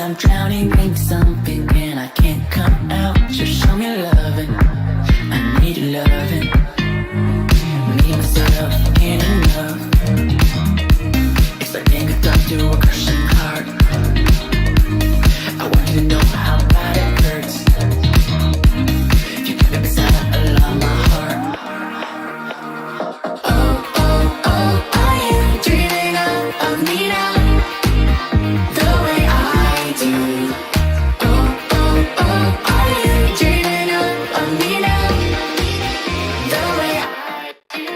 I'm drowning in something and I can't come out. Just show me loving, I need your loving. Me, myself, ain't enough. It's like being a dog to a crushing heart. I want you to know how bad it hurts. You keep it beside along my heart. Oh, oh, oh, are you dreaming of me now? The way I do. Oh, oh, oh, are you dreaming of me now? The way I do.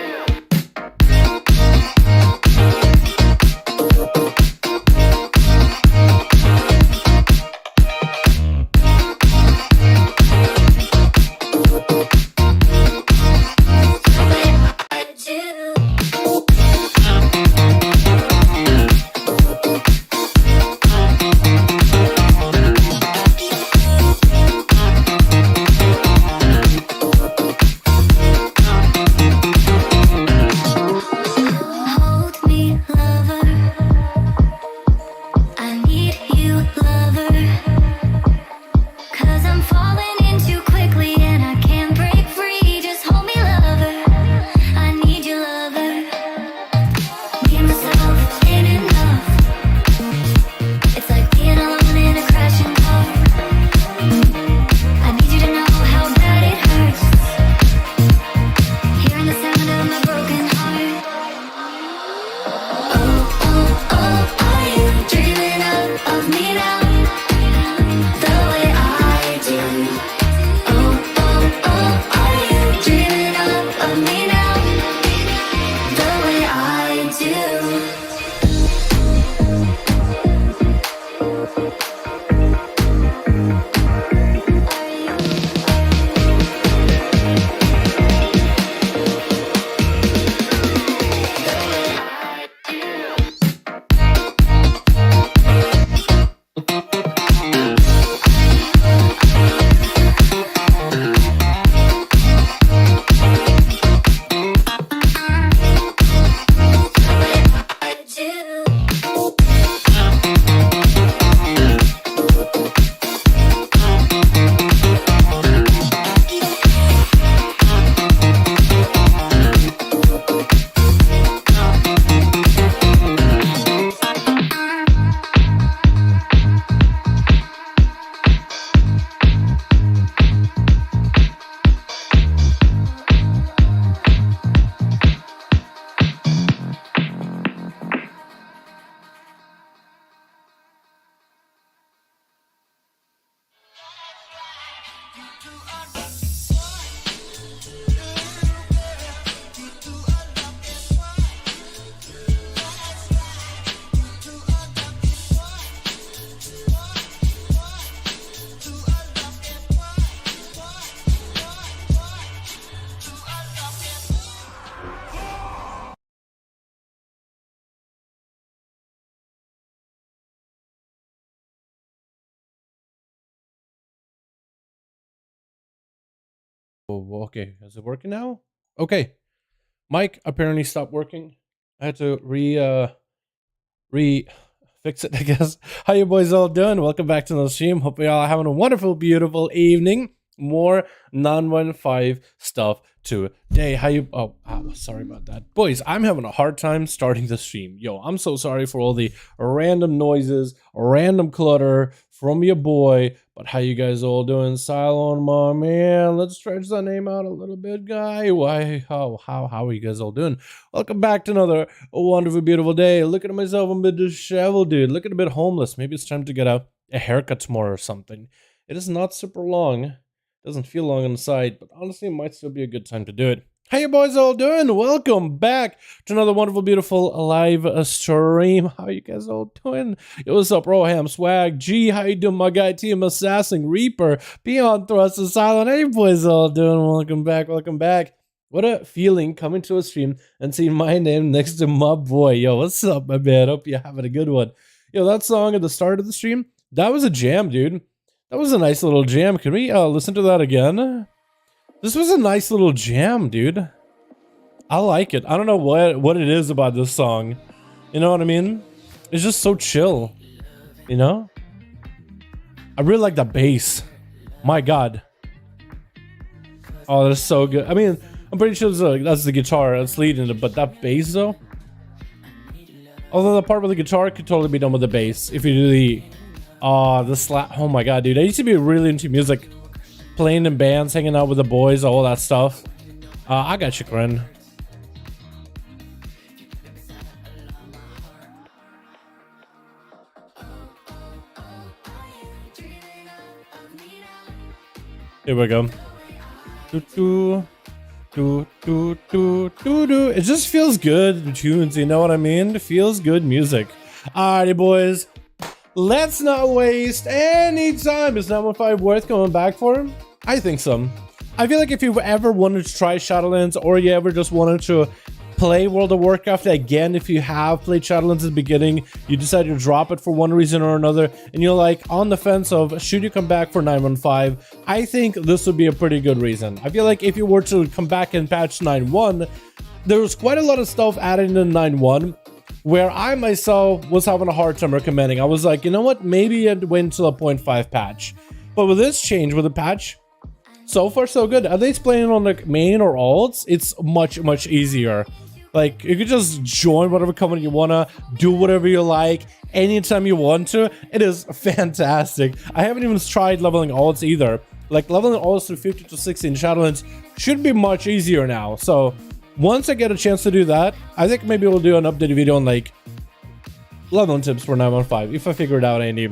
Hold me, lover. I need you, lover. 'Cause I'm falling in too quickly and I can't break free. Just hold me, lover. I need you, lover. Me and myself ain't enough. It's like being alone in a crashing car. I need you to know how bad it hurts. Hearing the sound of my broken heart. Oh, oh, oh, are you dreaming of me now? The way I do. Oh, oh, oh, are you dreaming of me now? The way I do. Oh, okay. Is it working now? Okay. Mic apparently stopped working. I had to fix it, I guess. How you boys all doing? Welcome back to the stream. Hope you all having a wonderful, beautiful evening. More 9.1 stuff today. How you sorry about that. Boys, I'm having a hard time starting the stream. Yo, I'm so sorry for all the random noises, random clutter from your boy. But how you guys all doing? Cylon, my man. Let's stretch that name out a little bit, guy. Why? How are you guys all doing? Welcome back to another wonderful, beautiful day. Looking at myself, I'm a bit disheveled, dude. Looking a bit homeless. Maybe it's time to get a haircut tomorrow or something. It is not super long. Doesn't feel long on the side, but honestly, it might still be a good time to do it. How you boys all doing? Welcome back to another wonderful, beautiful live stream. How you guys all doing? Yo, what's up, Roham, Swag, G, how you doing, my guy, Team Assassin, Reaper, Beyond Thrust, and Silent. How you boys all doing? Welcome back, welcome back. What a feeling coming to a stream and seeing my name next to my boy. Yo, what's up, my man? Hope you're having a good one. Yo, that song at the start of the stream, that was a jam, dude. That was a nice little jam. Can we listen to that again? This was a nice little jam, dude. I like it. I don't know what it is about this song. You know what I mean? It's just so chill. You know? I really like the bass. My God. Oh, that's so good. I mean, I'm pretty sure that's the guitar that's leading it, but that bass though. Although the part with the guitar could totally be done with the bass if you do the slap. Oh my God, dude! I used to be really into music, playing in bands, hanging out with the boys, all that stuff. I got you, Corinne. Here we go. It just feels good, the tunes, you know what I mean? It feels good music. Alrighty, boys. Let's not waste any time. Is 9.1.5 worth coming back for? I think so. I feel like if you ever wanted to try Shadowlands, or you ever just wanted to play World of Warcraft again, if you have played Shadowlands at the beginning, you decide to drop it for one reason or another, and you're like on the fence of should you come back for 9.1.5, I think this would be a pretty good reason. I feel like if you were to come back and patch 9.1, there was quite a lot of stuff added in 9.1 where I myself was having a hard time recommending. I was like, you know what, maybe I'd wait until a 0.5 patch. But with this change, with the patch, so far so good. At least playing on the main or alts, it's much easier. Like, you could just join whatever company you wanna, do whatever you like, anytime you want to. It is fantastic. I haven't even tried leveling alts either. Like, leveling alts to 50 to 60 in Shadowlands should be much easier now. So, once I get a chance to do that, I think maybe we'll do an updated video on, like, leveling tips for 9.1.5, if I figure it out, Andy.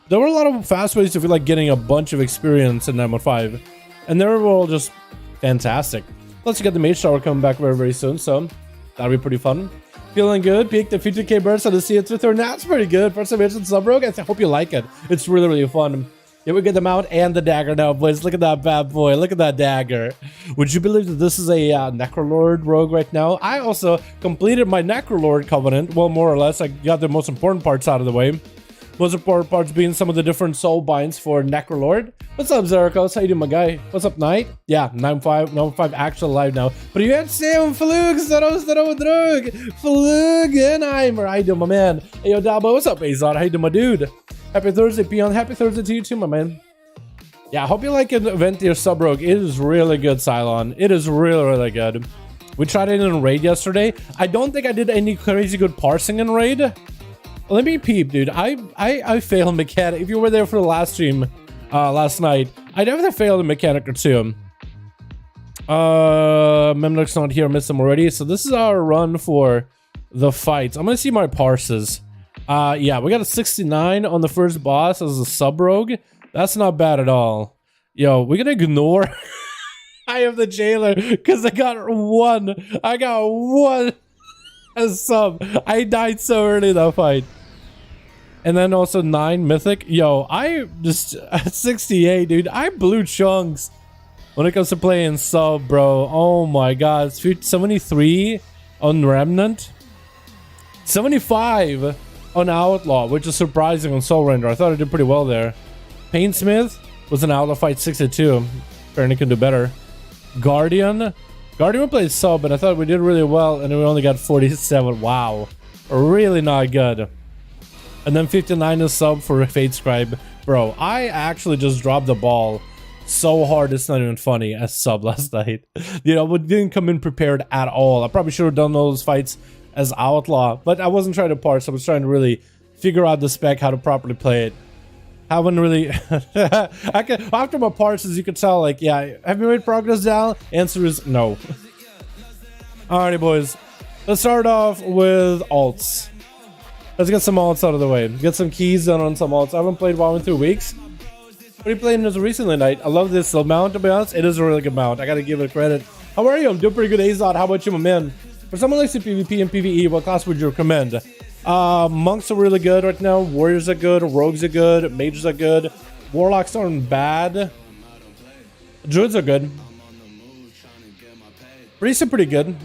There were a lot of fast ways to feel like getting a bunch of experience in 9.1.5, and they were all just fantastic. Plus, you get the Mage Tower coming back very soon, so that'll be pretty fun. Feeling good. Peaked at 50k bursts on the sea Twitter. That's pretty good. First time mentioned Subrogue. I hope you like it. It's really fun. Yeah, we get the mount and the dagger now, boys. Look at that bad boy. Look at that dagger. Would you believe that this is a Necrolord rogue right now? I also completed my Necrolord covenant. Well, more or less. I got the most important parts out of the way. Most important parts being some of the different soul binds for Necrolord. What's up, Zerikos? How you doing, my guy? What's up, Knight? Yeah, 9.5 actual live now. But you had Sam Flug, Drug, Flugenheimer. How you doing, my man? Hey, yo, Dabo, what's up, Azot? How you doing, my dude? Happy Thursday, Peon. Happy Thursday to you too, my man. Yeah, I hope you like an event here, Subrogue. It is really good, Cylon. It is really good. We tried it in Raid yesterday. I don't think I did any crazy good parsing in Raid. Let me peep, dude. I failed mechanic. If you were there for the last stream last night, I definitely failed a mechanic or two. Memnock's not here. Missed him already. So this is our run for the fights. I'm gonna see my parses. Yeah, we got a 69 on the first boss as a sub rogue. That's not bad at all. Yo, we're gonna ignore I am the jailer because I got one as sub. I died so early in that fight. And then also 9 mythic. Yo, I just at 68, dude. I blew chunks when it comes to playing sub, bro. Oh my god. 73 on Remnant. 75 on Outlaw, which is surprising on Soul Render. I thought I did pretty well there. Painsmith was an Outlaw fight 62. Apparently can do better. Guardian played sub, and I thought we did really well, and we only got 47. Wow. Really not good. And then 59 is sub for Fate Scribe. Bro, I actually just dropped the ball so hard it's not even funny as sub last night. You know, we didn't come in prepared at all. I probably should have done those fights as Outlaw, but I wasn't trying to parse. I was trying to really figure out the spec, how to properly play it. Haven't really after my parses, you could tell, like, yeah, have you made progress, Dal? Answer is no. Alrighty, boys, let's start off with alts. Let's get some alts out of the way, get some keys done on some alts. I haven't played WoW in 2 weeks. What are you playing this recently, Knight? I love this mount, to be honest. It is a really good mount. I gotta give it credit. How are you? I'm doing pretty good, Azot. How about you, my man? For someone like PvP and PvE, what class would you recommend? Monks are really good right now. Warriors are good. Rogues are good. Mages are good. Warlocks aren't bad. Druids are good. Priests are pretty good.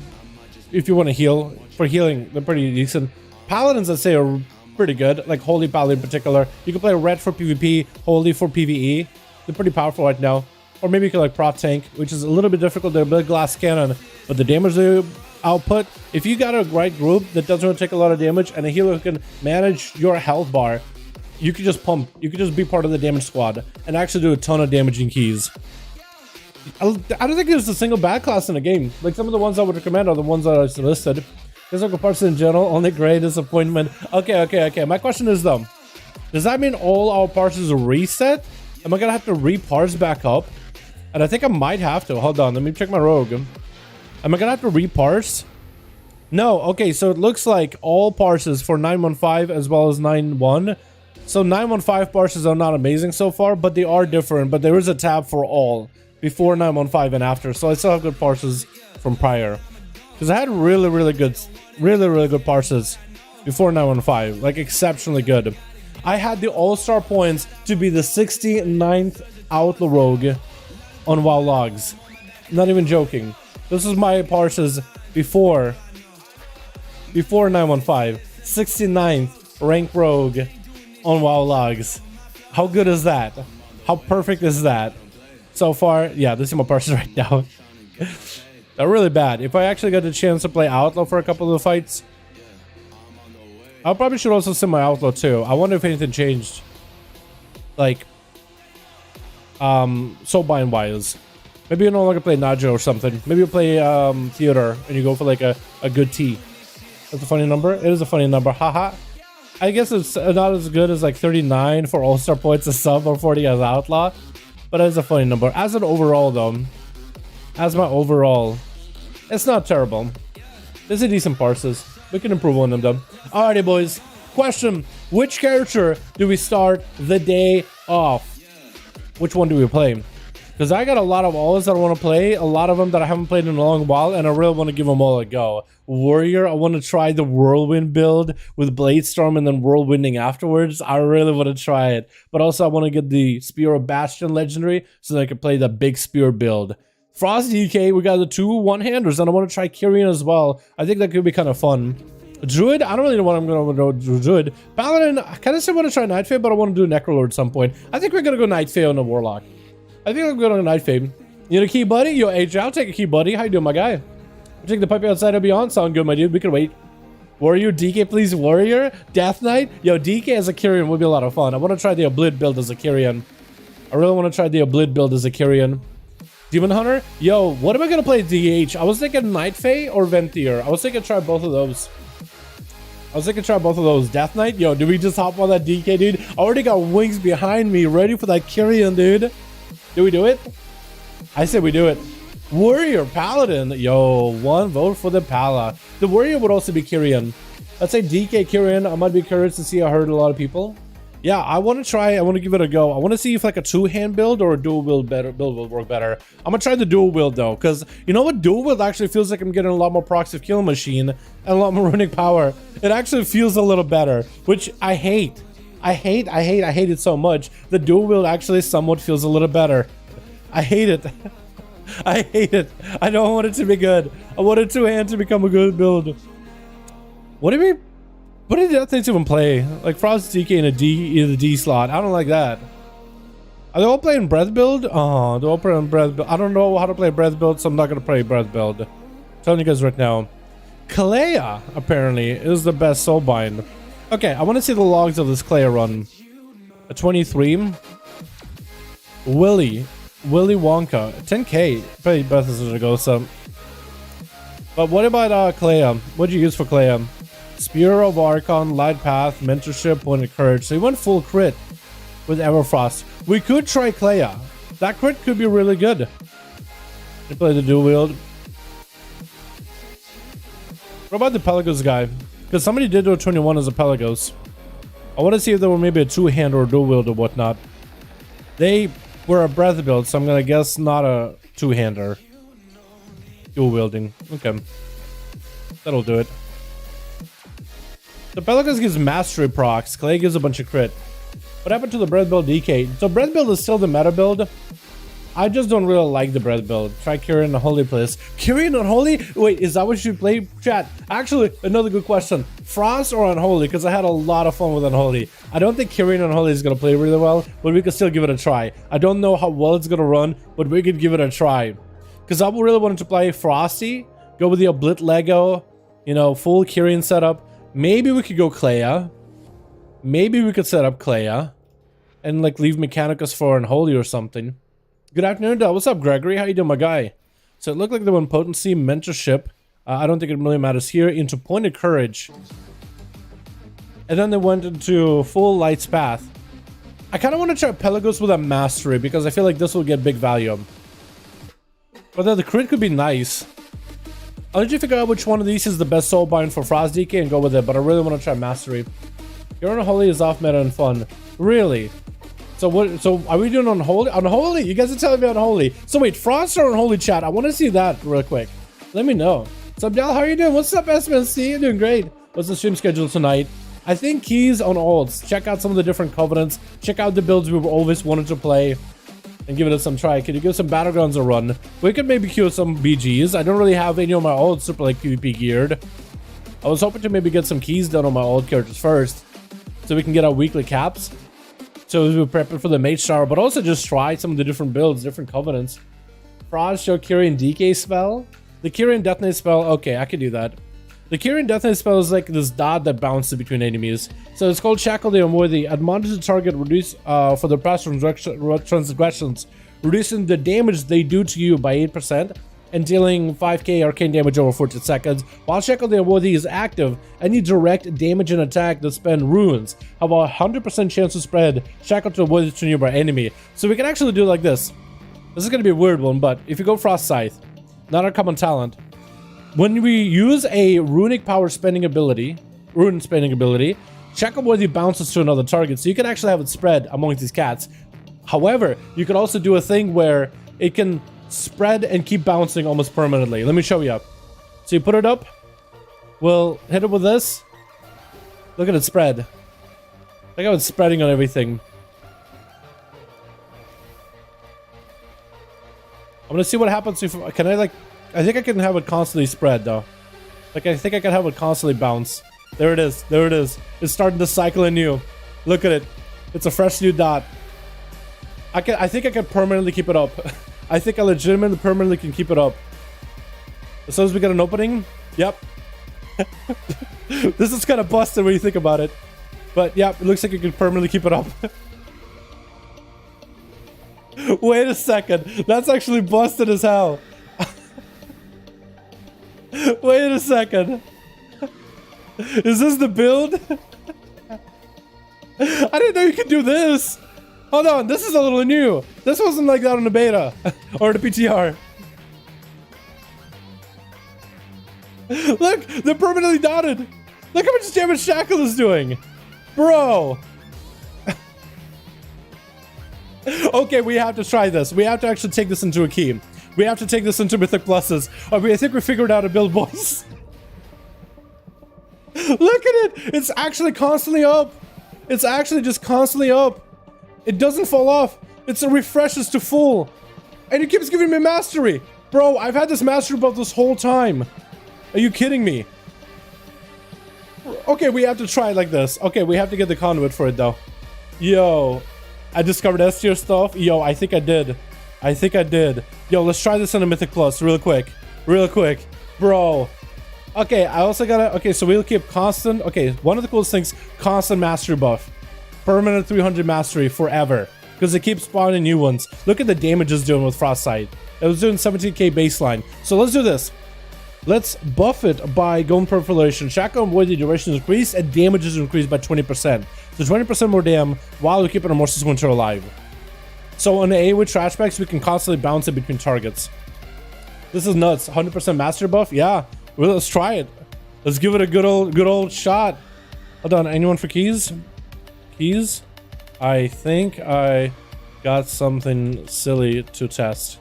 If you want to heal. For healing, they're pretty decent. Paladins, I'd say, are pretty good. Like Holy Paladin in particular. You can play Red for PvP, Holy for PvE. They're pretty powerful right now. Or maybe you can like Prot Tank, which is a little bit difficult. They're a big glass cannon, but the damage they output, if you got a right group that doesn't really take a lot of damage and a healer who can manage your health bar, you could just pump. You could just be part of the damage squad and actually do a ton of damaging keys. I don't think there's a single bad class in the game. Like some of the ones I would recommend are the ones that I listed. Physical parts in general, only great disappointment. Okay. My question is though, does that mean all our parses are reset? Am I gonna have to re-parse back up? And I think I might have to. Hold on, let me check my rogue. Am I gonna have to re-parse? No, okay, so it looks like all parses for 9.1.5 as well as 9.1. So 9.1.5 parses are not amazing so far, but they are different. But there is a tab for all before 9.1.5 and after. So I still have good parses from prior. Because I had really good parses before 9.1.5. Like exceptionally good. I had the all-star points to be the 69th Outlaw Rogue on WoW logs. Not even joking. This is my parses before 9.1.5. 69th rank rogue on WoW logs. How good is that? How perfect is that? So far, yeah, this is my parses right now. They're really bad. If I actually get the chance to play Outlaw for a couple of the fights, I probably should also send my Outlaw too. I wonder if anything changed. Like, soulbind wise. Maybe you no longer play Najo or something. Maybe you play Theater and you go for like a good T. That's a funny number. It is a funny number. Haha. I guess it's not as good as like 39 for all-star points as sub or 40 as Outlaw. But it's a funny number. As an overall though, as my overall, it's not terrible. There's a decent parses. We can improve on them though. Alrighty boys. Question. Which character do we start the day off? Which one do we play? Because I got a lot of alls that I want to play. A lot of them that I haven't played in a long while. And I really want to give them all a go. Warrior. I want to try the Whirlwind build with Bladestorm and then Whirlwinding afterwards. I really want to try it. But also I want to get the Spear of Bastion legendary so that I can play the big Spear build. Frost DK, we got the 2 one-handers, and I want to try Kyrian as well. I think that could be kind of fun. Druid, I don't really know what I'm going to do. Druid. Paladin, I kind of still want to try Night Fae, but I want to do Necrolord at some point. I think we're going to go Night Fae on the Warlock. I think I'm going to go Night Fae. You need a key, buddy? Yo, AJ, I'll take a key, buddy. How you doing, my guy? I'll take the pipe outside and beyond. Sound good, my dude. We can wait. Warrior, DK, please. Warrior, Death Knight. Yo, DK as a Kyrian would be a lot of fun. I want to try the Oblid build as a Kyrian. I really want to try the Oblid build as a Kyrian. Demon Hunter? Yo, what am I gonna play DH? I was thinking Night Fae or Venthyr. I was thinking try both of those. Death Knight? Yo, did we just hop on that DK, dude? I already got wings behind me, ready for that Kyrian, dude. Do we do it? I said we do it. Warrior, Paladin. Yo, 1 vote for the Pala. The Warrior would also be Kyrian. Let's say DK Kyrian. I might be curious to see. I heard a lot of people. Yeah, I want to try. I want to give it a go. I want to see if like a 2-hand build or a dual wield will work better. I'm gonna try the dual wield though, because you know what, dual wield actually feels like I'm getting a lot more procs of kill machine and a lot more runic power. It actually feels a little better, which I hate. I hate it so much. The dual wield actually somewhat feels a little better. I hate it. I hate it. I don't want it to be good. I want a 2-hand to become a good build. What do you mean? What did that thing even play? Like Frost DK in the D slot. I don't like that. Are they all playing breath build? Oh, they're all playing breath build. I don't know how to play breath build, so I'm not gonna play breath build. I'm telling you guys right now. Kalea apparently is the best soulbind. Okay, I want to see the logs of this Kalea run. A 23. Willy Wonka 10k. Probably best as it goes. But what about Kalea? What'd you use for Kalea? Spear of Archon, Light Path, Mentorship, Point of Courage. So he went full crit with Everfrost. We could try Kalea. That crit could be really good. They play the dual wield. What about the Pelagos guy? Because somebody did do a 21 as a Pelagos. I want to see if there were maybe a 2-hand or a dual wield or whatnot. They were a breath build, so I'm going to guess not a 2-hander. Dual wielding. Okay. That'll do it. The Pelagos gives mastery procs. Clay gives a bunch of crit. What happened to the breath build DK? So breath build is still the meta build. I just don't really like the breath build. Try Kyrian Unholy, please. Kyrian Unholy? Wait, is that what you should play? Chat. Actually, another good question. Frost or Unholy? Because I had a lot of fun with Unholy. I don't think Kyrian Unholy is going to play really well, but we could still give it a try. I don't know how well it's going to run, but we could give it a try. Because I really wanted to play Frosty, go with the Oblit Lego, you know, full Kyrian setup. Maybe we could go Kalea. Maybe we could set up Clea and like leave Mechanicus for Unholy or something. Good afternoon, Del. What's up, Gregory? How you doing, my guy? So it looked like they went Potency, Mentorship. I don't think it really matters here. Into Pointed Courage. And then they went into full Light's Path. I kind of want to try Pelagos with a Mastery because I feel like this will get big value. But then the crit could be nice. I'll let you figure out which one of these is the best soulbind for Frost DK and go with it, but I really want to try Mastery. Your Unholy is off meta and fun. Really? So what? So are we doing Unholy? Unholy? You guys are telling me Unholy. So wait, Frost or Unholy, chat? I want to see that real quick. Let me know. What's up, Dal? How are you doing? What's up, SMC? You're doing great. What's the stream schedule tonight? I think keys on alts. Check out some of the different covenants. Check out the builds we've always wanted to play. And give it some try. Can you give some Battlegrounds a run? We could maybe queue some BGs. I don't really have any of my old super like PvP geared. I was hoping to maybe get some keys done on my old characters first. So we can get our weekly caps. So we're prepping for the Mage Tower. But also just try some of the different builds, different covenants. Frost, show Kyrian DK spell. The Kyrian Death Knight spell. Okay, I could do that. The Kyrian Death Knight spell is like this dot that bounces between enemies. So it's called Shackle the Unworthy. Admonish the target reduce for their past transgressions, reducing the damage they do to you by 8% and dealing 5k arcane damage over 14 seconds. While Shackle the Unworthy is active, any direct damage and attack that spend runes have a 100% chance to spread Shackle to Unworthy to a nearby enemy. So we can actually do it like this. This is going to be a weird one, but if you go Frost Scythe, not our common talent. When we use a runic power spending ability, Shackle Worthy bounces to another target, so you can actually have it spread among these cats. However, you can also do a thing where it can spread and keep bouncing almost permanently. Let me show you up. So you put it up, we'll hit it with this. Look at it spread. Look how it's spreading on everything. I'm gonna see what happens if, can I like, I think I can have it constantly spread though. Like I think I can have it constantly bounce. There it is, there it is. It's starting to cycle anew. Look at it. It's a fresh new dot. I think I can permanently keep it up. I think I legitimately permanently can keep it up. As soon as we get an opening, yep. This is kind of busted when you think about it. But yeah, it looks like you can permanently keep it up. Wait a second, that's actually busted as hell. Wait a second. Is this the build? I didn't know you could do this. Hold on, this is a little new. This wasn't like that on the beta or the PTR. Look, they're permanently dotted. Look how much damage Shackle is doing. Bro. Okay, we have to try this. We have to actually take this into a key. We have to take this into Mythic Pluses. I think we figured out a build, boys. Look at it. It's actually constantly up. It's actually just constantly up. It doesn't fall off. It's a refreshes to full. And it keeps giving me mastery. Bro, I've had this mastery buff this whole time. Are you kidding me? Okay, we have to try it like this. Okay, we have to get the conduit for it though. Yo, I discovered S tier stuff. Yo, I think I did. I think I did. Yo, let's try this in a Mythic Plus real quick. Real quick. Bro. Okay, I also gotta... Okay, so we'll keep constant... Okay, one of the coolest things, constant mastery buff. Permanent 300 mastery forever. Because it keeps spawning new ones. Look at the damage it's doing with Frostbite. It was doing 17k baseline. So let's do this. Let's buff it by going Perforation. Shackle and Worthy duration is increased and damage is increased by 20%. So 20% more damn while we keep an Amorphous Winter alive. So on the A with trash bags, we can constantly bounce it between targets. This is nuts. 100% master buff? Yeah. Well, let's try it. Let's give it a good old shot. Hold on. Anyone for keys? Keys? I think I got something silly to test.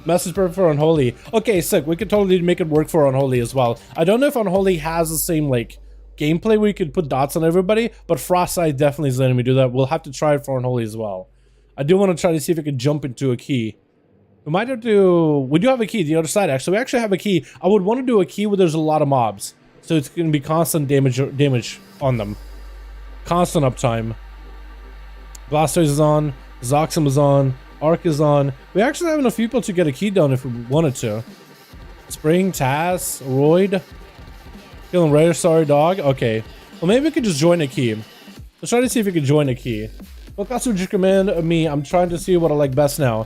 Message perfect for Unholy. Okay, sick. We could totally make it work for Unholy as well. I don't know if Unholy has the same like gameplay where you could put dots on everybody, but Frostbite definitely is letting me do that. We'll have to try it for Unholy as well. I do want to try to see if we can jump into a key. We might have to... We do have a key the other side, actually. We actually have a key. I would want to do a key where there's a lot of mobs. So it's going to be constant damage on them. Constant uptime. Blastoise is on. Zoxum is on. Arc is on. We actually have enough people to get a key done if we wanted to. Spring, Taz, Royd. Feeling rare, sorry dog. Okay. Well, maybe we could just join a key. Let's try to see if we can join a key. What class would you recommend me? I'm trying to see what I like best now.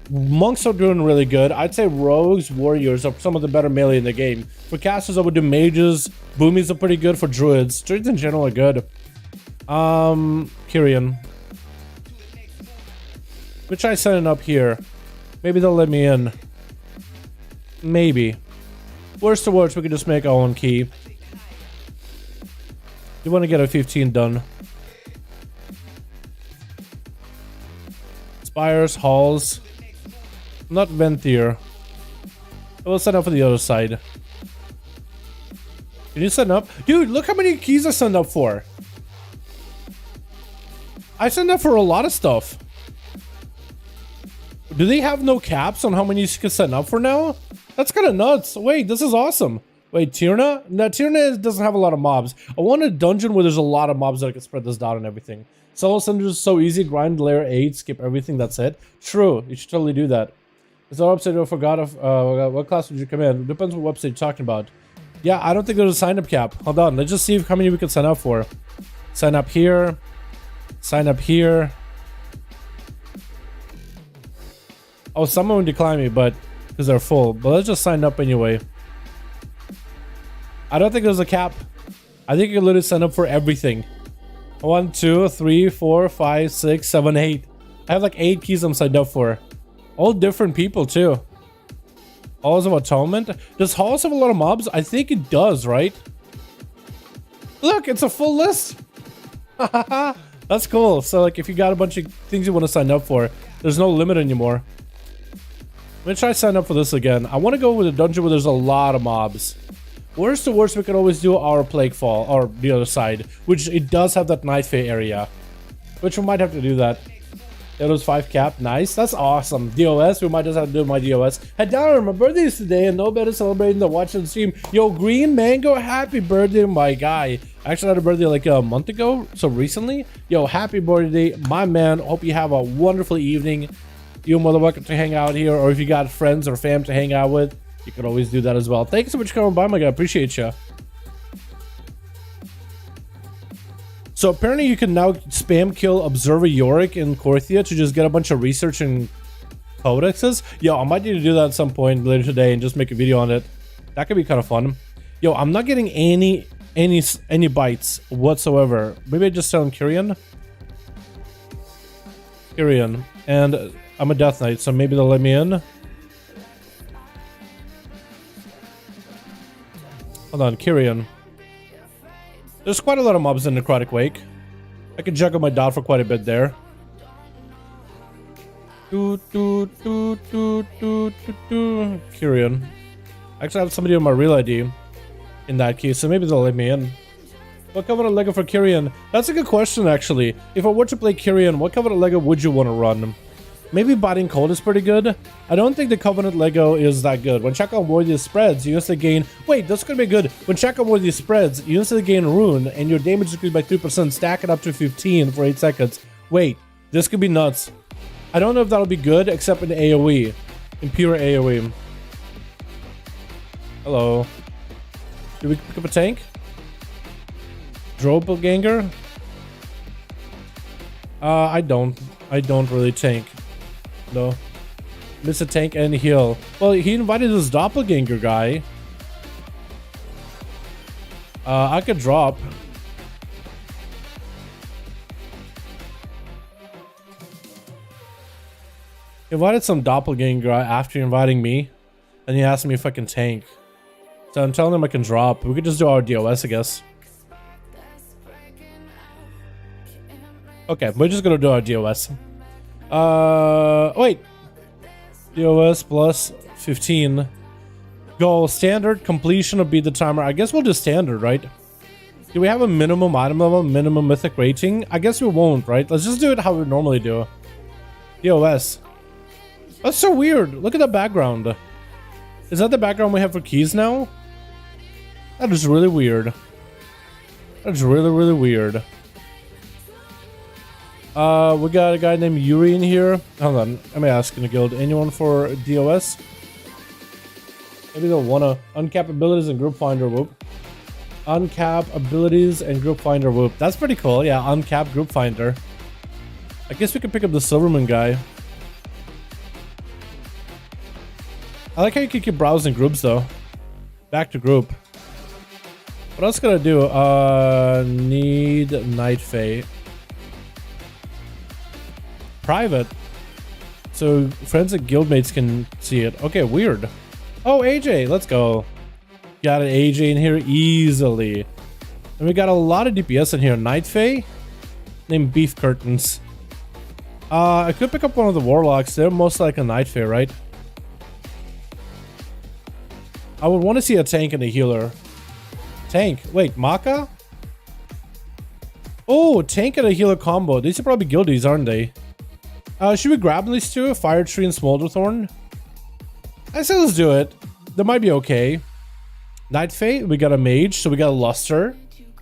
Monks are doing really good. I'd say rogues, warriors are some of the better melee in the game. For casters, I would do mages. Boomies are pretty good for druids. Druids in general are good. Kyrian. Let me try setting up here. Maybe they'll let me in. Maybe. Worst to worst, we can just make our own key. You want to get a 15 done. Spires, halls. Not Venthyr. We'll set up for the other side. Can you set up? Dude, look how many keys I signed up for. I signed up for a lot of stuff. Do they have no caps on how many you can sign up for now? That's kind of nuts. Wait, this is awesome. Wait, Tyrna? No, Tyrna doesn't have a lot of mobs. I want a dungeon where there's a lot of mobs that I can spread this out and everything. Solo Cinders is so easy. Grind layer 8, skip everything, that's it. True, you should totally do that. Is our website? I forgot of what class would you come in? Depends what website you're talking about. Yeah, I don't think there's a sign up cap. Hold on, let's just see how many we can sign up for. Sign up here. Sign up here. Oh, someone would decline me, but because they're full. But let's just sign up anyway. I don't think there's a cap. I think you can literally sign up for everything. 1, 2, 3, 4, 5, 6, 7, 8. I have like 8 keys I'm signed up for. All different people too. Halls of Atonement. Does Halls have a lot of mobs? I think it does, right? Look, it's a full list. That's cool. So like if you got a bunch of things you want to sign up for, there's no limit anymore. I'm gonna try to sign up for this again. I want to go with a dungeon where there's a lot of mobs. Worst to worst, we can always do our Plague Fall, or the other side, which it does have that Night Fae area. Which we might have to do that. That was 5 cap. Nice. That's awesome. DOS. We might just have to do my DOS. Hey, Dalaran, my birthday is today, and no better celebrating than watching the stream. Yo, Green Mango, happy birthday, my guy. I actually had a birthday like a month ago, so recently. Yo, happy birthday, my man. Hope you have a wonderful evening. You're more than welcome to hang out here, or if you got friends or fam to hang out with, you can always do that as well. Thank you so much for coming by, my guy. Appreciate you. So apparently you can now spam kill Observer Yorick in Korthia to just get a bunch of research and codexes. Yo, I might need to do that at some point later today and just make a video on it. That could be kind of fun. Yo, I'm not getting any bites whatsoever. Maybe I just tell him Kyrian. Kyrian. And I'm a Death Knight, so maybe they'll let me in. Hold on, Kyrian. There's quite a lot of mobs in Necrotic Wake. I can juggle my dot for quite a bit there. Kyrian. Actually, I have somebody on my real ID in that case, so maybe they'll let me in. What covenant Lego for Kyrian? That's a good question, actually. If I were to play Kyrian, what covenant Lego would you want to run? Maybe Biting Cold is pretty good. I don't think the Covenant Lego is that good. When check on worthy spreads, you instantly gain... Wait, that's gonna be good. When check on worthy spreads, you instantly gain Rune, and your damage increased by 3%, stack it up to 15 for 8 seconds. Wait, this could be nuts. I don't know if that'll be good, except in AoE. In pure AoE. Hello. Did we pick up a tank? Doppelganger? I don't really tank. No. Miss a tank and heal. Well, he invited this doppelganger guy. I could drop. He invited some doppelganger guy after inviting me. And he asked me if I can tank. So I'm telling him I can drop. We could just do our DOS, I guess. Okay, we're just gonna do our DOS. Wait. DOS plus 15. Go standard, completion will be the timer. I guess we'll do standard, right? Do we have a minimum item level, minimum mythic rating? I guess we won't, right? Let's just do it how we normally do. DOS. That's so weird. Look at the background. Is that the background we have for keys now? That is really weird. That's really, really weird. We got a guy named Yuri in here. Hold on, let me ask in the guild. Anyone for DOS? Maybe they'll wanna uncap abilities and group finder. Whoop. Uncap abilities and group finder whoop. That's pretty cool. Yeah, uncap group finder. I guess we could pick up the Silverman guy. I like how you can keep browsing groups though. Back to group. What else can I do? Need Night Fae. Private. So friends and guildmates can see it. Okay, weird. Oh, AJ, let's go. Got an AJ in here easily. And we got a lot of DPS in here. Night Fae named Beef Curtains. I could pick up one of the Warlocks. They're most like a Night Fae, right? I would want to see a tank and a healer. Tank. Wait, Maka? Oh, tank and a healer combo. These are probably guildies, aren't they? Should we grab these two? Fire Tree and Smolderthorn? I say let's do it. They might be okay. Night Fae, we got a Mage, so we got a Luster.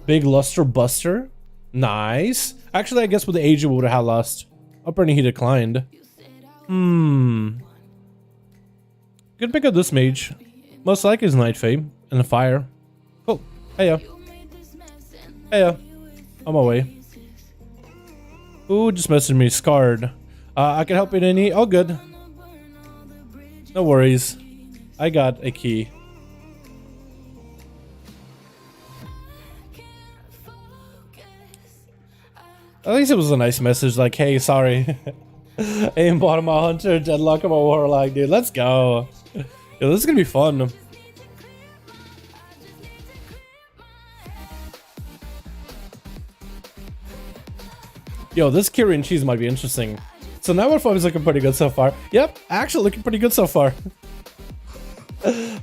Big Luster Buster. Nice. Actually, I guess with the AJ we would have had Lust. Apparently he declined. Good pick up this Mage. Most likely is Night Fae and a Fire. Cool. Heya. Heya. On my way. Ooh, just messaged me. Scarred. I can help you in any. Oh, good. No worries. I got a key. At least it was a nice message like, hey, sorry. Aim bottom my hunter, deadlock of my warlock, dude. Let's go. Yo, this is gonna be fun. Yo, this curry and cheese might be interesting. So 9.1 is looking pretty good so far. Yep, actually looking pretty good so far.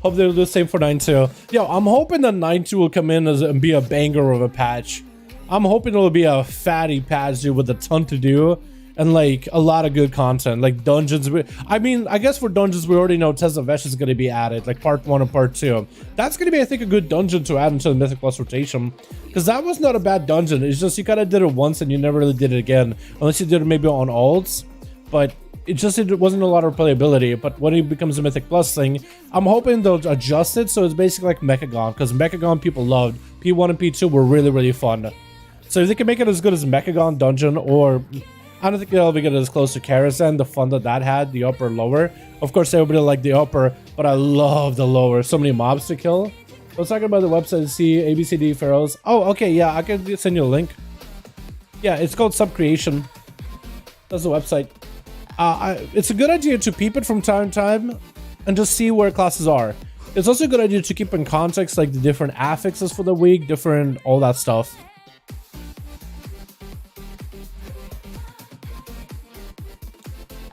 Hope they'll do the same for 9.2. Yo, I'm hoping that 9.2 will come in and be a banger of a patch. I'm hoping it'll be a fatty patch, dude, with a ton to do. And like a lot of good content, like dungeons. I mean, I guess for dungeons, we already know Test of Vesh is going to be added, like part 1 and part 2. That's going to be, I think, a good dungeon to add into the Mythic Plus rotation. Because that was not a bad dungeon. It's just you kind of did it once and you never really did it again. Unless you did it maybe on alts. But it wasn't a lot of replayability. But when it becomes a Mythic Plus thing, I'm hoping they'll adjust it so it's basically like Mechagon. Because Mechagon people loved. P1 and P2 were really, really fun. So if they can make it as good as Mechagon Dungeon, or I don't think they'll be good as close to Karazhan, the fun that had, the upper, lower. Of course, everybody liked the upper, but I love the lower. So many mobs to kill. I was talking about the website to see ABCD Pharaohs. Oh, okay, yeah, I can send you a link. Yeah, it's called Subcreation. That's the website. It's a good idea to peep it from time to time and just see where classes are. It's also a good idea to keep in context, like the different affixes for the week, different, all that stuff.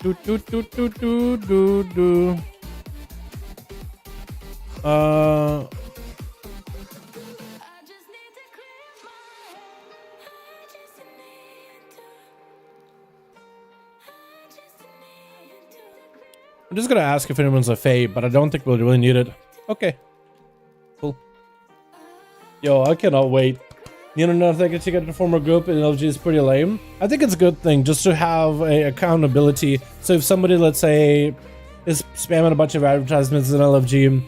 I'm just gonna ask if anyone's a Fae, but I don't think we'll really need it. Okay. Cool. Yo, I cannot wait. You know, I think it's to get to form a group in LG is pretty lame. I think it's a good thing just to have a accountability. So if somebody, let's say, is spamming a bunch of advertisements in LFG,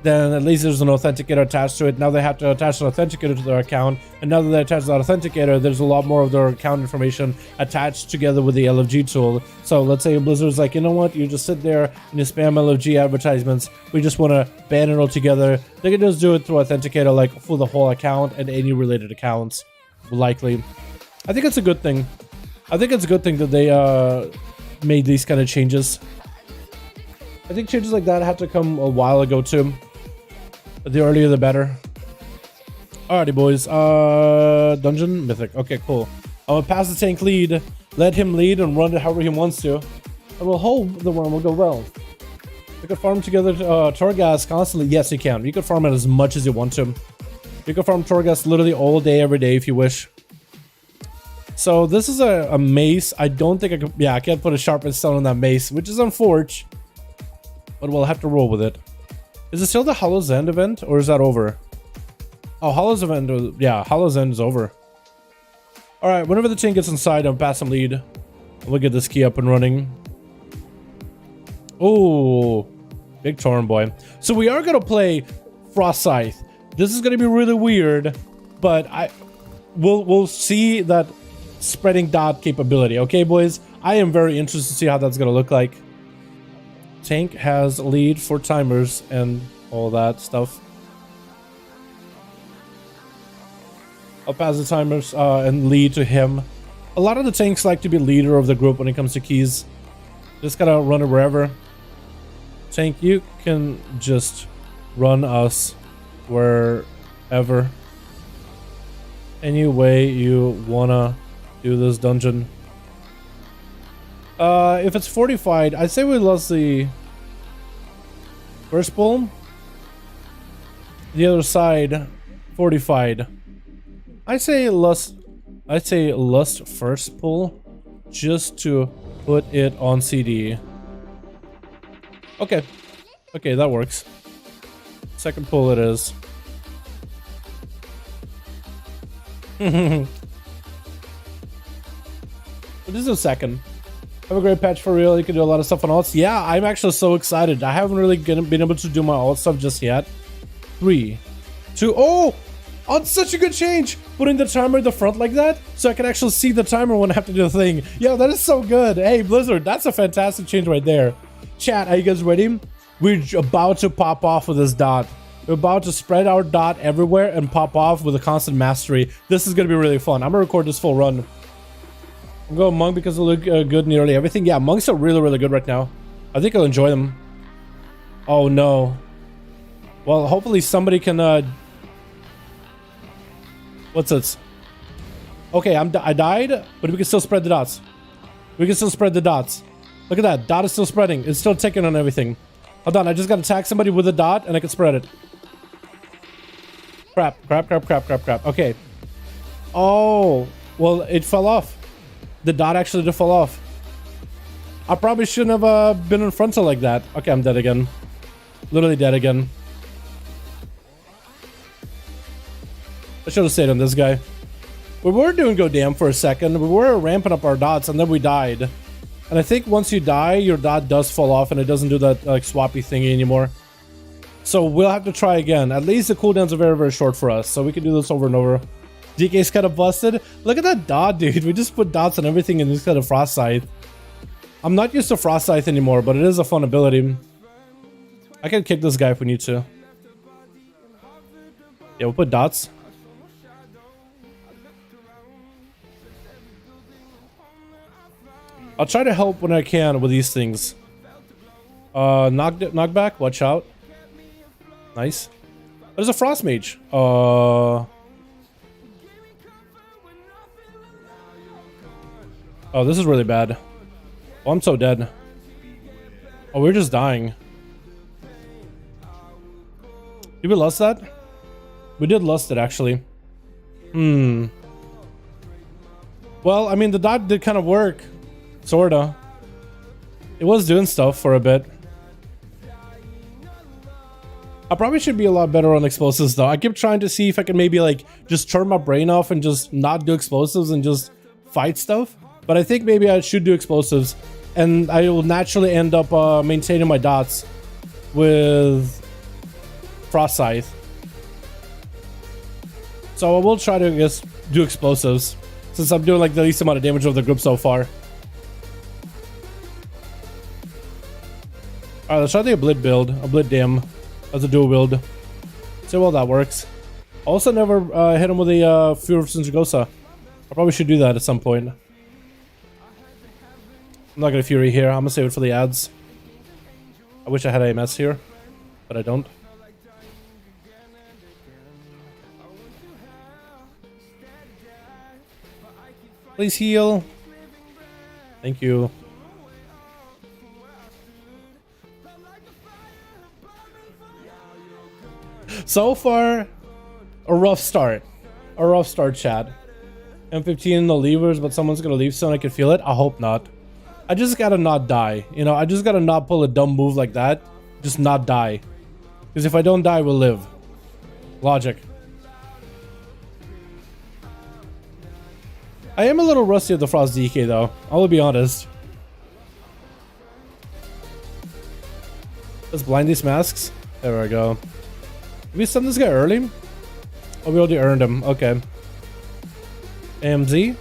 then at least there's an authenticator attached to it. Now they have to attach an authenticator to their account, and now that they attach that authenticator, there's a lot more of their account information attached together with the LFG tool. So let's say Blizzard's like, you know what, you just sit there and you spam LFG advertisements, we just want to ban it all together. They can just do it through authenticator, like for the whole account and any related accounts, likely. I think it's a good thing. I think it's a good thing that they made these kind of changes. I think changes like that had to come a while ago too. The earlier the better. Alrighty, boys. Dungeon Mythic. Okay, cool. I'm gonna pass the tank lead. Let him lead and run it however he wants to. I will hold the one will go well. We could farm together Torghast constantly. Yes, you can. You could farm it as much as you want to. You can farm Torghast literally all day, every day if you wish. So this is a mace. I don't think I could. Yeah, I can't put a sharpened stone on that mace, which is unfortunate. But we'll have to roll with it. Is it still the Hollow's End event, or is that over? Oh, Hollow's event, yeah, Hollow's End is over. Alright, whenever the tank gets inside, I'll pass him lead. We'll get this key up and running. Oh, big Torn boy. So we are going to play Frost Scythe. This is gonna be really weird, but we'll see that spreading dot capability. Okay, boys, I am very interested to see how that's gonna look like. Tank has lead for timers and all that stuff. I'll pass the timers and lead to him. A lot of the tanks like to be leader of the group when it comes to keys. Just gotta run it wherever. Tank, you can just run us wherever. Any way you wanna do this dungeon. If it's fortified, I'd say we lost the first pull. The other side, fortified. I say lust first pull, just to put it on CD. Okay, okay, that works. Second pull it is. But this is a second. Have a great patch for real. You can do a lot of stuff on alts. Yeah, I'm actually so excited. I haven't really been able to do my alt stuff just yet. 3, 2, oh! On such a good change! Putting the timer in the front like that, so I can actually see the timer when I have to do the thing. Yo, that is so good. Hey, Blizzard, that's a fantastic change right there. Chat, are you guys ready? We're about to pop off with this dot. We're about to spread our dot everywhere and pop off with a constant mastery. This is gonna be really fun. I'm gonna record this full run. I'm going Monk because they look good nearly everything. Yeah, Monks are really, really good right now. I think I'll enjoy them. Oh no. Well, hopefully somebody can what's this? Okay, I died, but we can still spread the dots. We can still spread the dots. Look at that, dot is still spreading. It's still ticking on everything. Hold on, I just gotta attack somebody with a dot and I can spread it. Crap. Okay. Oh, well, it fell off. The dot actually did fall off. I probably shouldn't have been in frontal like that. Okay, I'm dead again. Literally dead again. I should have stayed on this guy. We were doing go damn for a second. We were ramping up our dots and then we died. And I think once you die, your dot does fall off and it doesn't do that like swappy thingy anymore. So we'll have to try again. At least the cooldowns are very, very short for us. So we can do this over and over. DK's kind of busted. Look at that dot, dude. We just put dots on everything and just got a Frost Scythe. I'm not used to Frost Scythe anymore, but it is a fun ability. I can kick this guy if we need to. Yeah, we'll put dots. I'll try to help when I can with these things. Knockback, watch out. Nice. There's a Frost Mage. Oh, this is really bad. Oh, I'm so dead. Oh, we're just dying. Did we lust that? We did lust it, actually. Well, I mean, the dot did kind of work. Sorta. It was doing stuff for a bit. I probably should be a lot better on explosives, though. I keep trying to see if I can maybe, like, just turn my brain off and just not do explosives and just fight stuff. But I think maybe I should do explosives, and I will naturally end up maintaining my dots with Frost Scythe. So I will try to just do explosives, since I'm doing like the least amount of damage of the group so far. Alright, let's try the Oblit build. Oblit Dim as a dual build. See how well that works. Also never hit him with a Fear of Sinjagosa. I probably should do that at some point. I'm not gonna Fury here. I'm gonna save it for the ads. I wish I had AMS here, but I don't. Please heal. Thank you. So far, a rough start. A rough start, chat. M15 in the levers, but someone's gonna leave soon. I can feel it. I hope not. I just gotta not die. You know, I just gotta not pull a dumb move like that. Just not die. Because if I don't die, we'll live. Logic. I am a little rusty at the Frost DK though. I'll be honest. Let's blind these masks. There we go. Did we stun this guy early? Oh, we already earned them. Okay. AMZ.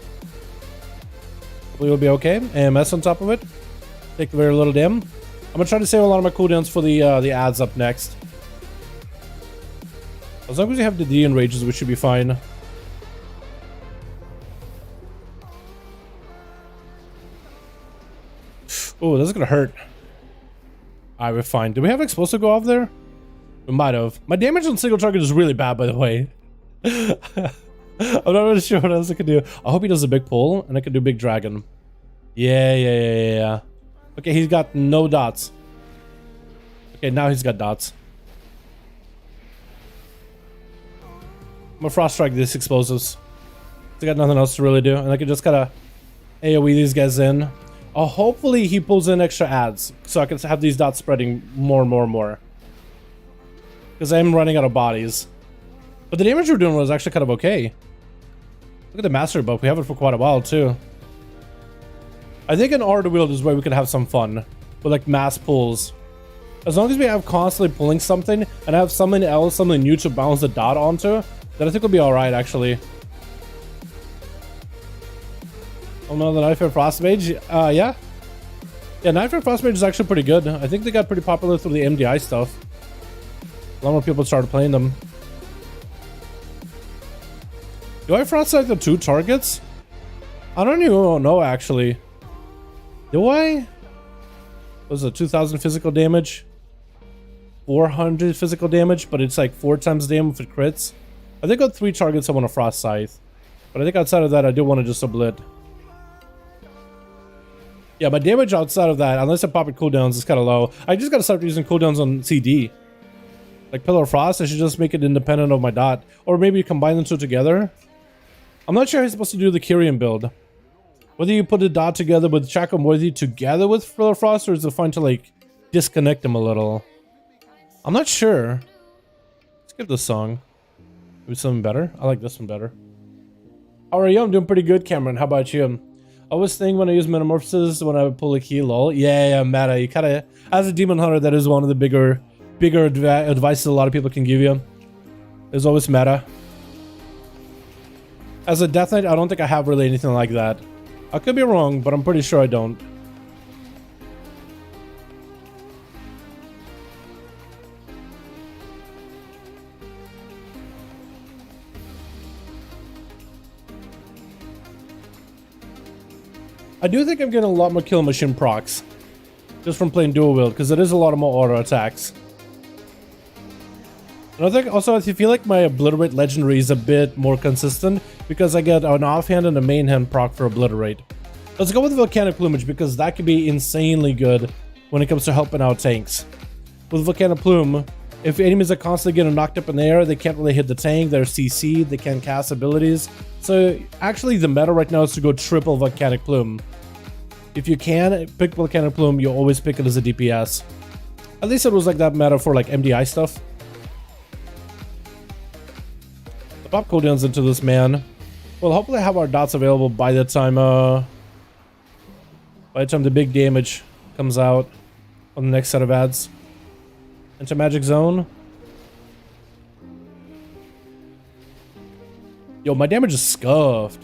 We will be okay. AMS on top of it. Take very little damn. I'm gonna try to save a lot of my cooldowns for the ads up next. As long as we have the D and rages, we should be fine. Oh, this is gonna hurt. Alright, we're fine. Do we have explosive go off there? We might have. My damage on single target is really bad, by the way. I'm not really sure what else I can do. I hope he does a big pull and I can do big dragon. Yeah. Okay, he's got no dots. Okay, now he's got dots. I'm gonna frost strike these explosives. I got nothing else to really do, and I can just kind of AoE these guys in. Hopefully he pulls in extra ads, so I can have these dots spreading more and more. Because I'm running out of bodies. But the damage we're doing was actually kind of okay. Look at the master buff. We have it for quite a while too. I think an R to wield is where we could have some fun with like mass pulls. As long as we have constantly pulling something and have something else, something new to bounce the dot onto, then I think we'll be alright actually. Oh no, the Knife and Frost Mage? Yeah. Yeah, Knife and Frost Mage is actually pretty good. I think they got pretty popular through the MDI stuff. A lot more people started playing them. Do I frost like the 2 targets? I don't even know actually. Do I? What was it 2,000 physical damage? 400 physical damage, but it's like 4 times damage if it crits. I think on 3 targets I want a Frost Scythe. But I think outside of that I do want to just oblit. Yeah, my damage outside of that, unless I pop it cooldowns, is kind of low. I just gotta start using cooldowns on CD. Like Pillar of Frost, I should just make it independent of my dot. Or maybe combine them 2 together. I'm not sure how you're supposed to do the Kyrian build. Whether you put the dot together with Shackle Moiety together with Pillar of Frost, or is it fun to like disconnect them a little? I'm not sure. Let's give this song. Maybe something better. I like this one better. How are you? I'm doing pretty good, Cameron. How about you? I always think when I use Metamorphosis when I pull a key, lol. Yeah, meta. You kinda, as a Demon Hunter, that is one of the bigger advices a lot of people can give you. There's always meta. As a Death Knight, I don't think I have really anything like that. I could be wrong, but I'm pretty sure I don't. I do think I'm getting a lot more kill machine procs just from playing dual wield, because it is a lot of more auto attacks. And I think also I feel like my Obliterate legendary is a bit more consistent because I get an offhand and a main hand proc for Obliterate. Let's go with Volcanic Plumage because that could be insanely good when it comes to helping out tanks. With Volcanic Plume, if enemies are constantly getting knocked up in the air, they can't really hit the tank, they're CC'd, they can't cast abilities. So actually the meta right now is to go triple Volcanic Plume. If you can pick Volcanic Plume, you always pick it as a DPS. At least it was like that meta for like MDI stuff. The pop cooldowns into this man. Well, hopefully I have our dots available by the time the big damage comes out on the next set of ads. Into Magic Zone. Yo, my damage is scuffed.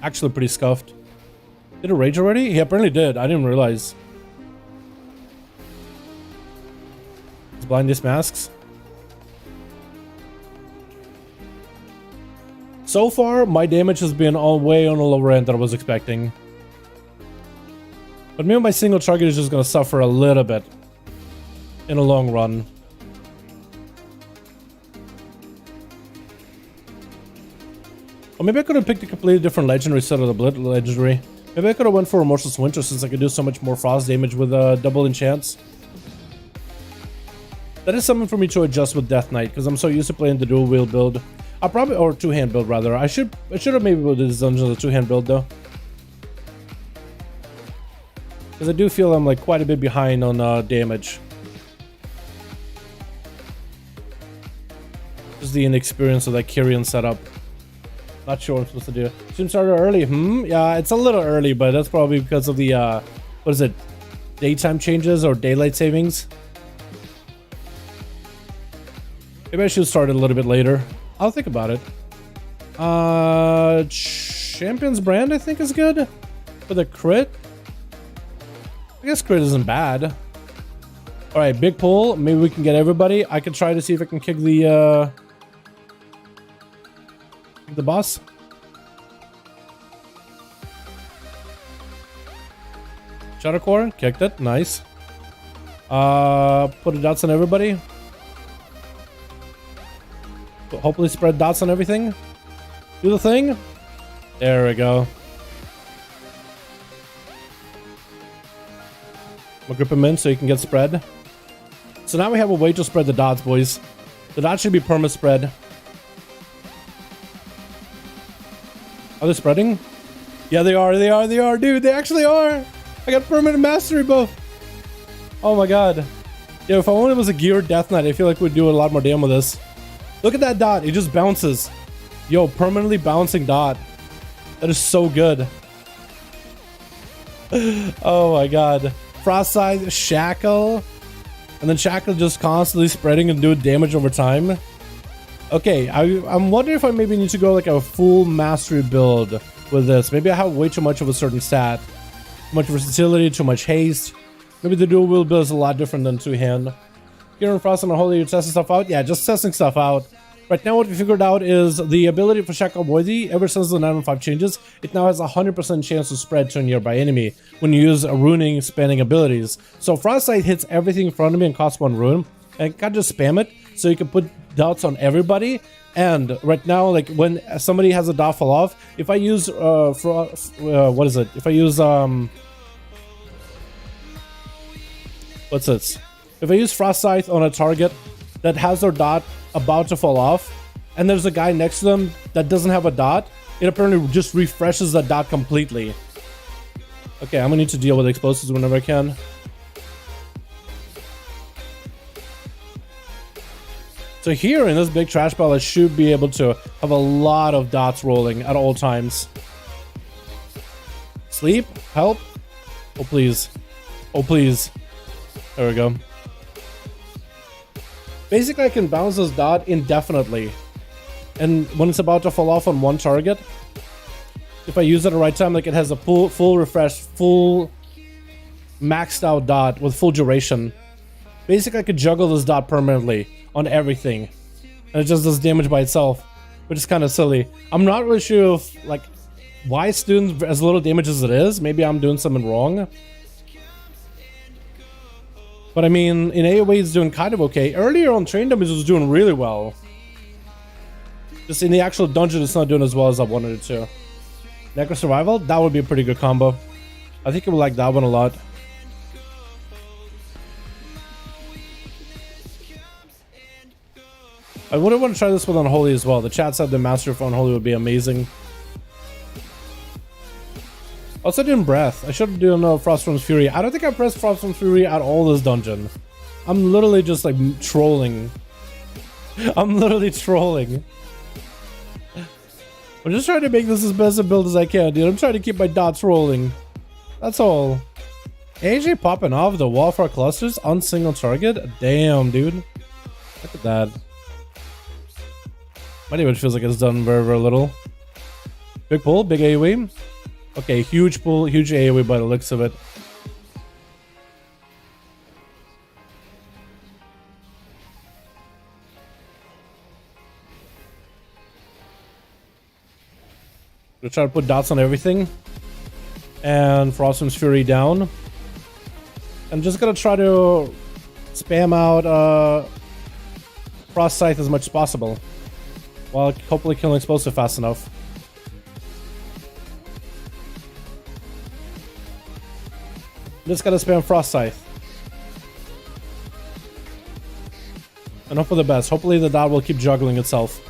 Actually pretty scuffed. Did it rage already? He apparently did. I didn't realize. It's blindness masks. So far, my damage has been all way on the lower end that I was expecting. But maybe my single target is just going to suffer a little bit in the long run. Or maybe I could have picked a completely different legendary instead of the Blit legendary. Maybe I could have went for Remorseless Winter since I could do so much more frost damage with double enchants. That is something for me to adjust with Death Knight because I'm so used to playing the dual wield build. I'll probably, or 2-hand build rather. I should have maybe built this dungeon as a 2-hand build though. Because I do feel I'm like quite a bit behind on damage. Just the inexperience of that Kyrian setup. Not sure what I'm supposed to do. Stream started early. Yeah, it's a little early, but that's probably because of the what is it? Daytime changes or daylight savings. Maybe I should start it a little bit later. I'll think about it. Champion's Brand I think is good for the crit. I guess crit isn't bad. All right, big pull. Maybe we can get everybody. I can try to see if I can kick the boss. Shadow Core, kicked it, nice. Put the dots on everybody. Hopefully spread dots on everything. Do the thing. There we go. We'll grip him in so he can get spread. So now we have a way to spread the dots, boys. The dots should be perma spread. Are they spreading? Yeah, they are, dude, they actually are! I got permanent mastery buff! Oh my god. Yeah, if I only was a geared Death Knight, I feel like we'd do a lot more damage with this. Look at that dot, it just bounces. Yo, permanently bouncing dot. That is so good. Oh my god. Frost Scythe, Shackle. And then Shackle just constantly spreading and doing damage over time. Okay, I'm wondering if I maybe need to go like a full mastery build with this. Maybe I have way too much of a certain stat. Too much versatility, too much haste. Maybe the dual wield build is a lot different than two-hand. Here in Frost and Unholy, you're testing stuff out? Yeah, just testing stuff out. Right now what we figured out is the ability for Shackle Worthy, ever since the 9.1.5 changes, it now has a 100% chance to spread to a nearby enemy when you use runing spanning abilities. So Frost Sight hits everything in front of me and costs 1 rune, and I can just spam it so you can put dots on everybody. And right now, like when somebody has a dot fall off, if I use what is it? If I use what's this? If I use Frost Scythe on a target that has their dot about to fall off, and there's a guy next to them that doesn't have a dot, it apparently just refreshes that dot completely. Okay, I'm gonna need to deal with explosives whenever I can. So here in this big trash pile, I should be able to have a lot of dots rolling at all times. Sleep? Help? Oh please. Oh please. There we go. Basically, I can bounce this dot indefinitely. And when it's about to fall off on one target, if I use it at the right time, like it has a full refresh, full maxed out dot with full duration. Basically, I could juggle this dot permanently on everything. And it just does damage by itself, which is kind of silly. I'm not really sure if, like, why it's doing as little damage as it is. Maybe I'm doing something wrong. But I mean, in AoE it's doing kind of okay. Earlier on Train Dummies it was doing really well. Just in the actual dungeon it's not doing as well as I wanted it to. Necro Survival? That would be a pretty good combo. I think I would like that one a lot. I wouldn't want to try this with Unholy as well. The chat said the Master for Unholy would be amazing. Also doing Breath. I should do no Frostworm's Fury. I don't think I pressed Frostworm's Fury at all this dungeon. I'm literally just like trolling. I'm literally trolling. I'm just trying to make this as best a build as I can, dude. I'm trying to keep my dots rolling. That's all. AJ popping off the Warfare clusters on single target? Damn, dude. Look at that. My damage feels like it's done very, very little. Big pull, big AoE. Okay, huge pull, huge AoE by the looks of it. We'll try to put dots on everything. And Frostworm's Fury down. I'm just gonna try to spam out Frost Scythe as much as possible, while hopefully killing explosive fast enough. I'm just gotta spam Frost Scythe. And hope for the best. Hopefully the dot will keep juggling itself.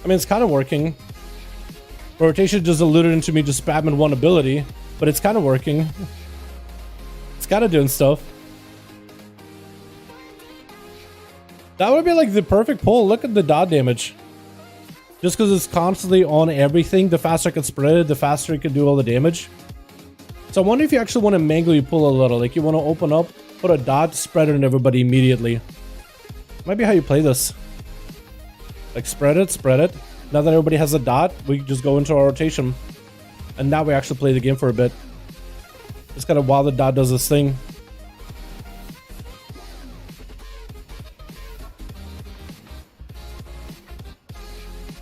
I mean, it's kind of working. Rotation just alluded into me just spamming one ability, but it's kind of working. It's kind of doing stuff. That would be like the perfect pull. Look at the dot damage. Just because it's constantly on everything, the faster I can spread it, the faster it can do all the damage. So I wonder if you actually want to manually pull a little. Like you want to open up, put a dot, spread it on everybody immediately. Might be how you play this. Like spread it, spread it. Now that everybody has a dot, we just go into our rotation. And now we actually play the game for a bit. Just kind of while the dot does this thing.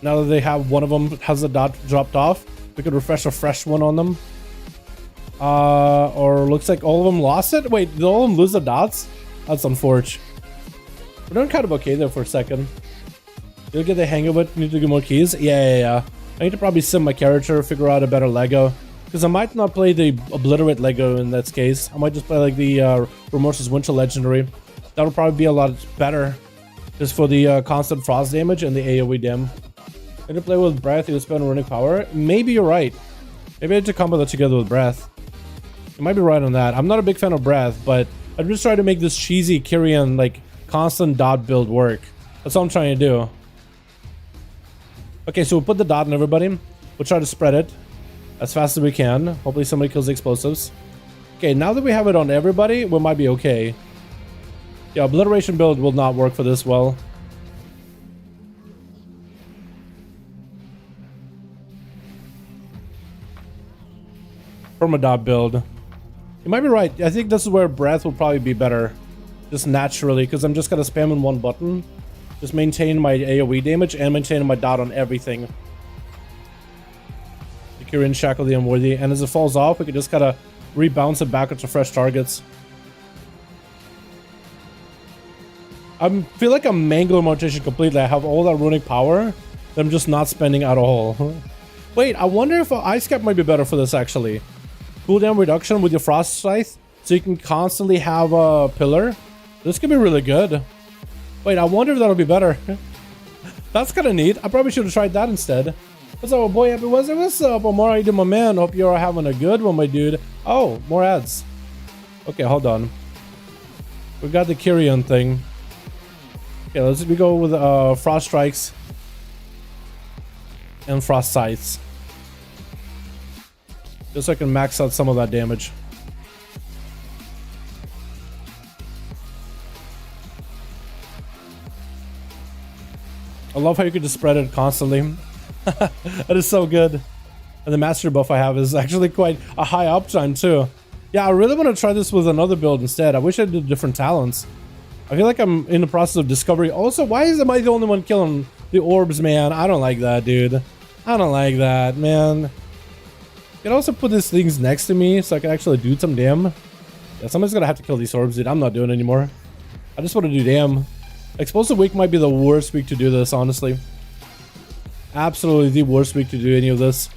Now that they have one of them has the dot dropped off, we could refresh a fresh one on them. Or looks like all of them lost it. Wait, did all of them lose the dots? That's unfortunate. We're doing kind of okay there for a second. You'll get the hang of it. Need to get more keys. Yeah. I need to probably sim my character, figure out a better Lego. Because I might not play the Obliterate Lego in that case. I might just play like the Remorseless Winter Legendary. That'll probably be a lot better. Just for the constant frost damage and the AoE dam. Need to play with Breath, you spend runic power. Maybe you're right. Maybe I need to combo that together with Breath. You might be right on that. I'm not a big fan of Breath, but I'm just trying to make this cheesy Kyrian, like, constant dot build work. That's what I'm trying to do. Okay, so we'll put the dot on everybody. We'll try to spread it as fast as we can. Hopefully somebody kills the explosives. Okay, now that we have it on everybody, we might be okay. Yeah, obliteration build will not work for this well. Perma dot build. You might be right. I think this is where Breath will probably be better. Just naturally, because I'm just gonna spam in one button. Just maintain my AoE damage and maintain my dot on everything. The Kyrian Shackle the Unworthy. And as it falls off, we can just kind of rebounce it back into fresh targets. I feel like I'm mangling rotation completely. I have all that runic power that I'm just not spending at all. Wait, I wonder if Ice Cap might be better for this actually. Cooldown reduction with your Frost Scythe, so you can constantly have a pillar. This could be really good. Wait, I wonder if that'll be better. That's kind of neat. I probably should have tried that instead. What's up, boy? Happy Wednesday. What's up, Omar? How you doing, my man? Hope you're having a good one, my dude. Oh, more ads. Okay, hold on. We got the Kyrian thing. Okay, let's go with Frost Strikes and Frost Scythes. Just so I can max out some of that damage. I love how you can just spread it constantly. That is so good. And the master buff I have is actually quite a high uptime too. Yeah, I really want to try this with another build instead. I wish I did different talents. I feel like I'm in the process of discovery. Also, why am I the only one killing the orbs, man? I don't like that, dude. I don't like that, man. You can also put these things next to me so I can actually do some damn. Yeah, somebody's gonna have to kill these orbs, dude. I'm not doing it anymore. I just want to do damn. Explosive week might be the worst week to do this, honestly. Absolutely the worst week to do any of this.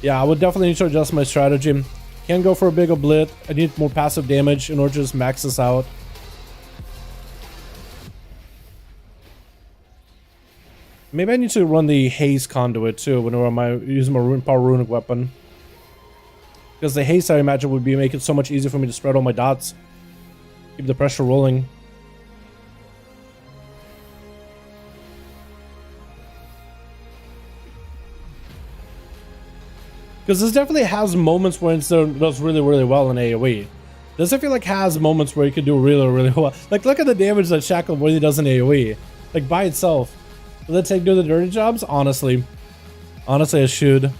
Yeah, I would definitely need to adjust my strategy. Can't go for a big oblit. I need more passive damage in order to just max this out. Maybe I need to run the haze conduit too whenever I'm using my power runic weapon. Because the haze, I imagine, would be making it so much easier for me to spread all my dots. Keep the pressure rolling. Because this definitely has moments where it does really, really well in AoE. This I feel like has moments where you can do really, really well. Like, look at the damage that Shackle really does in AoE. Like, by itself. Will it take do the dirty jobs? Honestly. Honestly, it should.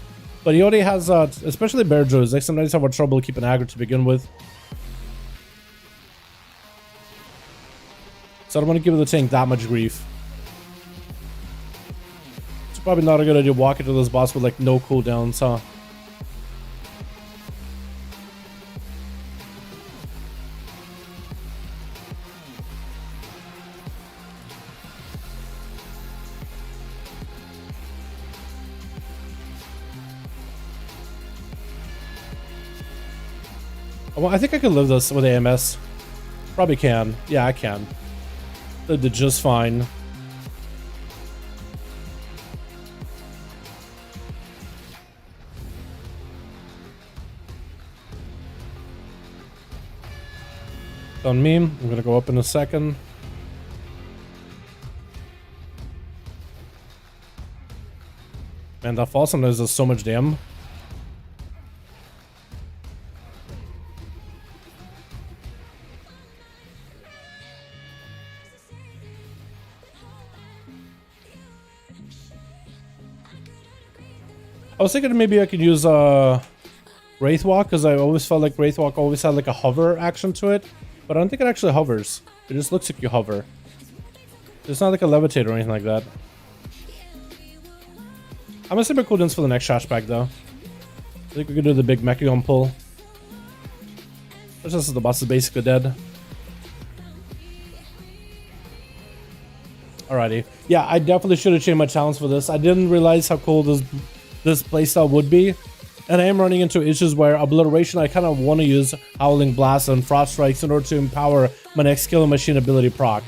But he already has, especially Bear Druids, like sometimes have trouble keeping aggro to begin with. So I don't want to give the tank that much grief. It's probably not a good idea to walk into this boss with like no cooldowns, huh? Well, I think I can live this with AMS. Probably can. Yeah, I can. Lived it just fine. On me. I'm gonna go up in a second. Man, that fall sometimes does so much damn. I was thinking maybe I could use Wraithwalk, because I always felt like Wraithwalk always had like a hover action to it, but I don't think it actually hovers. It just looks like you hover. It's not like a levitate or anything like that. I'm gonna save my cooldowns for the next trash pack though. I think we could do the big Mechagon pull. This is the boss is basically dead. Alrighty. Yeah, I definitely should have changed my talents for this. I didn't realize how cool this playstyle would be. And I am running into issues where Obliteration, I kind of want to use Howling Blast and Frost Strikes in order to empower my next Killing Machine ability proc.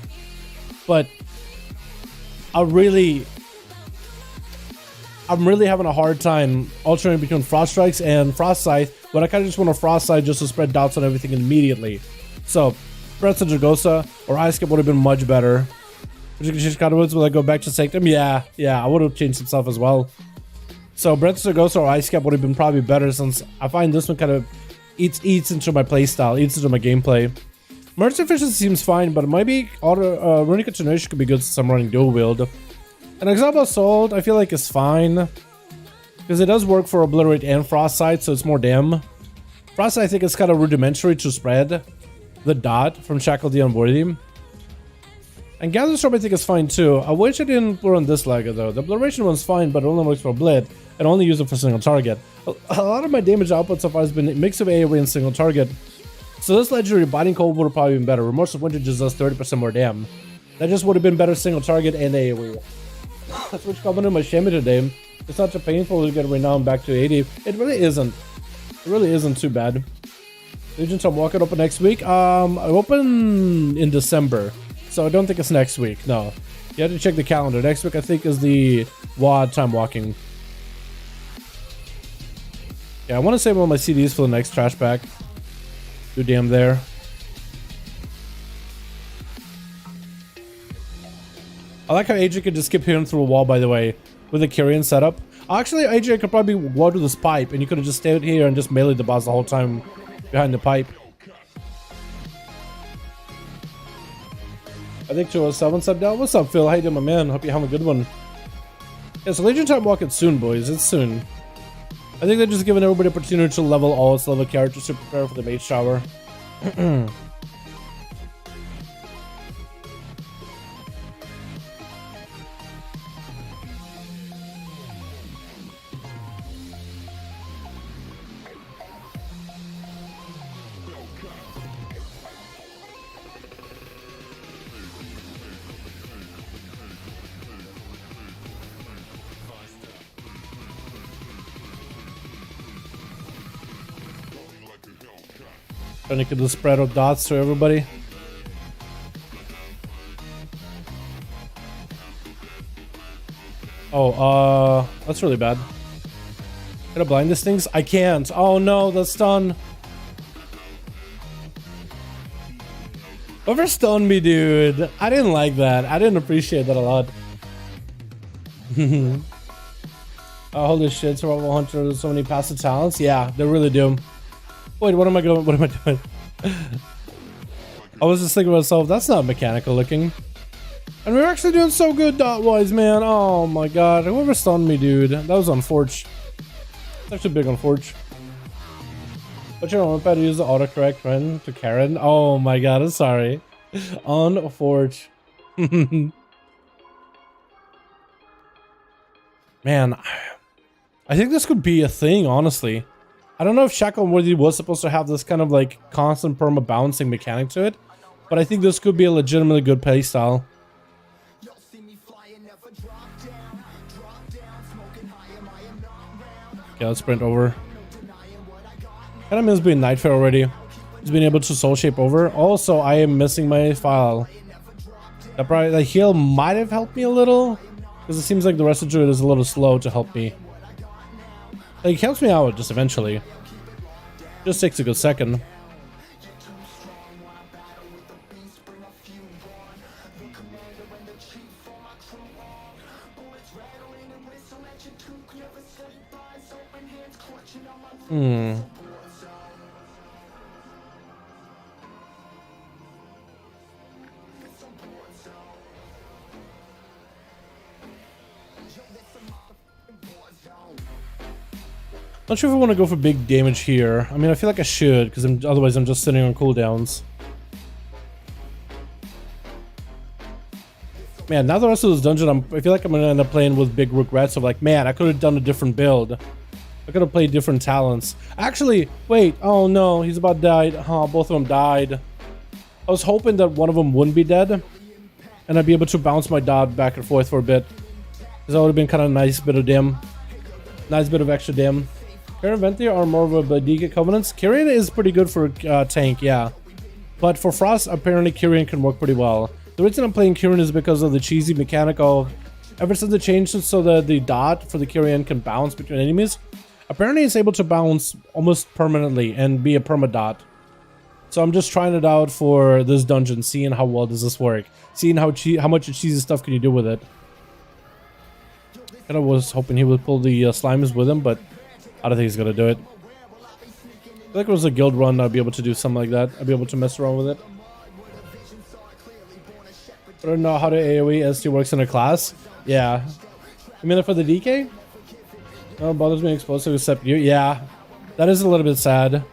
But I'm really having a hard time alternating between Frost Strikes and Frost Scythe, but I kind of just want a Frost Scythe just to spread doubts on everything immediately. So, Breath of Dragosa or Ice Cap would have been much better. Will I go back to Sanctum? Yeah, I would have changed some stuff as well. So, Breath of Dragosa or Ice Cap would have been probably better, since I find this one kind of eats into my playstyle, eats into my gameplay. Merge Efficiency seems fine, but maybe Runic Continuation could be good since I'm running dual wield. And Exile Assault, I feel like is fine, because it does work for Obliterate and Frost Sight, so it's more damn. Frost Sight, I think, is kind of rudimentary to spread the dot from Shackle the Unworthy. And Gather Storm, I think, is fine too. I wish I didn't run this Lega though. The Obliteration one's fine, but it only works for Blit, and only use it for single target. A lot of my damage output so far has been a mix of AoE and single target. So this legendary Biting Cold would have probably been better. Remorse of Winter just does 30% more damn. That just would have been better single target and AoE. Switch coming in my Shami today. It's not too painful to get renown back to 80. It really isn't. It really isn't too bad. Legion Time Walk it open next week. I open in December, so I don't think it's next week. No, you have to check the calendar. Next week I think is the WoD Time Walking. Yeah, I want to save all my CDs for the next trash pack. Do damn there. I like how AJ could just skip here and through a wall, by the way, with the Kyrian setup. Actually, AJ could probably walk to this pipe, and you could have just stayed here and just meleeed the boss the whole time behind the pipe. I think 207 subbed out. What's up, Phil? How you doing, my man? Hope you're having a good one. Yeah, so Legion Time Walk it soon, boys. It's soon. I think they're just giving everybody an opportunity to level all its level characters to prepare for the Mage Tower. Trying to get the spread of dots to everybody. Oh, that's really bad. Can I blind these things? I can't. Oh no, that's stun. Whoever stunned me, dude. I didn't like that. I didn't appreciate that a lot. Holy shit, Survival Hunter, there's so many passive talents. Yeah, they really do. Wait, what am I doing? I was just thinking to myself, that's not mechanical looking. And we're actually doing so good dot-wise, man. Oh my god. Whoever stunned me, dude. That was on Forge. It's actually big on Forge. But you know, I'm about to use the autocorrect friend to Karen. Oh my god, I'm sorry. On Forge. Man, I think this could be a thing, honestly. I don't know if Shackle Unworthy was supposed to have this kind of like constant perma bouncing mechanic to it, but I think this could be a legitimately good playstyle. Okay, let's sprint over. Kind of miss being Nightfare already. Just being able to soul shape over. Also, I am missing my file. That probably, the heal might have helped me a little, because it seems like the rest of Druid is a little slow to help me. Like, it helps me out just eventually. Just takes a good second. Hmm. Not sure if I want to go for big damage here. I mean, I feel like I should, because otherwise I'm just sitting on cooldowns. Man, now the rest of this dungeon, I feel like I'm going to end up playing with big regrets of like, man, I could have done a different build. I could have played different talents. Actually, wait. Oh no, he's about died. Oh, both of them died. I was hoping that one of them wouldn't be dead, and I'd be able to bounce my dot back and forth for a bit. Because that would have been kind of a nice bit of dim. Nice bit of extra dim. Kyrian and Venti are more of a Badika Covenants. Kyrian is pretty good for tank, yeah. But for Frost, apparently Kyrian can work pretty well. The reason I'm playing Kyrian is because of the cheesy mechanic of, ever since they changed it so that the dot for the Kyrian can bounce between enemies, apparently it's able to bounce almost permanently and be a perma dot. So I'm just trying it out for this dungeon, seeing how well does this work, seeing how much cheesy stuff can you do with it. Kind of was hoping he would pull the slimes with him, but I don't think he's gonna do it. I feel like if it was a guild run, I'd be able to do something like that. I'd be able to mess around with it. I don't know how the AoE ST works in a class. Yeah. You mean it for the DK? No, it bothers me explosive except you. Yeah. That is a little bit sad. It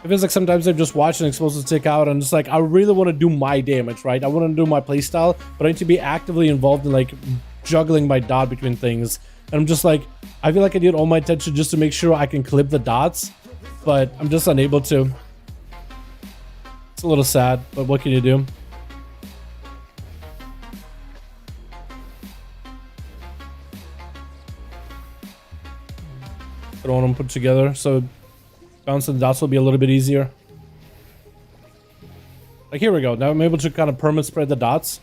feels like sometimes I'm just watching explosives tick out and just like, I really want to do my damage, right? I want to do my playstyle, but I need to be actively involved in like juggling my dot between things. And I'm just like, I feel like I need all my attention just to make sure I can clip the dots, but I'm just unable to. It's a little sad, but what can you do? I don't want them put together, so bouncing the dots will be a little bit easier. Like, here we go. Now I'm able to kind of perma spread the dots.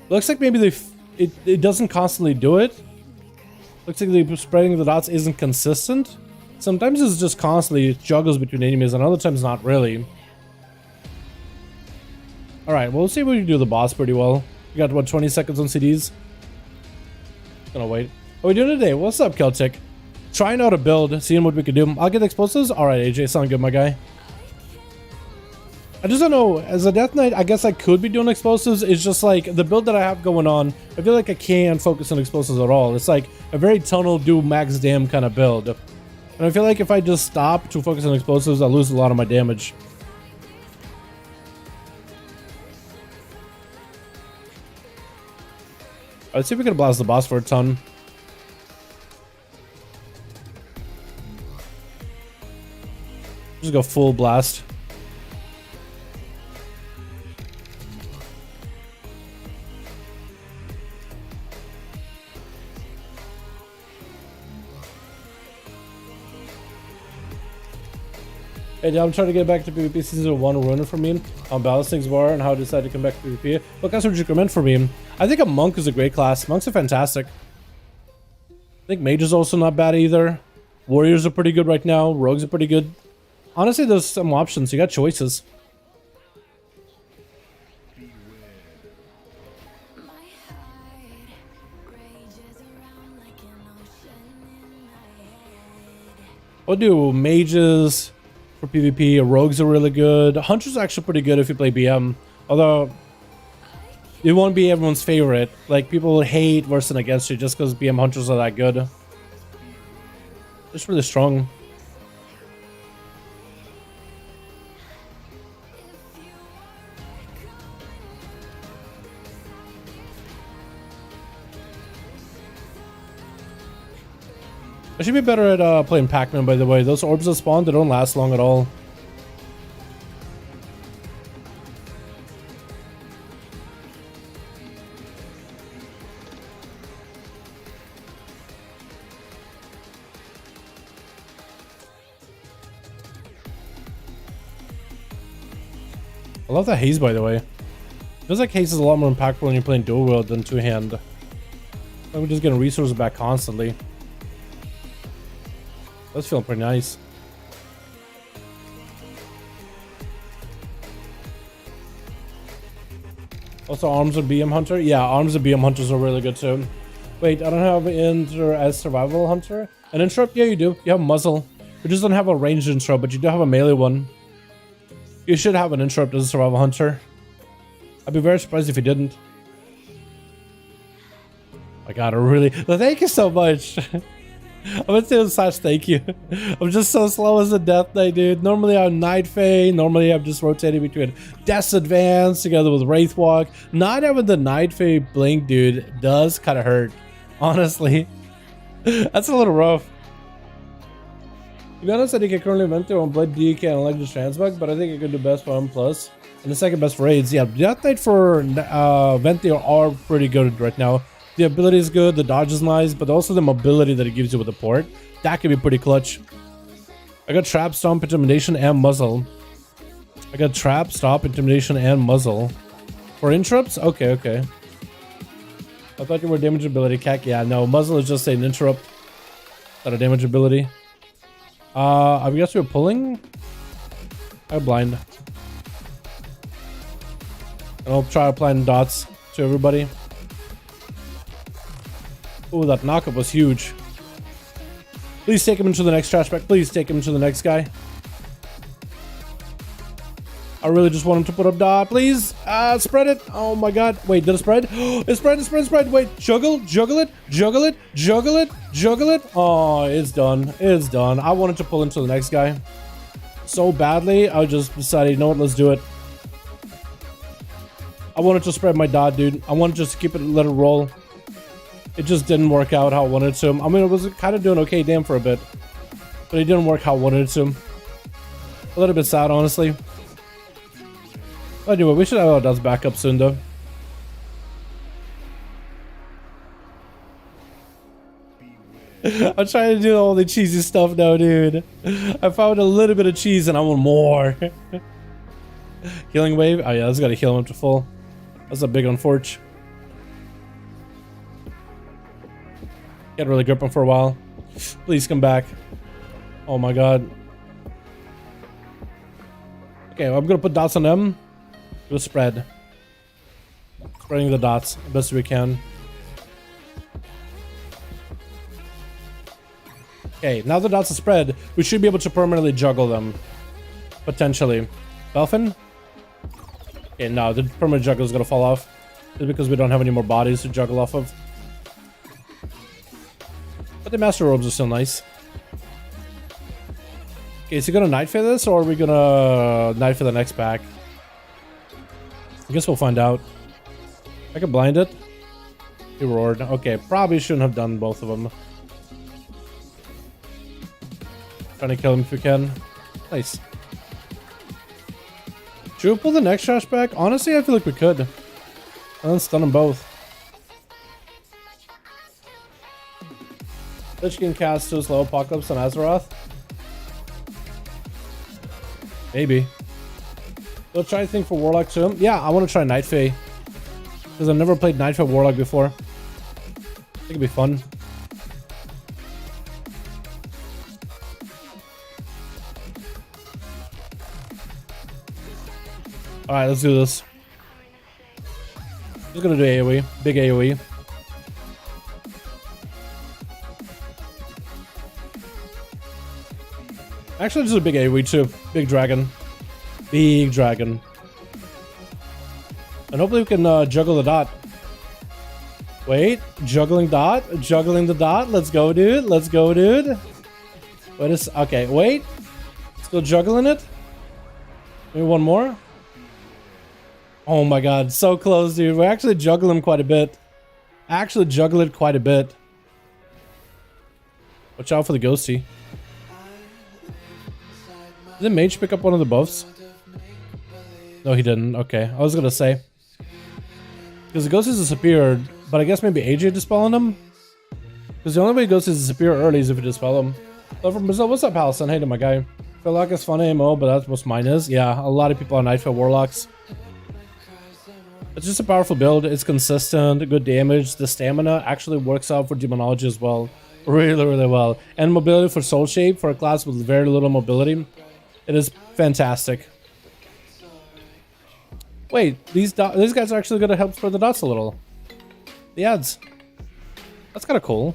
Looks like maybe it doesn't constantly do it. Looks like the spreading the dots isn't consistent. Sometimes it's just constantly juggles between enemies, and other times not really. Alright, well, let's see if we can do the boss pretty well. We got, what, 20 seconds on CDs? Gonna wait. How are we doing today? What's up, Celtic? Trying out a build, seeing what we can do. I'll get explosives? Alright, AJ, sound good, my guy. I just don't know. As a Death Knight, I guess I could be doing explosives. It's just like the build that I have going on, I feel like I can't focus on explosives at all. It's like a very tunnel, do max dam kind of build. And I feel like if I just stop to focus on explosives, I'll lose a lot of my damage. Let's see if we can blast the boss for a ton. Just go full blast. Hey, I'm trying to get back to PvP season 1 running for me on balance things war and how I decided to come back to PvP. What class would you recommend for me? I think a monk is a great class. Monks are fantastic. I think mage is also not bad either. Warriors are pretty good right now. Rogues are pretty good. Honestly, there's some options. You got choices. I'll do mages for PvP. Rogues are really good. Hunters are actually pretty good if you play BM. Although, it won't be everyone's favorite. Like, people will hate versus against you just because BM Hunters are that good. Just really strong. I should be better at playing Pac-Man, by the way. Those orbs that spawn, they don't last long at all. I love that haze, by the way. Feels like haze is a lot more impactful when you're playing dual wield than two-hand. Like we're just getting resources back constantly. That's feeling pretty nice. Also, Arms of BM Hunter. Yeah, Arms of BM Hunters are really good too. Wait, I don't have an Inter as Survival Hunter. An Interrupt? Yeah, you do. You have Muzzle. You just don't have a ranged Interrupt, but you do have a melee one. You should have an Interrupt as a Survival Hunter. I'd be very surprised if you didn't. My god, I really... Thank you so much. I'm gonna say slash thank you. I'm just so slow as a Death Knight, dude. Normally I'm Night Fae. Normally I'm just rotating between Death's Advance together with Wraithwalk. Not having the Night Fae blink, dude, does kind of hurt. Honestly. That's a little rough. To be honest, I think I currently Ventio on Blade DK and Legend Transmog, but I think I could do best for M+. And the second best for raids. Yeah, Death Knight for Ventio are pretty good right now. The ability is good, the dodge is nice, but also the mobility that it gives you with the port. That could be pretty clutch. I got Trap, Stomp, Intimidation, and Muzzle. I got Trap, Stop, Intimidation, and Muzzle. For interrupts? Okay, okay. I thought you were damage ability. Cack, yeah, no. Muzzle is just an interrupt. Not a damage ability. I guess we're pulling? I'm blind. And I'll try applying dots to everybody. Oh, that knockup was huge. Please take him into the next trash bag. Please take him to the next guy. I really just want him to put up dot. Please. Spread it. Oh my god. Wait, did it spread? It spread, it spread, it spread. Wait, juggle it, juggle it, juggle it, juggle it, juggle it. Oh, it's done. It's done. I wanted to pull into the next guy so badly. I just decided, you know what, let's do it. I wanted to spread my dot, dude. I wanted just to keep it, let it roll. It just didn't work out how I wanted it to. I mean, it was kind of doing okay damn for a bit, but it didn't work how I wanted it to. A little bit sad, honestly. Anyway, we should have our dots back up soon, though. I'm trying to do all the cheesy stuff now, dude. I found a little bit of cheese and I want more. Healing wave? Oh yeah, that's gotta heal him up to full. That's a big unforge. Can't really grip him for a while. Please come back. Oh my god. Okay, I'm gonna put dots on them. Do a spread. Spreading the dots the best we can. Okay, now the dots are spread, we should be able to permanently juggle them. Potentially. Belfin? Okay, no, the permanent juggle is gonna fall off. It's because we don't have any more bodies to juggle off of. But the Master Robes are still nice. Okay, is he gonna Night Fae this, or are we gonna Night Fae the next pack? I guess we'll find out. I can blind it. He roared. Okay, probably shouldn't have done both of them. Trying to kill him if we can. Nice. Should we pull the next trash back? Honestly, I feel like we could. And then stun them both. Lich can cast 2 slow Apocalypse on Azeroth. Maybe. We'll try a thing for Warlock too. Yeah, I want to try Night Fae. Because I've never played Night Fae Warlock before. I think it'd be fun. Alright, let's do this. Just gonna do AoE. Big AoE. Actually, just a big AoE too. Big dragon. Big dragon. And hopefully we can juggle the dot. Wait, juggling dot? Juggling the dot? Let's go, dude. Let's go, dude. What is... Okay, wait. Still juggling it? Maybe one more? Oh my god, so close, dude. We're actually juggling quite a bit. Actually juggle it quite a bit. Watch out for the ghosty. Did Mage pick up one of the buffs? No, he didn't. Okay, I was gonna say. Because the ghosties disappeared, but I guess maybe AJ dispelling them? Because the only way ghosties disappear early is if you dispel them. So from Brazil, what's up, Allison? Hey to my guy. Feel like it's fun AMO, but that's what mine is. Yeah, a lot of people are Night Fae Warlocks. It's just a powerful build. It's consistent, good damage. The stamina actually works out for Demonology as well. Really, really well. And mobility for Soul Shape for a class with very little mobility. It is fantastic. Wait, these guys are actually gonna help spread the dots a little. The ads. That's kind of cool.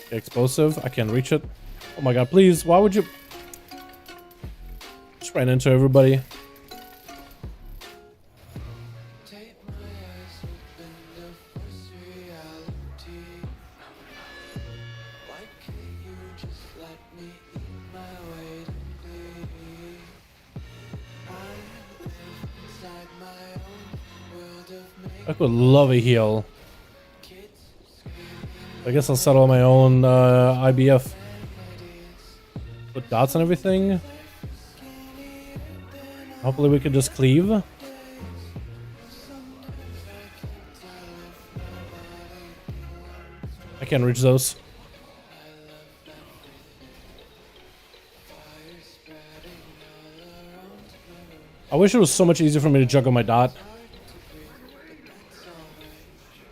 Okay, explosive. I can't reach it. Oh my god, please. Why would you... Just ran into everybody. I would love a heal. I guess I'll settle my own IBF. Put dots and everything. Hopefully we can just cleave. I can't reach those. I wish it was so much easier for me to juggle my dot.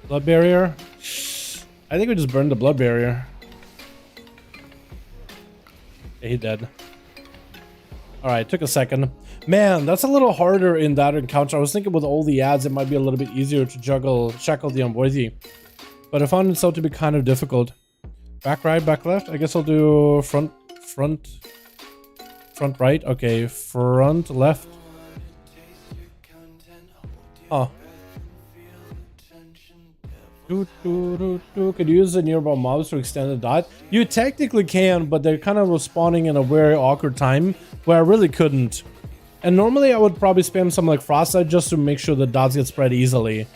Blood barrier. I think we just burned the blood barrier. Yeah, he dead. Alright, took a second. Man, that's a little harder in that encounter. I was thinking with all the ads, it might be a little bit easier to shackle the unworthy. But I found itself to be kind of difficult. Back right, back left. I guess I'll do front right. Okay, front left. Oh. Could you use the nearby mobs to extend the dot? You technically can, but they're kind of respawning in a very awkward time where I really couldn't. And normally I would probably spam something like Frostbite just to make sure the dots get spread easily.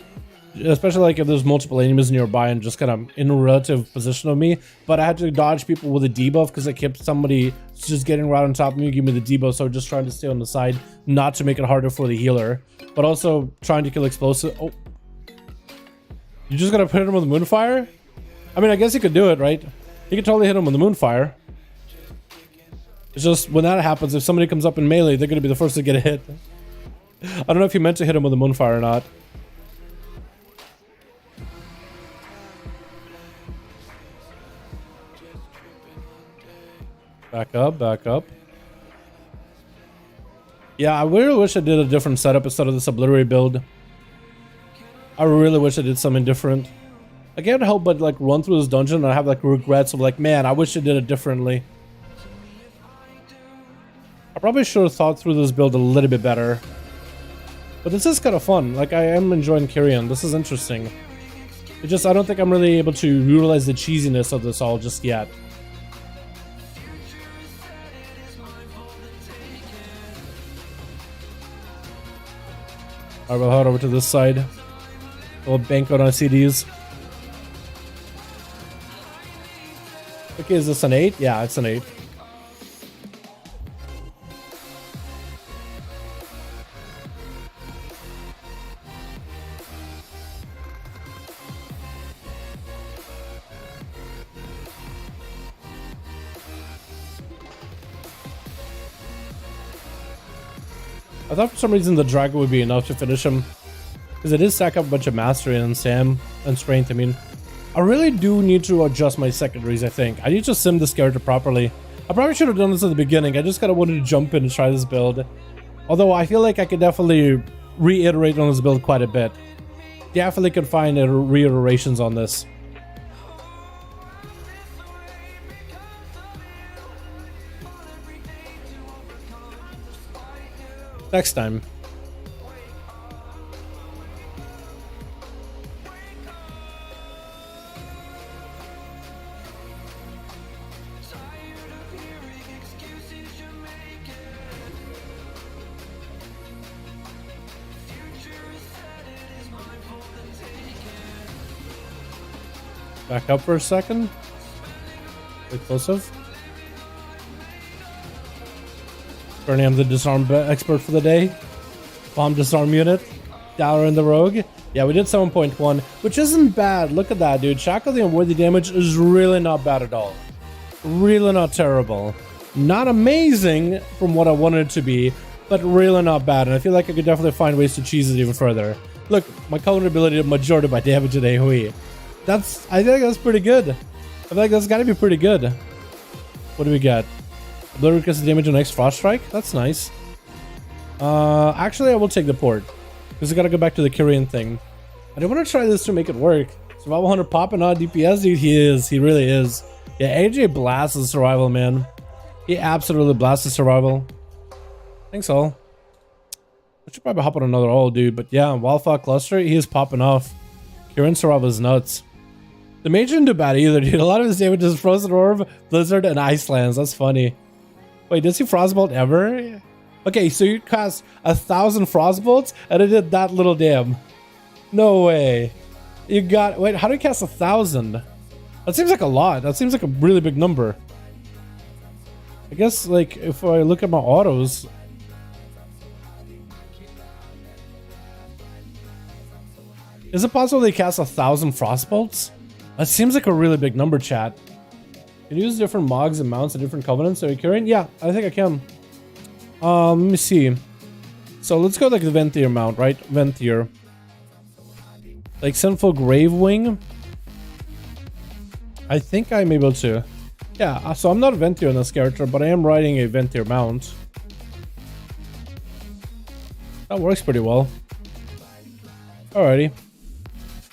Especially like if there's multiple enemies nearby and just kind of in a relative position of me. But I had to dodge people with a debuff because I kept somebody just getting right on top of me, give me the debuff. So just trying to stay on the side, not to make it harder for the healer. But also trying to kill explosive. Oh. You just gotta hit him with a moonfire? I mean, I guess you could do it, right? You could totally hit him with the moonfire. It's just when that happens, if somebody comes up in melee, they're gonna be the first to get a hit. I don't know if you meant to hit him with a moonfire or not. Back up, back up. Yeah, I really wish I did a different setup instead of this obliterate build. I really wish I did something different. I can't help but like run through this dungeon and I have like regrets of like, man, I wish I did it differently. I probably should have thought through this build a little bit better. But this is kind of fun. Like, I am enjoying carrying. This is interesting. It just, I don't think I'm really able to utilize the cheesiness of this all just yet. Alright, we'll head over to this side. We'll bank out on CDs. Okay, is this an 8? Yeah, it's an 8. I thought for some reason the dragon would be enough to finish him. Because it is stack up a bunch of mastery and Sam and strength. I mean, I really do need to adjust my secondaries, I think. I need to sim this character properly. I probably should have done this at the beginning. I just kind of wanted to jump in and try this build. Although I feel like I could definitely reiterate on this build quite a bit. Definitely could find reiterations on this. Next time. Back up for a second. Explosive. Bernie, I'm the disarm expert for the day. Bomb disarm unit. Dalaran the rogue. Yeah, we did 7.1, which isn't bad. Look at that, dude. Shackle the unworthy damage is really not bad at all. Really not terrible. Not amazing from what I wanted it to be, but really not bad. And I feel like I could definitely find ways to cheese it even further. Look, my counter ability, majority of my damage today, hui. I think that's pretty good. I feel like that's gotta be pretty good. What do we get? Blur because the damage on next Frost Strike? That's nice. Actually, I will take the port. Because I gotta go back to the Kyrian thing. I do want to try this to make it work. Survival 100 popping on DPS, dude. He is. He really is. Yeah, AJ blasts the survival, man. He absolutely blasts the survival. Thanks, all. I should probably hop on another all, dude. But yeah, Wildfire Cluster, he is popping off. Kyrian survival is nuts. The Mage didn't do bad either, dude. A lot of his damage is Frozen Orb, Blizzard, and Icelands. That's funny. Wait, does he Frostbolt ever? Okay, so you cast 1,000 Frostbolts and it did that little damn. No way. You got... Wait, how do you cast 1,000? That seems like a lot. That seems like a really big number. I guess, like, if I look at my autos... Is it possible they cast 1,000 Frostbolts? That seems like a really big number, chat. Can you use different mogs and mounts and different covenants? Are you carrying? Yeah, I think I can. Let me see. So let's go like the Venthyr mount, right? Venthyr. Like Sinful Gravewing. I think I'm able to. Yeah, so I'm not a Venthyr in this character, but I am riding a Venthyr mount. That works pretty well. Alrighty.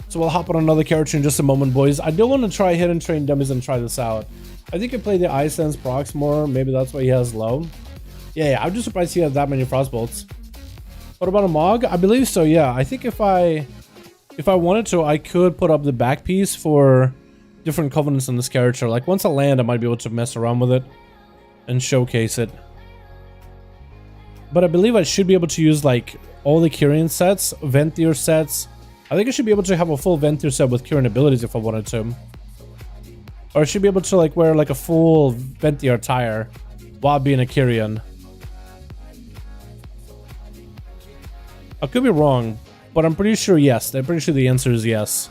So we'll hop on another character in just a moment, boys. I do want to try Hidden Train Dummies and try this out. I think I play the Icelands procs more. Maybe that's why he has low. Yeah, I'm just surprised he has that many Frostbolts. What about a Mog? I believe so, yeah. I think if I wanted to, I could put up the back piece for different covenants in this character. Like once I land, I might be able to mess around with it and showcase it. But I believe I should be able to use like all the Kyrian sets, Venthyr sets. I think I should be able to have a full Venthyr set with Kyrian abilities if I wanted to. Or I should be able to like wear like a full Venthyr attire while being a Kyrian. I could be wrong, but I'm pretty sure yes. I'm pretty sure the answer is yes.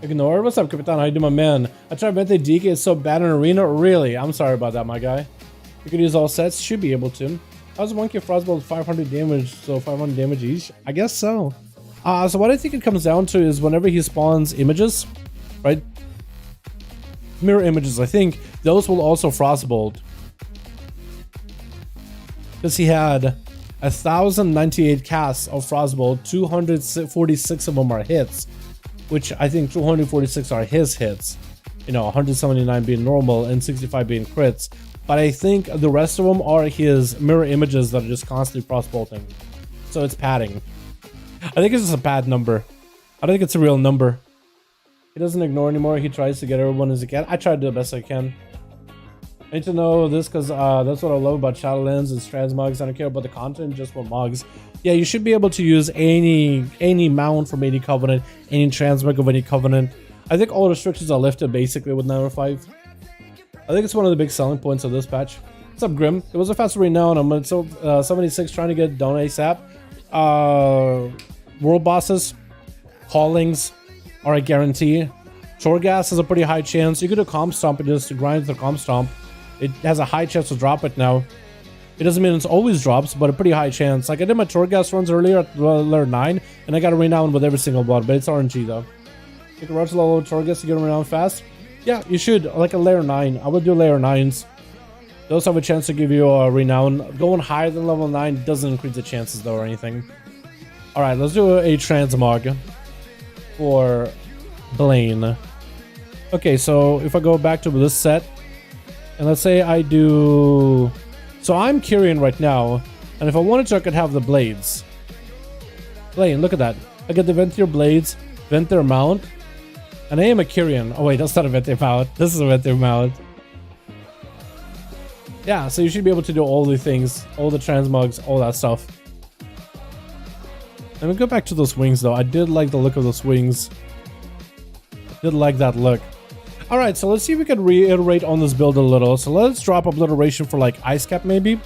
Ignore. What's up, Capitan? How you doing, my man? I tried Venthyr DK. It's so bad in Arena. Really? I'm sorry about that, my guy. You could use all sets. Should be able to. How's one K Frostbolt 500 damage? So 500 damage each? I guess so. So what I think it comes down to is whenever he spawns images, right? Mirror images, I think those will also Frostbolt. Because he had 1,098 casts of Frostbolt, 246 of them are hits, which I think 246 are his hits. You know, 179 being normal and 65 being crits. But I think the rest of them are his mirror images that are just constantly Frostbolting. So it's padding. I think it's just a pad number. I don't think it's a real number. He doesn't ignore anymore. He tries to get everyone as he can. I try to do the best I can. I need to know this because that's what I love about Shadowlands and Transmogs. I don't care about the content, just what mogs. Yeah, you should be able to use any mount from any covenant, any transmog of any covenant. I think all restrictions are lifted basically with 9.5. I think it's one of the big selling points of this patch. What's up, Grim? It was a fast renown. I'm at 76 trying to get down ASAP. World bosses, callings are a guarantee. Torghast has a pretty high chance. You could do Comp Stomp and just grind the Comp Stomp. It has a high chance to drop it now. It doesn't mean it's always drops, but a pretty high chance. Like I did my Torghast runs earlier at level 9, and I got a renown with every single one, but it's RNG though. You can rush level Torghast to get a renown fast. Yeah, you should, like a layer 9. I would do layer 9s. Those have a chance to give you a renown. Going higher than level 9 doesn't increase the chances though or anything. Alright, let's do a transmog for Blaine. Okay, so if I go back to this set, and let's say I do... So I'm Kyrian right now, and if I wanted to, I could have the blades. Blaine, look at that. I get the Venthyr blades, Venthyr mount, and I am a Kyrian. Oh wait, that's not a Venthyr mount. This is a Venthyr mount. Yeah, so you should be able to do all the things, all the transmogs, all that stuff. Let me go back to those wings though. I did like the look of those wings. Did like that look. Alright, so let's see if we can reiterate on this build a little. So let's drop Obliteration for like Ice Cap maybe.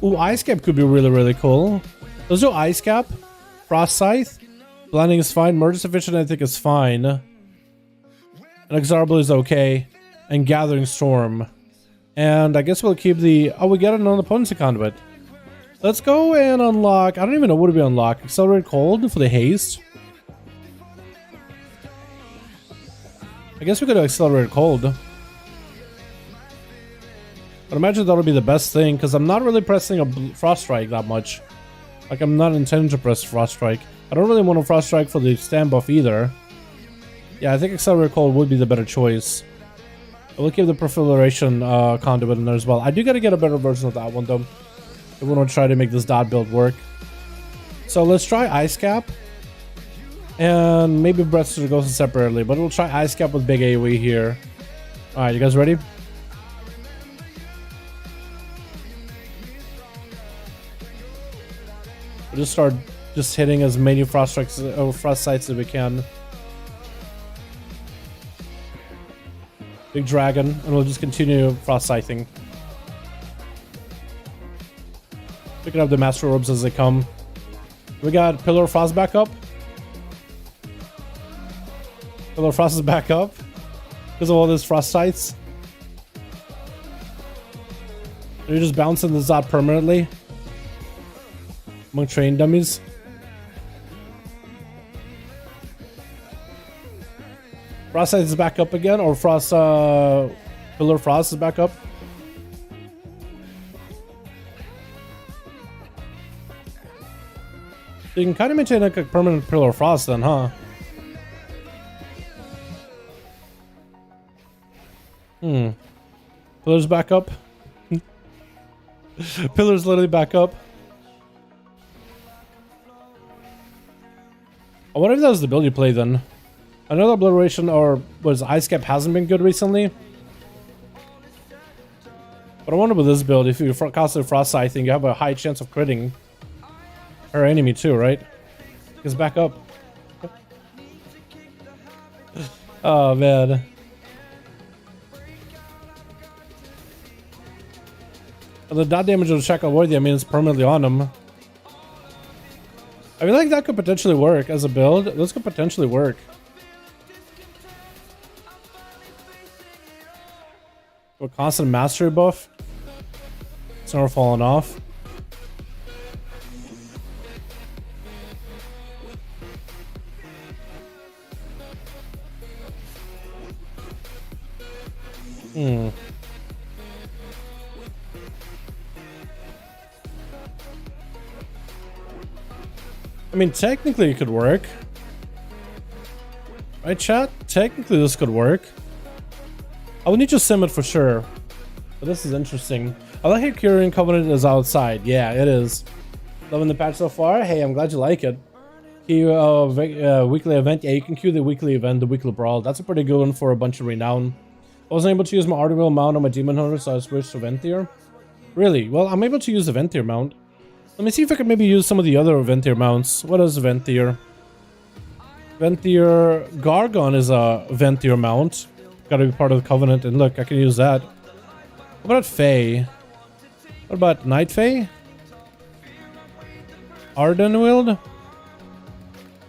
Ooh, Ice Cap could be really, really cool. Let's do Ice Cap. Frost Scythe. Blending is fine. Murder Sufficient I think is fine. And Exorable is okay. And Gathering Storm. And I guess we'll keep the... Oh, we got another Potency Conduit. Let's go and unlock... I don't even know what to be unlocked. Accelerate Cold for the haste. I guess we could accelerate cold. But imagine that'll be the best thing, because I'm not really pressing a frost strike that much. Like, I'm not intending to press frost strike. I don't really want a frost strike for the stand buff either. Yeah, I think accelerate cold would be the better choice. We'll keep the proliferation conduit in there as well. I do gotta get a better version of that one though, if we want to try to make this dot build work. So let's try Ice Cap. And maybe Breath of the Ghost separately, but we'll try Ice Cap with big AoE here. Alright, you guys ready? We'll just start hitting as many frost strikes or frost sights as we can. Big dragon, and we'll just continue frost sighting. Picking up the master orbs as they come. We got Pillar of Frost back up. Pillar of Frost is back up because of all these frost sights. Are you just bouncing this out permanently among train dummies? Frost Sight is back up again, or Frost, Pillar of Frost is back up. So you can kind of maintain like a permanent Pillar of Frost then, huh? Pillar's back up. Pillar's literally back up. I wonder if that was the build you played then. Another obliteration or was Ice Cap hasn't been good recently. But I wonder with this build, if you constantly frost sight, I think you have a high chance of critting her enemy too, right? It's back up. Oh man. The dot damage of the Shackle Worthy, I mean, it's permanently on him. I feel like that could potentially work as a build. This could potentially work. A constant mastery buff. It's never falling off. I mean, technically it could work. Right, chat? Technically this could work. I would need to sim it for sure. But this is interesting. I like how Curing Covenant is outside. Yeah, it is. Loving the patch so far? Hey, I'm glad you like it. Weekly event. Yeah, you can queue the weekly event, the weekly brawl. That's a pretty good one for a bunch of renown. I wasn't able to use my Ardenville mount on my Demon Hunter, so I switched to Ventier. Really? Well, I'm able to use the Ventier mount. Let me see if I can maybe use some of the other Ventier mounts. What is Ventier? Ventier Gargon is a Ventier mount. Gotta be part of the Covenant, and look, I can use that. What about Fae? What about Night Fae? Ardenwild?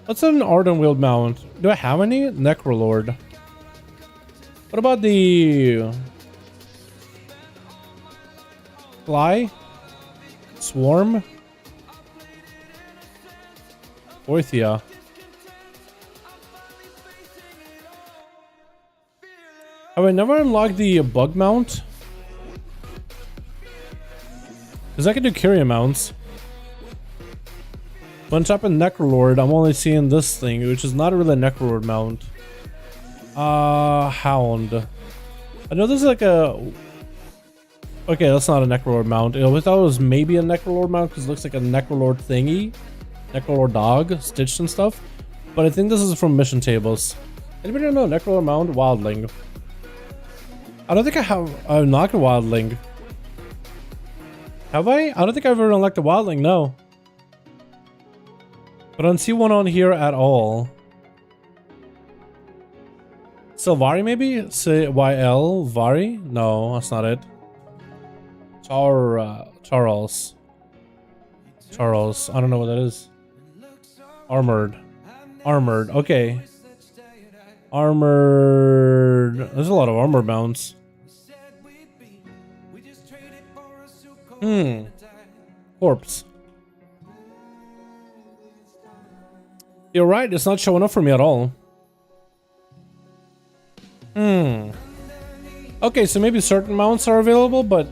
What's an Ardenwild mount? Do I have any? Necrolord. What about the Fly? Swarm? ONYXIA. Have I never unlocked the bug mount? Because I can do carrier mounts. When tapping Necrolord, I'm only seeing this thing, which is not really a Necrolord mount. Hound. I know there's like a... Okay, that's not a Necrolord mount. I thought it was maybe a Necrolord mount because it looks like a Necrolord thingy. Necrolord dog, stitched and stuff. But I think this is from mission tables. Anybody know Necrolord mount? Wildling. I don't think I have unlocked a Wildling. Have I? I don't think I've ever unlocked a Wildling, no. But I don't see one on here at all. Sylvari maybe? Say YL Vari? No, that's not it. Charles. I don't know what that is. Armored. Okay. Armored. There's a lot of armor mounts. Corpse. You're right, it's not showing up for me at all. Okay, so maybe certain mounts are available, but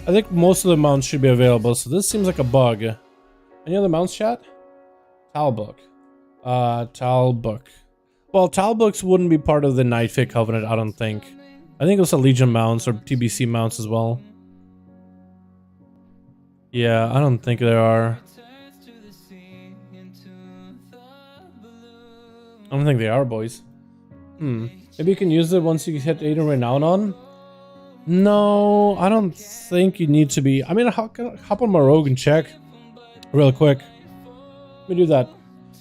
I think most of the mounts should be available. So this seems like a bug. Any other mounts, chat? Talbook. Talbook. Well, Talbooks wouldn't be part of the MYTHIC Covenant, I don't think. I think it was a Legion mounts or TBC mounts as well. Yeah, I don't think there are. I don't think they are, boys. Maybe you can use it once you hit 8 Renown on? No, I don't think you need to be. I mean, hop on my rogue and check real quick. Let me do that.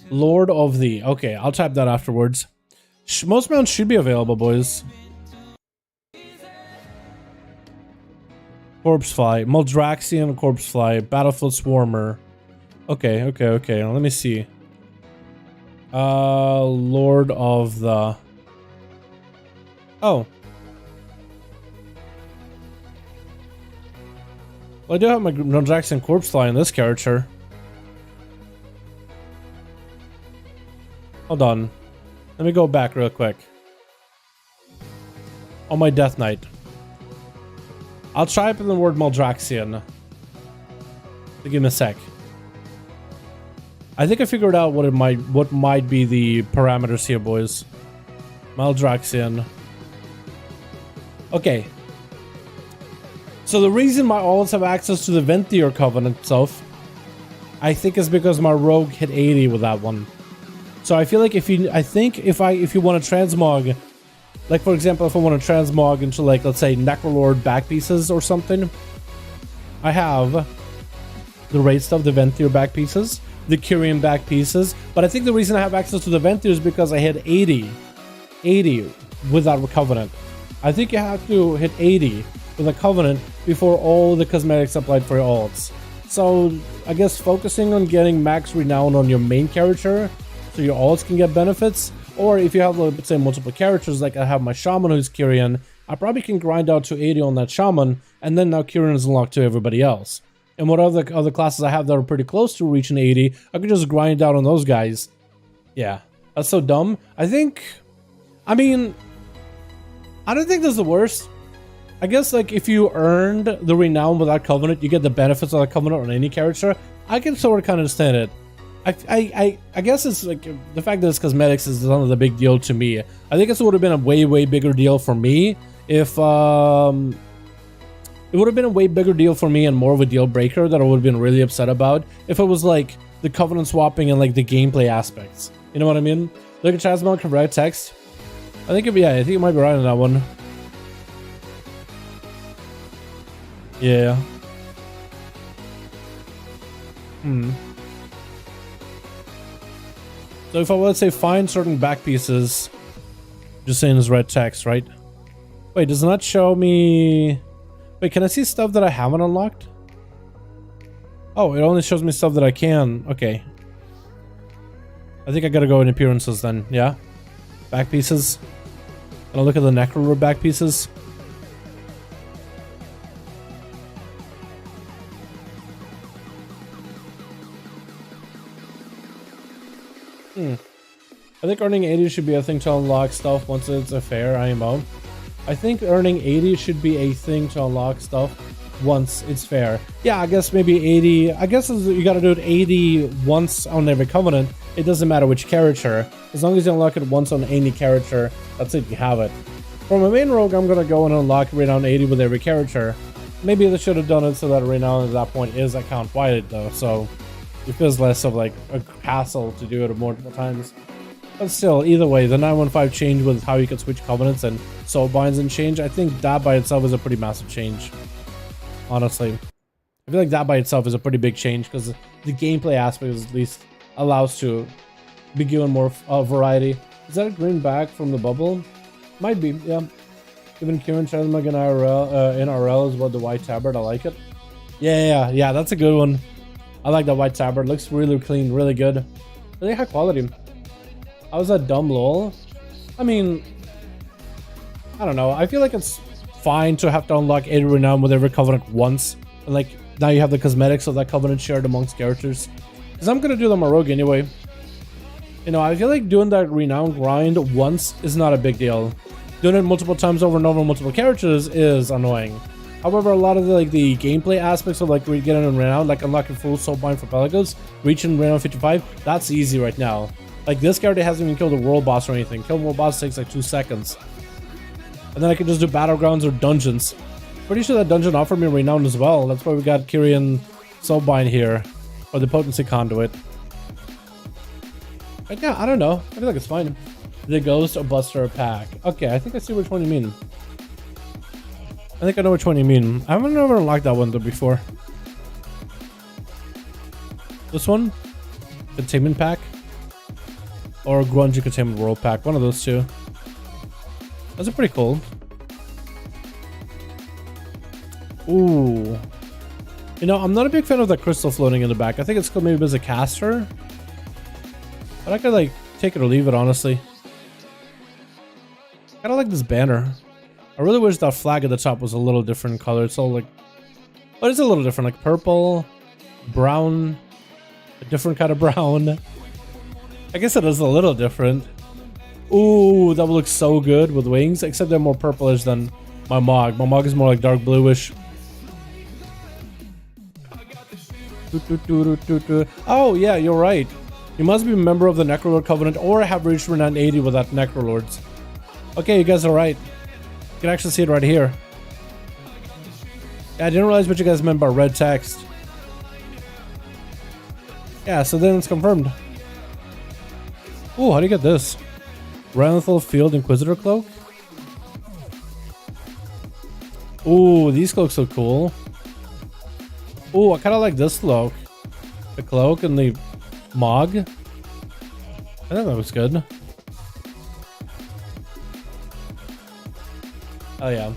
Lord of the. Okay, I'll type that afterwards. Most mounts should be available, boys. Corpsefly, Maldraxian Corpsefly, Battlefield Swarmer. Okay. Let me see. Lord of the. Oh. Well, I do have my Maldraxian Corpsefly in this character. Hold on. Let me go back real quick. On my Death Knight. I'll type in the word Maldraxian. Give me a sec. I think I figured out what might be the parameters here, boys. Maldraxian. Okay. So the reason my alts have access to the Venthyr Covenant itself, I think is because my rogue hit 80 with that one. So I feel like if you want to transmog, like for example, if I want to transmog into like, let's say Necrolord back pieces or something, I have the raid stuff, the Venthyr back pieces, the Kyrian back pieces, but I think the reason I have access to the Venthyr is because I hit 80 without Covenant. I think you have to hit 80 with a Covenant before all the cosmetics applied for your alts. So I guess focusing on getting max renown on your main character so your alts can get benefits, or if you have, let's say, multiple characters, like I have my Shaman who's Kyrian, I probably can grind out to 80 on that Shaman, and then now Kyrian is unlocked to everybody else. And what other classes I have that are pretty close to reaching 80, I could just grind out on those guys. Yeah, that's so dumb. I don't think that's the worst. I guess like if you earned the renown without Covenant, you get the benefits of the Covenant on any character. I can sort of kind of understand it. I guess it's like the fact that it's cosmetics is not the big deal to me. I think it would have been a way bigger deal for me if it would have been a way bigger deal for me and more of a deal breaker that I would have been really upset about if it was like the Covenant swapping and like the gameplay aspects. You know what I mean? Look at Transmog can write text. I think I think it might be right on that one. Yeah. So if I would say find certain back pieces, just saying this red text, right? Wait, does it not show me? Wait, can I see stuff that I haven't unlocked? Oh, it only shows me stuff that I can. Okay. I think I gotta go in appearances then, yeah? Back pieces. And I'll look at the Necrolord back pieces. I think earning 80 should be a thing to unlock stuff once it's a fair IMO. I think earning 80 should be a thing to unlock stuff once it's fair. Yeah, I guess maybe 80. I guess you gotta do it 80 once on every Covenant. It doesn't matter which character. As long as you unlock it once on any character, that's it, you have it. For my main rogue, I'm gonna go and unlock Renown 80 with every character. Maybe they should have done it so that Renown at that point is account wide though, so it feels less of like a hassle to do it multiple times. But still, either way, the 9.1.5 change with how you can switch Covenants and soul binds and change, I think that by itself is a pretty massive change. Honestly. I feel like that by itself is a pretty big change because the gameplay aspect is at least allows to be given more variety. Is that a green back from the bubble? Might be, yeah. Given Kieran Transmog in RL is what the white tabard, I like it. Yeah, that's a good one. I like the white tabard. Looks really clean, really good. Really high quality. How was that dumb lol? I mean, I don't know. I feel like it's fine to have to unlock 80 renown with every Covenant once. And like, now you have the cosmetics of that Covenant shared amongst characters. Because I'm going to do them on rogue anyway. You know, I feel like doing that renown grind once is not a big deal. doing it multiple times over and over multiple characters is annoying. However, a lot of the gameplay aspects of like getting in renown, like unlocking full soulbind for Pelagos, reaching renown 55, that's easy right now. Like this character hasn't even killed a world boss or anything. Kill a world boss takes like 2 seconds. And then I can just do battlegrounds or dungeons. Pretty sure that dungeon offered me renown as well. That's why we got Kyrian soulbind here, or the potency conduit. But yeah, I don't know. I feel like it's fine. The Ghost or Buster pack. Okay, I think I see which one you mean. I think I know which one you mean. I haven't ever unlocked that one though before. This one? Containment pack? Or Grungy Containment World pack. One of those two. Those are pretty cool. Ooh. You know, I'm not a big fan of the crystal floating in the back. I think it's cool maybe as a caster. But I could like take it or leave it, honestly. I kinda like this banner. I really wish that flag at the top was a little different color. It's all like, but it's a little different, like purple, brown, a different kind of brown. I guess it is a little different. Ooh, that would look so good with wings, except they're more purplish than my Mog. My Mog is more like dark bluish. Oh yeah, you're right. You must be a member of the Necrolord Covenant or have reached renown 80 with that Necrolords. Okay, you guys are right. You can actually see it right here. Yeah, I didn't realize what you guys meant by red text. Yeah, so then it's confirmed. Ooh, how do you get this? Renthal Field Inquisitor Cloak? Ooh, these cloaks look cool. Ooh, I kind of like this cloak. The cloak and the Mog. I think that looks good. Oh yeah.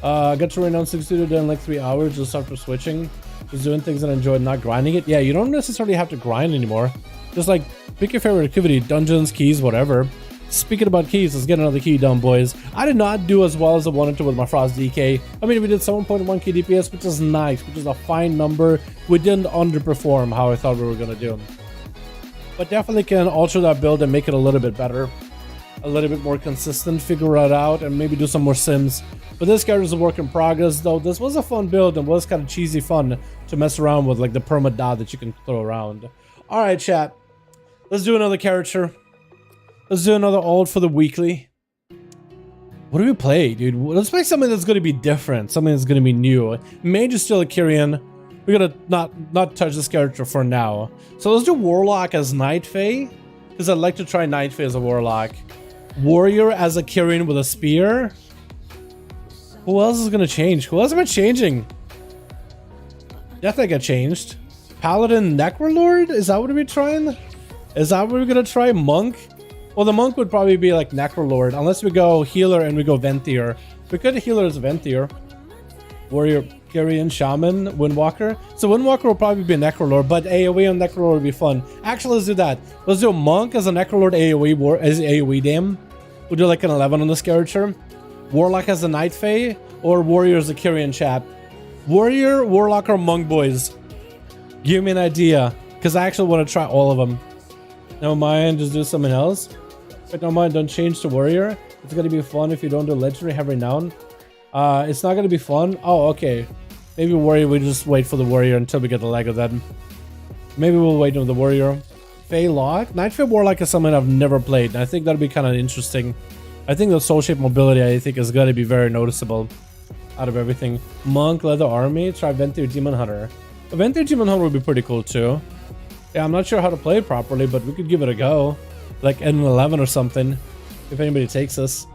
I got to renown 60 in like 3 hours just after switching. Just doing things that I enjoyed, not grinding it. Yeah, you don't necessarily have to grind anymore. Just like pick your favorite activity, dungeons, keys, whatever. Speaking about keys, let's get another key done, boys. I did not do as well as I wanted to with my Frost DK. I mean, we did 7.1 key DPS, which is nice, which is a fine number. We didn't underperform how I thought we were gonna do. But definitely can alter that build and make it a little bit better. A little bit more consistent, figure it out, and maybe do some more sims. But this character is a work in progress, though. This was a fun build and was kind of cheesy fun to mess around with, like the perma dot that you can throw around. Alright, chat. Let's do another character. Let's do another ult for the weekly. What do we play, dude? Let's play something that's going to be different. Something that's going to be new. Mage is still a Kyrian. We're going to not touch this character for now. So let's do Warlock as Night Fae. Because I'd like to try Night Fae as a Warlock. Warrior as a Kyrian with a spear. Who else is going to change? Who else am I changing? Death got changed. Paladin Necrolord? Is that what we're trying? Is that what we're going to try? Monk? Well, the monk would probably be like Necrolord, unless we go healer and we go Venthyr. We could healer as Venthyr. Warrior, Kyrian, Shaman, Windwalker. So Windwalker will probably be a Necrolord, but AoE on Necrolord would be fun. Actually, let's do that. Let's do a monk as a Necrolord AoE as AoE dam. We'll do like an 11 on this character. Warlock as a Night Fae, or Warrior as a Kyrian, chat. Warrior, Warlock, or Monk, boys. Give me an idea, because I actually want to try all of them. Never mind, just do something else. But never mind, don't change to Warrior. It's gonna be fun if you don't do Legendary, have renown. It's not gonna be fun. Oh, okay. Maybe Warrior, we just wait for the Warrior until we get the leg of that. Maybe we'll wait on the Warrior. Fae Lock? Night Fae Warlock is something I've never played, and I think that'll be kind of interesting. I think the soul shape mobility, I think, is gonna be very noticeable out of everything. Monk, Leather Army, try Venthyr Demon Hunter. A Venthyr Demon Hunter would be pretty cool too. Yeah, I'm not sure how to play it properly, but we could give it a go. Like an 11 or something, if anybody takes us.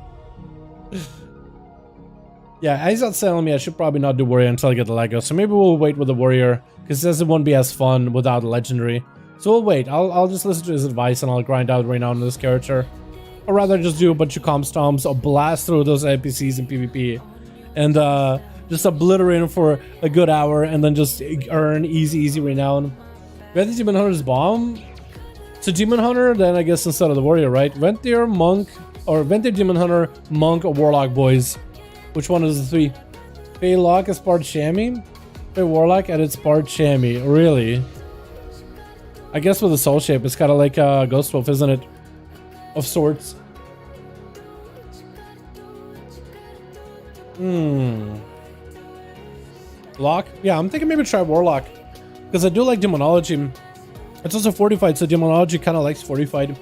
Yeah, he's not telling me I should probably not do Warrior until I get the Lego, so maybe we'll wait with the Warrior, because it says it won't be as fun without Legendary. So we'll wait. I'll just listen to his advice and I'll grind out renown on this character. Or rather just do a bunch of comp stomps or blast through those NPCs in PvP. And just obliterate them for a good hour and then just earn easy renown. Venthyr Demon Hunter's bomb. So Demon Hunter, then I guess instead of the Warrior, right? Venthyr, Monk, or Venthyr Demon Hunter, Monk, or Warlock, boys. Which one is the 3? Fae Lock is Bard Chamois. Fae Warlock added Bard Chamois. Really? I guess with the soul shape, it's kind of like Ghost Wolf, isn't it? Of sorts. Lock? Yeah, I'm thinking maybe try Warlock. Because I do like Demonology. It's also fortified, so Demonology kind of likes fortified.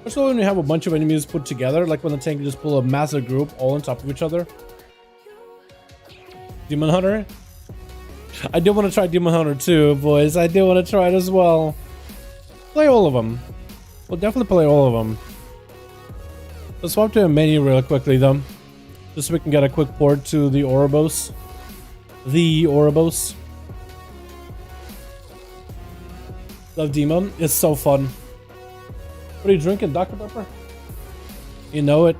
Especially when you have a bunch of enemies put together, like when the tank can just pull a massive group all on top of each other. Demon Hunter? I do want to try Demon Hunter too, boys. I do want to try it as well. Play all of them. We'll definitely play all of them. Let's swap to a menu real quickly though. Just so we can get a quick port to the Ouroboros. The Ouroboros. Love Demon. It's so fun. What are you drinking, Dr. Pepper? You know it.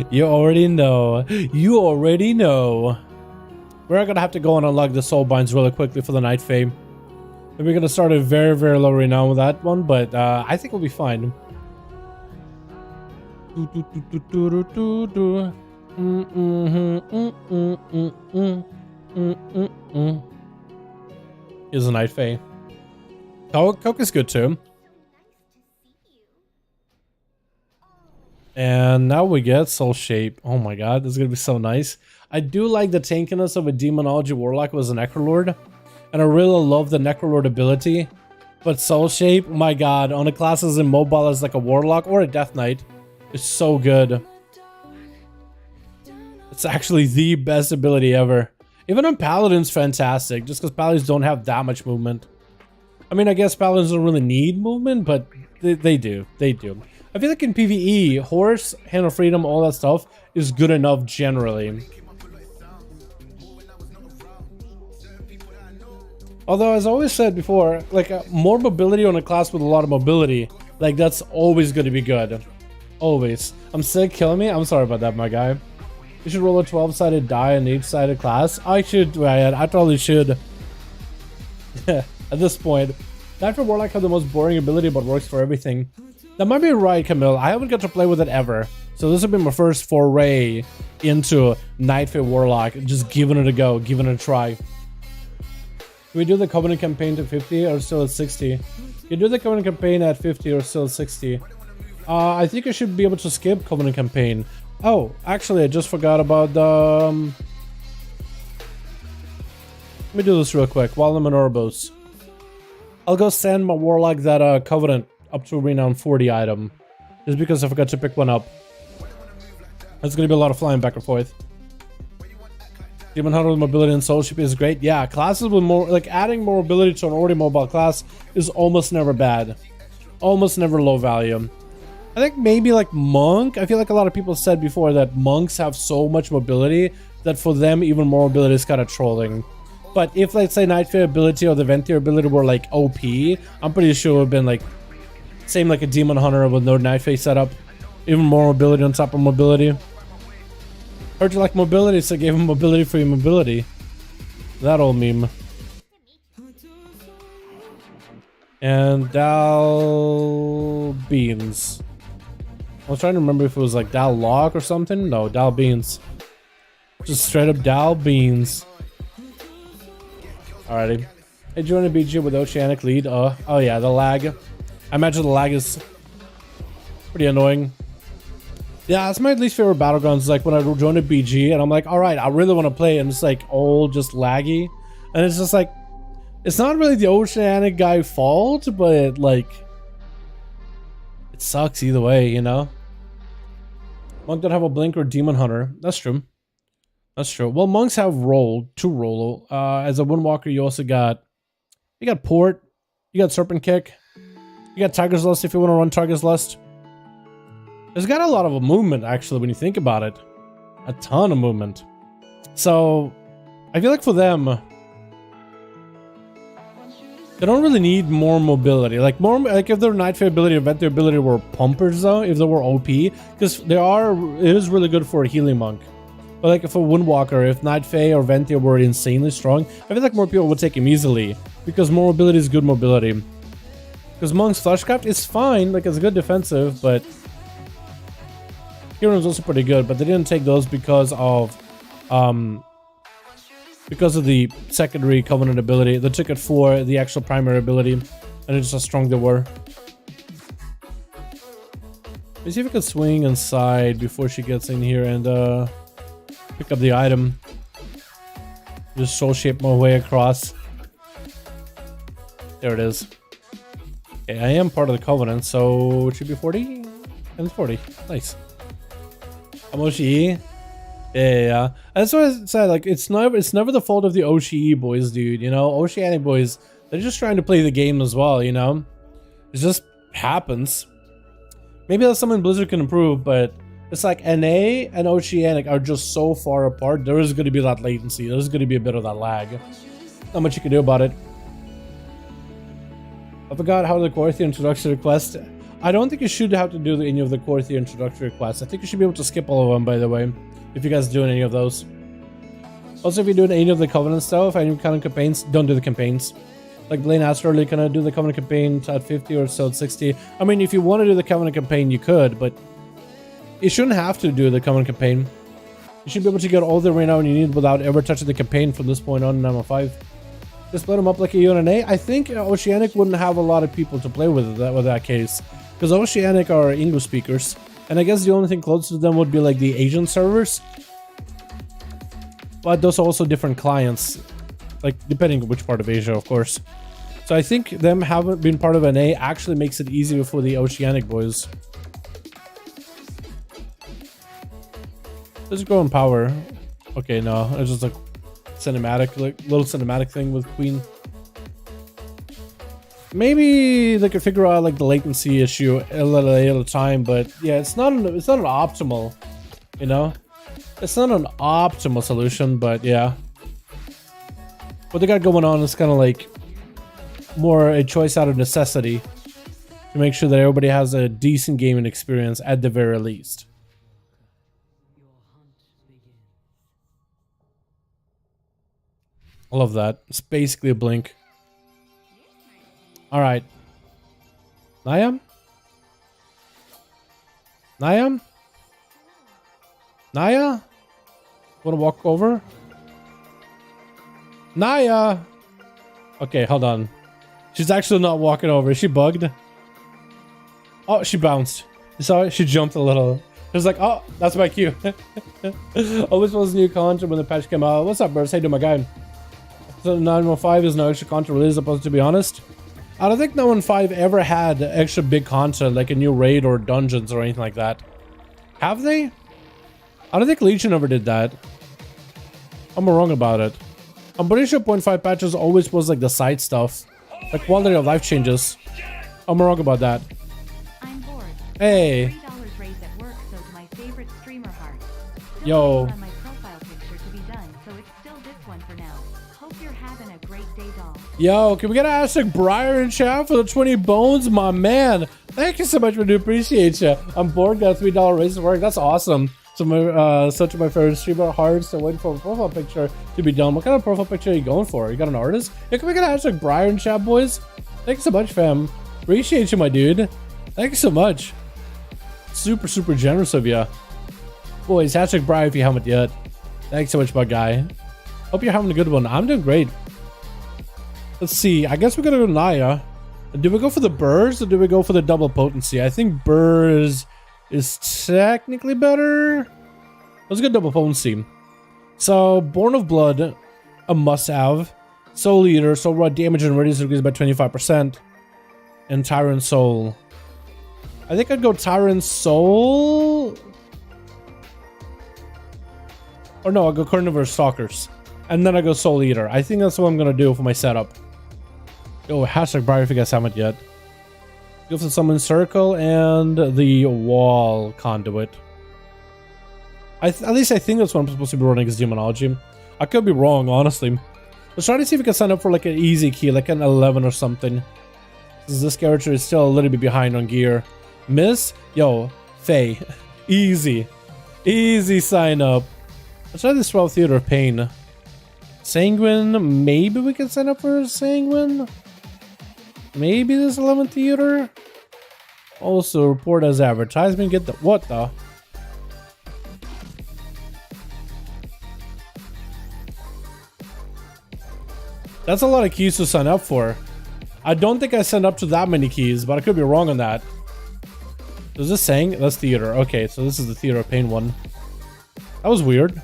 You already know. You already know. We're gonna have to go and unlock the soul binds really quickly for the Night Fae. And we're gonna start at very, very low right now with that one, but I think we'll be fine. Here's a Night Fae. Coke is good too. And now we get Soul Shape. Oh my god, this is gonna be so nice. I do like the tankiness of a Demonology Warlock was a Necrolord. And I really love the Necrolord ability. But Soul Shape, my god, on a class as immobile as like a Warlock or a Death Knight, is so good. It's actually the best ability ever. Even on Paladin's fantastic, just because Paladins don't have that much movement. I mean, I guess Paladins don't really need movement, but they do. They do. I feel like in PvE, Horse, Hand of Freedom, all that stuff is good enough generally. Although, as I always said before, like more mobility on a class with a lot of mobility, like that's always going to be good. Always. I'm sick, killing me? I'm sorry about that, my guy. You should roll a 12-sided die in each sided class. I should, I probably should. At this point. Knight for Warlock have the most boring ability but works for everything. That might be right, Camille. I haven't got to play with it ever. So this will be my first foray into Knight for Warlock. Just giving it a go, giving it a try. Can we do the Covenant campaign to 50 or still at 60? You do the Covenant campaign at 50 or still at 60? I think I should be able to skip Covenant campaign. Oh, actually, I just forgot about the... Let me do this real quick while I'm in Ouroboros. I'll go send my Warlock that Covenant up to Renown 40 item. Just because I forgot to pick one up. There's gonna be a lot of flying back and forth. Demon Hunter with mobility and soulship is great. Yeah, classes with more, like adding more mobility to an already mobile class is almost never bad. Almost never low value. I think maybe like Monk. I feel like a lot of people said before that monks have so much mobility that for them even more mobility is kind of trolling. But if let's say Night Fae ability or the Ventier ability were like OP, I'm pretty sure it would have been like same like a Demon Hunter with no Night Fae setup. Even more mobility on top of mobility. Heard you like mobility, so I gave him mobility for your mobility. That old meme. And Dal Beans. I was trying to remember if it was like Dal Log or something. No, Dal Beans. Just straight up Dal Beans. Alrighty. Hey, join a BG with Oceanic lead. Oh yeah, the lag. I imagine the lag is pretty annoying. Yeah, that's my least favorite battlegrounds. Like when I join a BG and I'm like, all right, I really want to play, and it's like all just laggy, and it's just like, it's not really the Oceanic guy fault, but like, it sucks either way, you know. Monk don't have a blink or Demon Hunter. That's true. That's true. Well, monks have roll, 2 roll. As a Windwalker, you also got, you got Port, you got Serpent Kick, you got Tiger's Lust if you want to run Tiger's Lust. There's got a lot of movement, actually, when you think about it. A ton of movement. So, I feel like for them, they don't really need more mobility. Like, more, like if their Night Fae ability or Ventier ability were pumpers, though, if they were OP, because they are, it is really good for a healing monk. But like if a Windwalker, if Night Fae or Ventier were insanely strong, I feel like more people would take him easily, because more mobility is good mobility. Because Monk's Fleshcraft is fine, like it's good defensive, but Hero is also pretty good, but they didn't take those because of the secondary Covenant ability. They took it for the actual primary ability, and it's just how strong they were. Let me see if I can swing inside before she gets in here and Pick up the item. Just soul shape my way across. There it is. Okay, I am part of the Covenant, so it should be 40 and 40. Nice. I'm OCE. Yeah. That's what I said. Like, it's never the fault of the OCE boys, dude. You know, Oceanic boys, they're just trying to play the game as well. You know, it just happens. Maybe that's something Blizzard can improve, but it's like NA and Oceanic are just so far apart. There is going to be that latency. There's going to be a bit of that lag. Not much you can do about it. I forgot how the core theory introductory quest. I don't think you should have to do any of the core theory introductory quests. I think you should be able to skip all of them, by the way, if you guys are doing any of those. Also, if you're doing any of the Covenant stuff, any kind of campaigns, don't do the campaigns. Like Blaine asked earlier, can I do the Covenant campaign at 50 or so at 60? I mean, if you want to do the Covenant campaign, you could, but you shouldn't have to do the Covenant campaign. You should be able to get all the renown you need without ever touching the campaign from this point on in ML5. Just split them up like a UNA. I think Oceanic wouldn't have a lot of people to play with that case, because Oceanic are English speakers, and I guess the only thing close to them would be like the Asian servers. But those are also different clients, like depending on which part of Asia, of course. So I think them having been part of NA actually makes it easier for the Oceanic boys. Let's go in power. Okay, no, it's just like cinematic, like little cinematic thing with Queen. Maybe they could figure out like the latency issue a little at a time, but yeah, it's not an optimal, you know, it's not an optimal solution, but yeah, what they got going on is kind of like more a choice out of necessity to make sure that everybody has a decent gaming experience at the very least. I love that. It's basically a blink. Alright. Niam? Niam? Naya? Wanna walk over? Naya! Okay, hold on. She's actually not walking over. Is she bugged? Oh, she bounced. You saw it? She jumped a little. It was like, oh, that's my cue. Always was new content when the patch came out. What's up, Burst? How you doing, my guy? So 9.1.5 is no extra content release, supposed to be honest. I don't think 9.1.5 ever had extra big content like a new raid or dungeons or anything like that. Have they? I don't think Legion ever did that. I'm wrong about it. I'm pretty sure 0.5 patches always was like the side stuff, like quality of life changes. I'm wrong about that. I'm bored. Hey. $3 raise at work, so to my favorite streamer heart. Still Yo. waiting on my profile picture to be done, so it's still this one for now. Hope you're having a great day, doll. Yo, can we get Aztec Briar in chat for the 20 bones, my man? Thank you so much, we do appreciate you. I'm bored, got a $3 raise at work. That's awesome. So my such of my favorite streamer hearts, so waiting for a profile picture to be done. What kind of profile picture are you going for? You got an artist? Yeah, can we get Aztec Briar in chat, boys? Thanks so much, fam. Appreciate you, my dude. Thank you so much. Super, super generous of you. Boys, Aztec Briar if you haven't yet. Thanks so much, my guy. Hope you're having a good one. I'm doing great. Let's see. I guess we're gonna go Naya. Do we go for the burrs or do we go for the double potency? I think burrs is technically better. Let's go double potency. So Born of Blood, a must-have. Soul Eater, Soul Rod damage and radius increase by 25%. And Tyrant Soul. I think I'd go Tyrant Soul. Or no, I'll go Carnivore Stalkers. And then I go Soul Eater. I think that's what I'm gonna do for my setup. Oh, hashtag Briar if you guys haven't yet. Go for the Summon Circle and the Wall Conduit. At least I think that's what I'm supposed to be running as Demonology. I could be wrong, honestly. Let's try to see if we can sign up for like an easy key, like an 11 or something. Since this character is still a little bit behind on gear. Miss? Yo, Faye. Easy. Easy sign up. Let's try this 12 Theater of Pain. Sanguine, maybe we can sign up for Sanguine? Maybe this 11th Theater? Also, report as advertisement, get the... What the? That's a lot of keys to sign up for. I don't think I signed up to that many keys, but I could be wrong on that. Is this saying? That's Theater. Okay, so this is the Theater of Pain one. That was weird.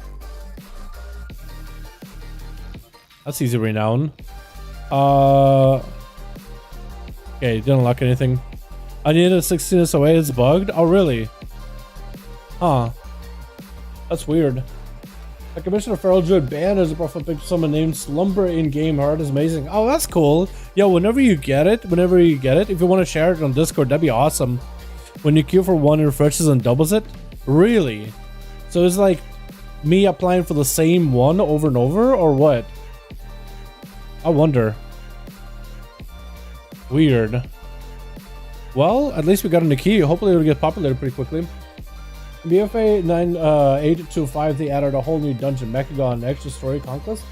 That's easy renown. Okay, didn't unlock anything. I needed a 16 SOA, it's bugged? Oh, really? Huh. That's weird. A Commissioner Feral Druid banned as a profile picture someone named Slumber in Game Heart is amazing. Oh, that's cool. Yo, whenever you get it, if you want to share it on Discord, that'd be awesome. When you queue for one, it refreshes and doubles it? Really? So it's like me applying for the same one over and over, or what? I wonder. Weird. Well, at least we got a new key. Hopefully it'll get populated pretty quickly. BFA 9825, they added a whole new dungeon, Mechagon Extra Story Conquest.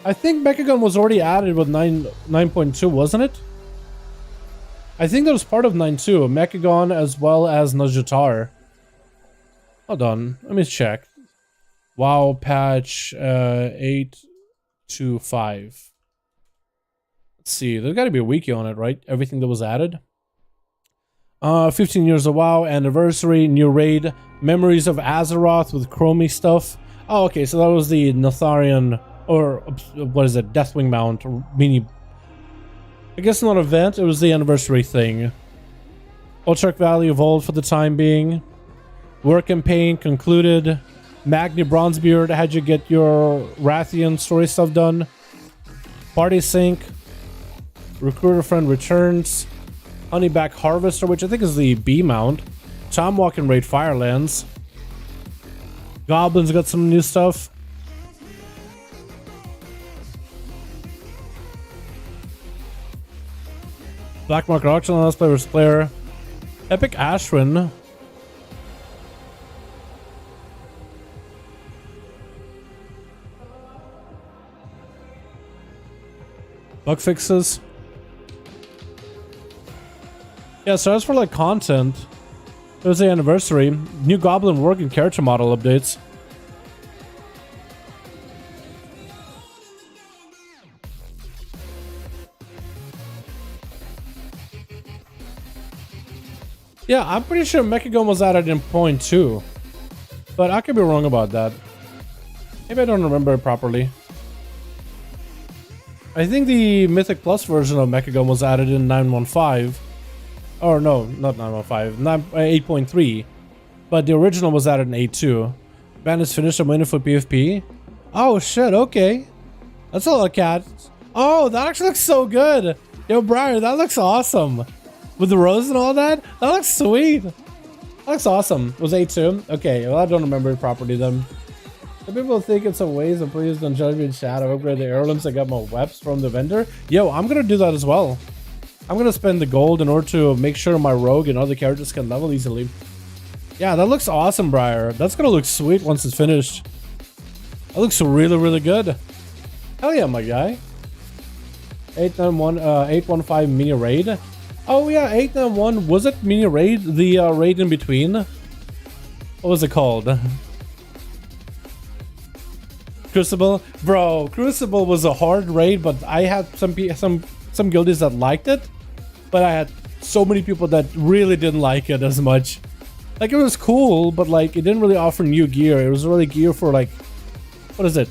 I think Mechagon was already added with 9.2, wasn't it? I think that was part of 9.2, Mechagon as well as Najatar. Hold on, let me check. WoW patch 825. Let's see, there's got to be a wiki on it, right? Everything that was added. 15 years of WoW anniversary, new raid, memories of Azeroth with Chromie stuff. Oh, okay, so that was the Notharian, or what is it, Deathwing mount, or mini. I guess not event, it was the anniversary thing. Ultrak Valley evolved for the time being. War campaign concluded. Magni Bronzebeard had you get your Rathian story stuff done. Party sync. Recruiter friend returns. Honeyback Harvester, which I think is the B mount. Tom Walking Raid Firelands. Goblins got some new stuff. Black Market Auction, last player versus player. Epic Ashwin. Bug fixes. Yeah, so as for like content, it was the anniversary. New Goblin work and character model updates. Yeah, I'm pretty sure Mechagon was added in 0.2. But I could be wrong about that. Maybe I don't remember it properly. I think the Mythic Plus version of Mechagon was added in 9.15. Or no, not 9.15, 8.3. But the original was added in 8.2. Band is finished, I'm waiting for PFP. Oh shit, okay. That's a lot of cats. Oh, that actually looks so good. Yo, Brian, that looks awesome. With the rose and all that? That looks sweet. That looks awesome. Was 8.2? Okay, well I don't remember it properly then. Some people think it's a waste of please don't judge me in chat. I upgrade the heirlooms. I got my webs from the vendor. Yo, I'm gonna do that as well. I'm gonna spend the gold in order to make sure my rogue and other characters can level easily. Yeah, that looks awesome, Briar. That's gonna look sweet once it's finished. That looks really, really good. Hell yeah, my guy. 891, 815 mini raid. Oh yeah, 891. Was it mini raid? The raid in between? What was it called? Crucible? Bro, Crucible was a hard raid, but I had some guildies that liked it. But I had so many people that really didn't like it as much. Like, it was cool, but like, it didn't really offer new gear. It was really gear for like, what is it?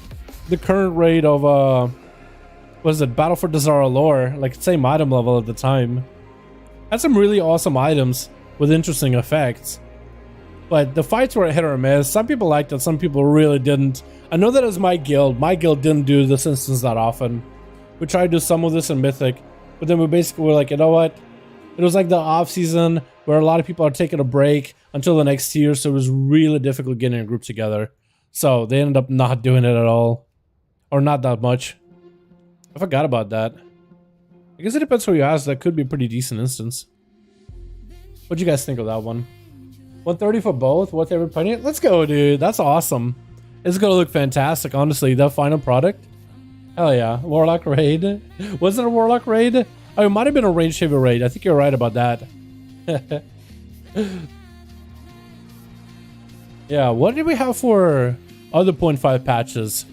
The current raid of, what is it? Battle for Dazara lore. Like, same item level at the time. Had some really awesome items with interesting effects. But the fights were a hit or a miss. Some people liked it, some people really didn't. I know that as my guild. My guild didn't do this instance that often. We tried to do some of this in Mythic. But then we basically were like, you know what? It was like the off season where a lot of people are taking a break until the next year. So it was really difficult getting a group together. So they ended up not doing it at all. Or not that much. I forgot about that. I guess it depends who you ask. That could be a pretty decent instance. What'd you guys think of that one? 130 for both? What they were putting it? Let's go, dude. That's awesome. It's gonna look fantastic, honestly. The final product. Hell yeah. Warlock raid. Was it a Warlock raid? Oh, it might have been a range shaver raid. I think you're right about that. Yeah, what did we have for other 0.5 patches?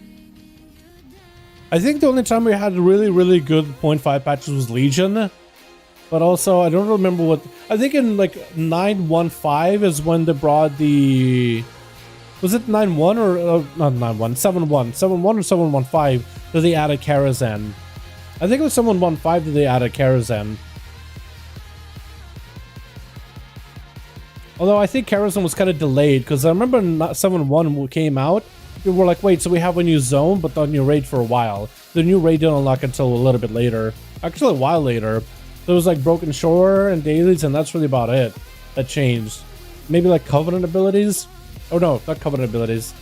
I think the only time we had really, really good 0.5 patches was Legion. But also, I don't remember what... I think in like 9.15 is when they brought the... Was it 9.1 or... not 9.1, 7.1. 7.1 or 7.15 that they added Karazhan. I think it was 7.1.5 that they added Karazhan. Although I think Karazhan was kind of delayed, because I remember 7.1 came out, we were like, wait, so we have a new zone, but the new raid for a while. The new raid didn't unlock until a little bit later. Actually, a while later. There was like Broken Shore and dailies, and that's really about it that changed. Maybe like Covenant abilities? Oh no, not Covenant abilities.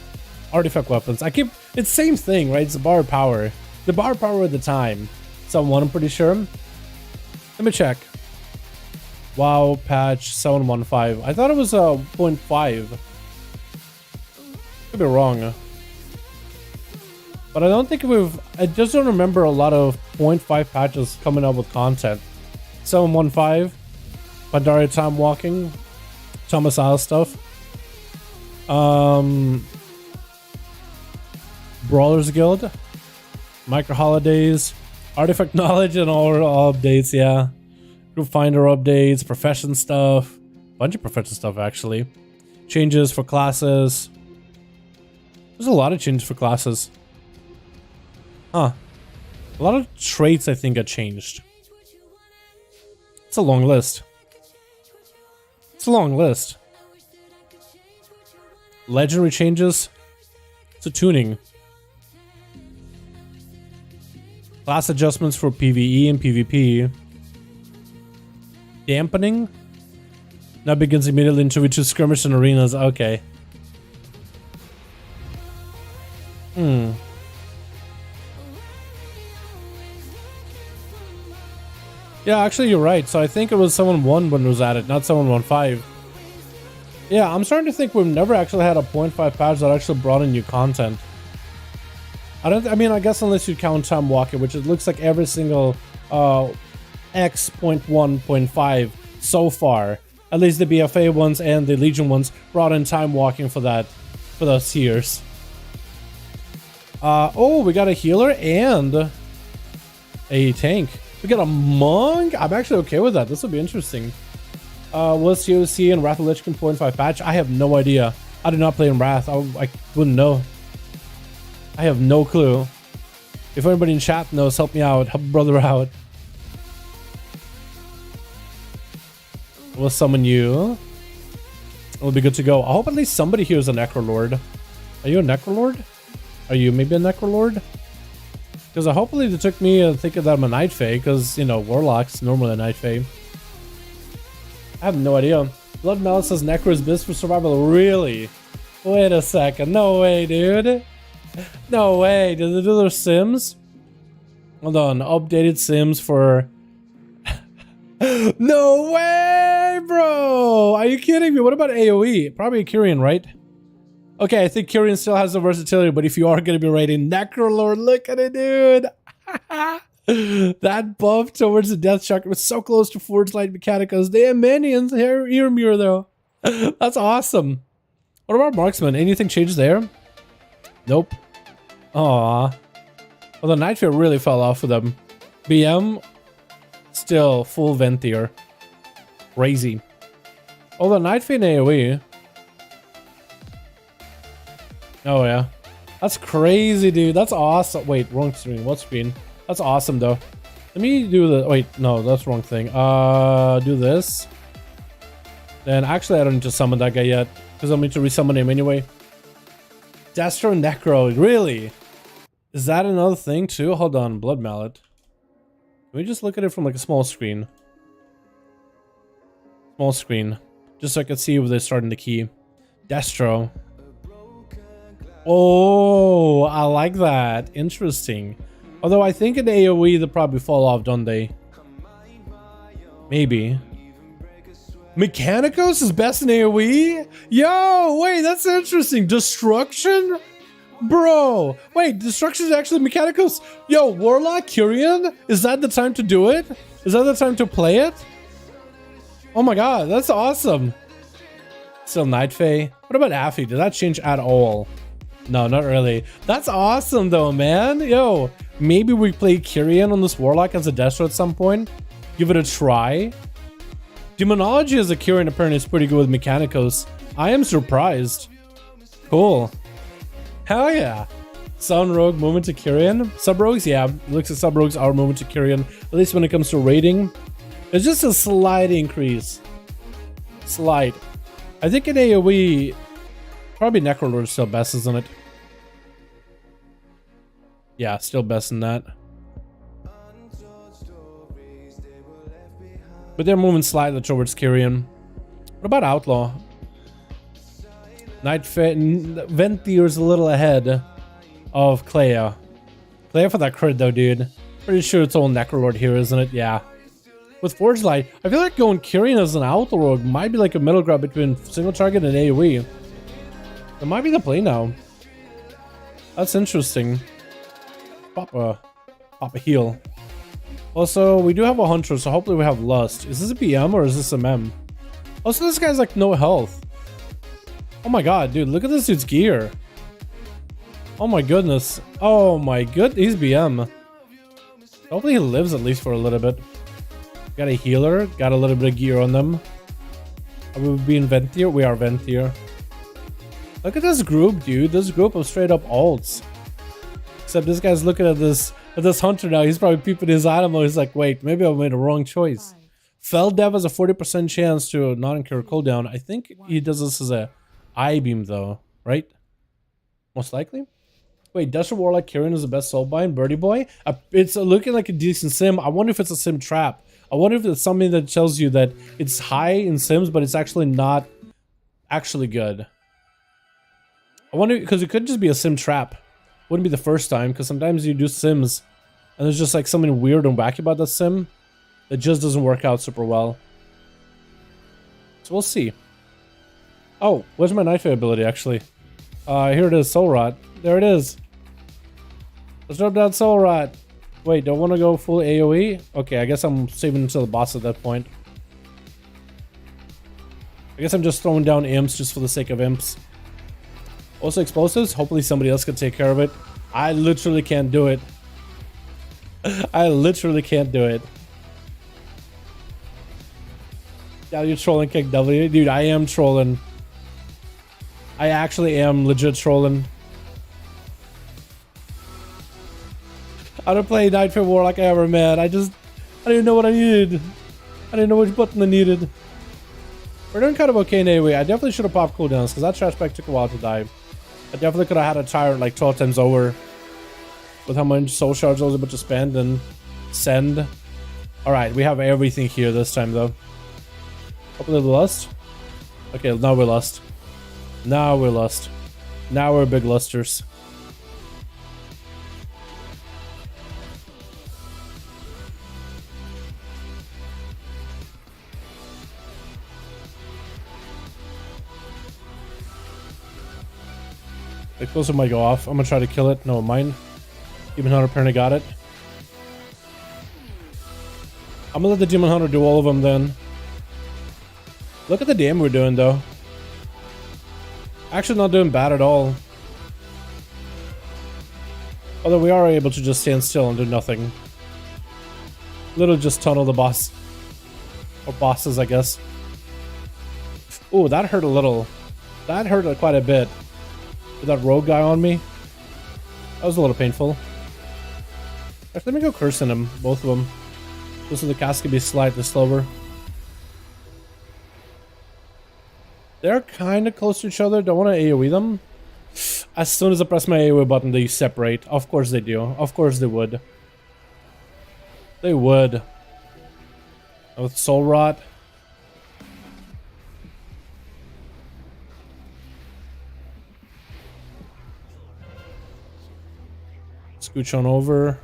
Artifact weapons. It's same thing, right? It's the bar power. The bar power at the time. 7.1, I'm pretty sure. Let me check. WoW patch 7.1.5. I thought it was 0.5. Could be wrong. But I don't think I just don't remember a lot of 0.5 patches coming up with content. 7.1.5. Pandaria time walking. Thomas Isle stuff. Brawlers Guild. Micro holidays. Artifact knowledge and all updates, yeah. Group finder updates, profession stuff. Bunch of profession stuff actually. Changes for classes. There's a lot of changes for classes. Huh. A lot of traits I think got changed. It's a long list. It's a long list. Legendary changes. It's a tuning. Class adjustments for PvE and PvP. Dampening. Now begins immediately into which is skirmish and arenas. Okay. Yeah, actually you're right. So I think it was 7.1 when it was added, not 7.1.5. Yeah, I'm starting to think we've never actually had a 0.5 patch that actually brought in new content. I mean, I guess unless you count time walking, which it looks like every single X.1.5 so far, at least the BFA ones and the Legion ones, brought in time walking for those years. Oh, we got a healer and a tank. We got a monk. I'm actually okay with that. This will be interesting. Was COC and Wrath of Lich King 0.5 patch? I have no idea. I did not play in Wrath. I wouldn't know. I have no clue. If anybody in chat knows, help me out. Help a brother out. We'll summon you. It'll be good to go. I hope at least somebody here is a Necrolord. Are you a Necrolord? Are you maybe a Necrolord? Because hopefully they took me and think that I'm a Night Fae, because, you know, Warlock's normally a Night Fae. I have no idea. Blood Malice says Necro is best for survival. Really? Wait a second. No way, dude. No way. Did they do their sims? Hold on. Updated sims for... No way, bro. Are you kidding me? What about AoE? Probably a Kyrian, right? Okay, I think Kyrian still has the versatility, but if you are going to be raiding Necrolord, look at it, dude. That buff towards the Death Chakra was so close to Forge Light Mechanicals. They have minions here, Earmure, though. That's awesome. What about Marksman? Anything changed there? Nope. Aww. Well, the Night Fae really fell off for them. BM, still full Venthyr. Crazy. Oh, the Night Fae in AoE. Oh, yeah. That's crazy, dude. That's awesome. Wait, wrong screen. What screen? That's awesome, though. Let me do the... Wait, no, that's the wrong thing. Do this. Then, actually, I don't need to summon that guy yet, because I'll need to resummon him anyway. Destro Necro. Really? Is that another thing, too? Hold on. Blood Mallet. Can we just look at it from, like, a small screen? Small screen. Just so I can see where they're starting the key. Destro. Oh, I like that. Interesting. Although I think in AoE they probably fall off, don't they? Maybe. Mechanicos is best in AoE? Yo, wait, that's interesting. Destruction? Bro, wait, Destruction is actually Mechanicos? Yo, Warlock, Kyrian? Is that the time to do it? Is that the time to play it? Oh my god, that's awesome. Still Night Fae. What about Affy? Did that change at all? No, not really. That's awesome though, man. Yo, maybe we play Kyrian on this Warlock as a Destro at some point. Give it a try. Demonology as a Kyrian apparently is pretty good with Mechanicos. I am surprised. Cool. Hell yeah. Sun Rogue moving to Kyrian. Sub Rogues, yeah. Looks like Sub Rogues are moving to Kyrian. At least when it comes to rating. It's just a slight increase. Slight. I think in AoE, probably Necrolord is still best, isn't it? Yeah, still best in that. But they're moving slightly towards Kyrian. What about Outlaw? Ventier's a little ahead of Clea. Clea for that crit though, dude. Pretty sure it's all Necrolord here, isn't it? Yeah. With Forge Light, I feel like going Kyrian as an Outlaw Rogue might be like a middle ground between single target and AoE. That might be the play now. That's interesting. Pop a heal. Also, we do have a Hunter, so hopefully we have Lust. Is this a PM or is this a Mem? Also, this guy's like no health. Oh my god, dude, look at this dude's gear. Oh my goodness. Oh my good, he's BM. Hopefully he lives at least for a little bit. Got a healer, got a little bit of gear on them. Are we being Ventier? We are Ventier. Look at this group, dude. This group of straight up alts. Except this guy's looking at this Hunter now. He's probably peeping his animal. He's like, wait, maybe I made a wrong choice. Fell Dev has a 40% chance to not incur cooldown. I think he does this as a I-beam though, right? Most likely. Wait, Desert Warlock Kyrian is the best soulbind? Birdie Boy? It's looking like a decent sim. I wonder if it's a sim trap. I wonder if it's something that tells you that it's high in sims, but it's actually not actually good. I wonder, because it could just be a sim trap. Wouldn't be the first time, because sometimes you do sims and there's just like something weird and wacky about that sim that just doesn't work out super well. So we'll see. Oh, where's my Nightfall ability actually? Here it is, Soul Rot. There it is. Let's drop down Soul Rot. Wait, don't want to go full AoE? Okay, I guess I'm saving until the boss at that point. I guess I'm just throwing down imps just for the sake of imps. Also explosives, hopefully somebody else can take care of it. I literally can't do it. I literally can't do it. Yeah, you're trolling Kick W. Dude, I am trolling. I actually am legit trolling. I don't play Nightfall Warlock ever, man. I didn't know what I needed. I didn't know which button I needed. We're doing kind of okay in AoE. I definitely should have popped cooldowns because that trash bag took a while to die. I definitely could have had a tyrant like 12 times over with how much soul shards I was able to spend and send. Alright, we have everything here this time though. Hopefully we lust. Okay, now we're lust. Now we're lust. Now we're big lusters. The explosive might go off. I'm gonna try to kill it. No, mine. Demon Hunter apparently got it. I'm gonna let the Demon Hunter do all of them then. Look at the damage we're doing though. Actually not doing bad at all. Although we are able to just stand still and do nothing. Literally just tunnel the boss. Or bosses, I guess. Ooh, that hurt a little. That hurt quite a bit. With that rogue guy on me. That was a little painful. Actually, let me go cursing them, both of them. Just so the cast can be slightly slower. They're kind of close to each other. Don't want to AoE them. As soon as I press my AoE button, they separate. Of course they do. Of course they would. They would. With Soul Rot. Scooch on over.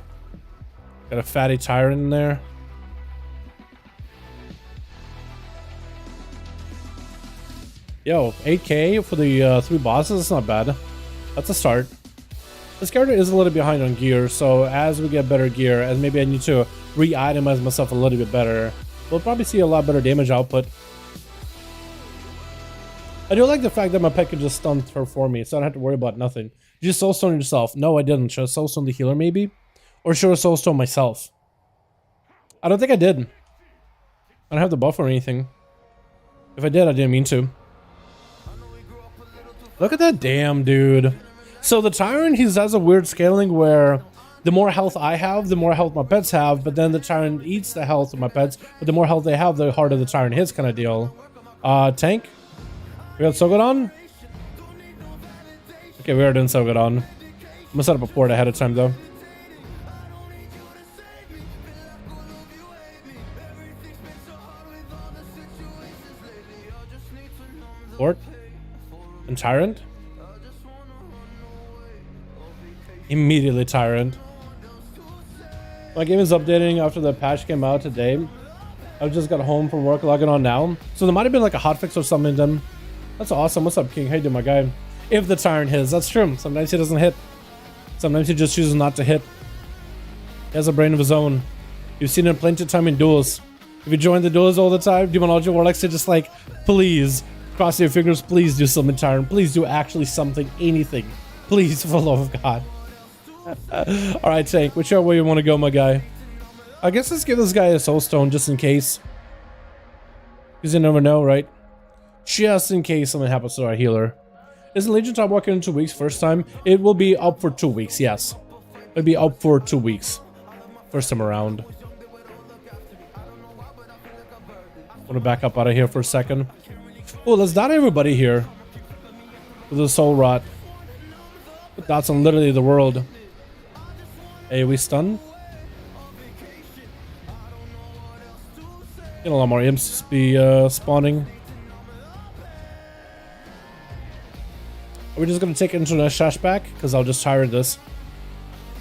Got a fatty tyrant in there. Yo, 8k for the 3 bosses, that's not bad. That's a start. This character is a little behind on gear, so as we get better gear, as maybe I need to re-itemize myself a little bit better, we'll probably see a lot better damage output. I do like the fact that my pet can just stun her for me, so I don't have to worry about nothing. You just soulstone yourself. No, I didn't. Should I soulstone the healer maybe? Or should I soulstone myself? I don't think I did. I don't have the buff or anything. If I did, I didn't mean to. Look at that damn dude. So the Tyrant, he has a weird scaling where the more health I have, the more health my pets have, but then the Tyrant eats the health of my pets, but the more health they have, the harder the Tyrant hits kind of deal. Tank? We got Sogodon? Okay, we are doing Sogodon. I'm gonna set up a port ahead of time though. Port? And Tyrant? Immediately Tyrant. My game is updating after the patch came out today. I just got home from work, logging on now. So there might have been like a hotfix or something then. That's awesome. What's up, King? How you doing, my guy? If the Tyrant hits, that's true. Sometimes he doesn't hit. Sometimes he just chooses not to hit. He has a brain of his own. You've seen him plenty of time in duels. If you join the duels all the time, Demonology Warlocks are just like, please, cross your fingers, please do something, Tyrant. Please do actually something, anything. Please, for the love of God. Alright, Tank, whichever way you want to go, my guy. I guess let's give this guy a soul stone just in case. Because you never know, right? Just in case something happens to our healer. Isn't Legion top walking in 2 weeks first time? It will be up for 2 weeks, yes. It'll be up for 2 weeks. First time around. Want to back up out of here for a second. Oh, let's dot everybody here. With a soul rot. Put dots on literally the world. Hey, we stunned? Get a lot more imps be spawning. Are we just gonna take internet shash back? Because I'll just tire this.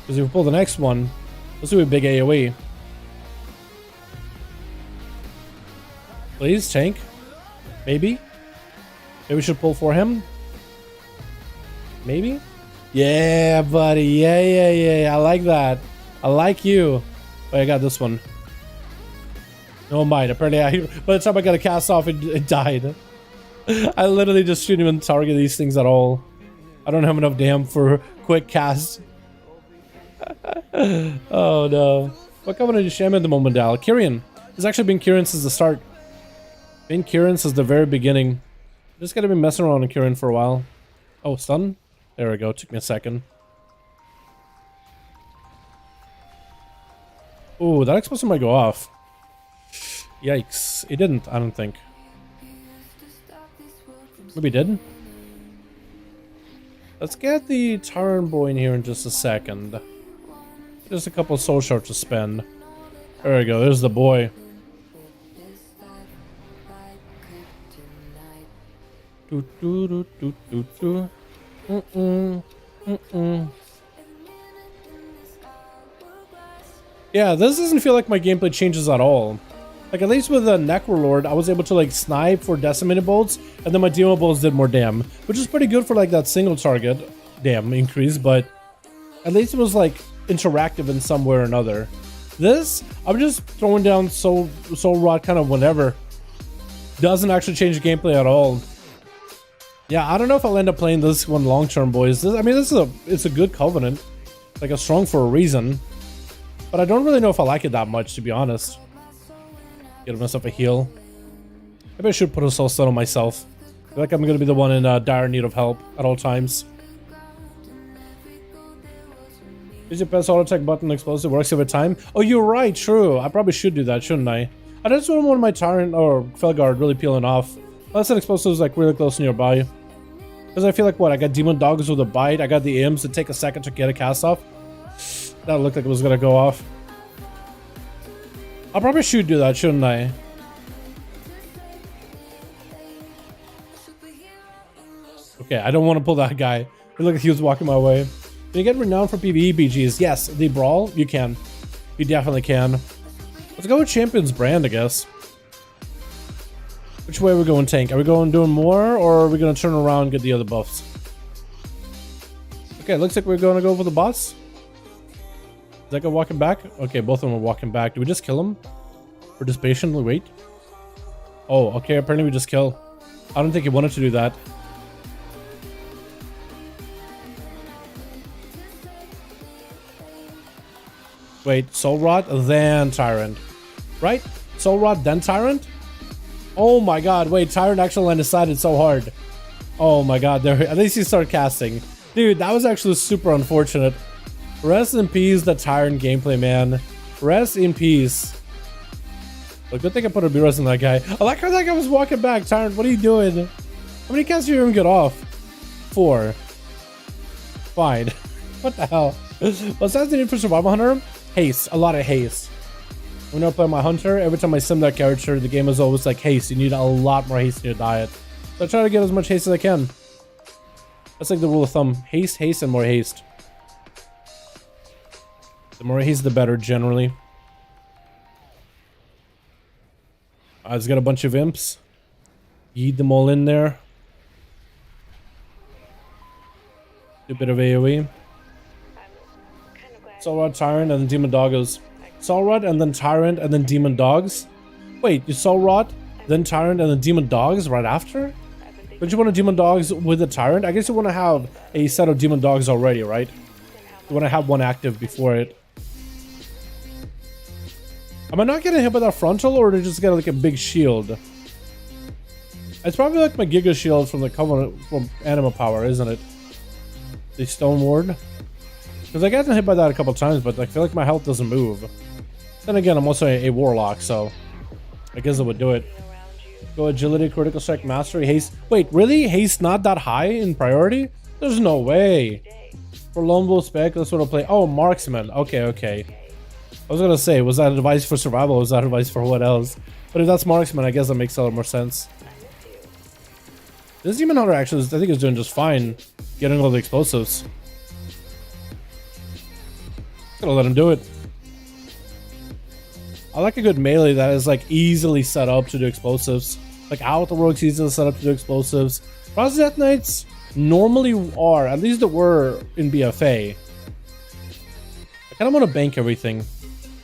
Because if we pull the next one, let's do a big AoE. Please, Tank. Maybe. Maybe we should pull for him. Maybe. Yeah, buddy. Yeah. I like that. I like you. Wait, I got this one. No mind. Apparently, by the time I got a cast off, it died. I literally just shouldn't even target these things at all. I don't have enough damn for quick cast. Oh no. What coming into Sham at the moment, Dal? Kyrian. It's actually been Kyrian since the start. Been Kyrian since the very beginning. Just gotta be messing around with Kyrian for a while. Oh, stun? There we go. Took me a second. Ooh, that explosion might go off. Yikes. It didn't, I don't think. Maybe it did. Let's get the Tyrant boy in here in just a second. Just a couple of soul shards to spend. There we go. There's the boy. Do do do do do do. Yeah, this doesn't feel like my gameplay changes at all. Like, at least with the Necrolord, I was able to, like, snipe for decimated bolts, and then my Demo bolts did more damn, which is pretty good for, like, that single target damn increase, but at least it was, like, interactive in some way or another. This, I'm just throwing down Soul Rod kind of whenever. Doesn't actually change the gameplay at all. Yeah, I don't know if I'll end up playing this one long term, boys. I mean, it's a good Covenant. Like, a strong for a reason. But I don't really know if I like it that much, to be honest. Get myself a heal. Maybe I should put a soul stone on myself. I feel like I'm gonna be the one in dire need of help at all times. Is your best auto attack button explosive works every time? Oh, you're right, true. I probably should do that, shouldn't I? I just don't want my Tyrant or Felguard really peeling off. Unless an explosive is like really close nearby. Because I feel like, what, I got Demon Dogs with a bite, I got the imps that take a second to get a cast off. That looked like it was gonna go off. I probably should do that, shouldn't I? Okay, I don't want to pull that guy. It looked like he was walking my way. Can you get renowned for PvE BGs? Yes, the Brawl, you can. You definitely can. Let's go with Champion's Brand, I guess. Which way are we going, Tank? Are we going doing more, or are we going to turn around and get the other buffs? Okay, looks like we're going to go for the boss. Is that guy walking back? Okay, both of them are walking back. Do we just kill him? Or just patiently wait? Oh, okay, apparently we just kill. I don't think he wanted to do that. Wait, Soul Rod, then Tyrant. Right? Soul Rod, then Tyrant? Oh my god, wait, Tyrant actually landed sided so hard. Oh my god, there, at least he started casting. Dude, that was actually super unfortunate. Rest in peace, the Tyrant gameplay, man. Rest in peace. Well, good thing I put a B-Rest on that guy. I like how that guy was walking back. Tyrant, what are you doing? How many cats do you even get off? 4. Fine. What the hell? What's that need for Survival Hunter? Haste. A lot of haste. When I play my Hunter, every time I sim that character, the game is always like, haste. You need a lot more haste in your diet. So I try to get as much haste as I can. That's like the rule of thumb. Haste, haste, and more haste. The more haste, the better, generally. I've got a bunch of imps. Yeet them all in there. Do a bit of AoE. Soulrod, Tyrant, and then Demon Doggos. Soulrod, and then Tyrant, and then Demon Dogs? Wait, you Soulrod, then Tyrant, and then Demon Dogs right after? Don't you want a Demon Dogs with a Tyrant? I guess you want to have a set of Demon Dogs already, right? You want to have one active before it. Am I not getting hit by that frontal, or did I just get like a big shield? It's probably like my Giga Shield from the Covenant, from Anima Power, isn't it? The Stone Ward. Because I got hit by that a couple times, but I feel like my health doesn't move. Then again, I'm also a Warlock, so I guess I would do it. Go Agility, Critical Strike, Mastery, Haste. Wait, really? Haste not that high in priority? There's no way. For Lone Wolf Spec, that's what I'll play. Oh, Marksman. Okay, okay. I was gonna say, was that advice for survival, or was that advice for what else? But if that's Marksman, I guess that makes a lot more sense. This Demon Hunter actually, I think, is doing just fine getting all the explosives. Gonna let him do it. I like a good melee that is like easily set up to do explosives. Like Outer Works easily set up to do explosives. Frost Death Knights normally are, at least they were in BFA. I kind of want to bank everything.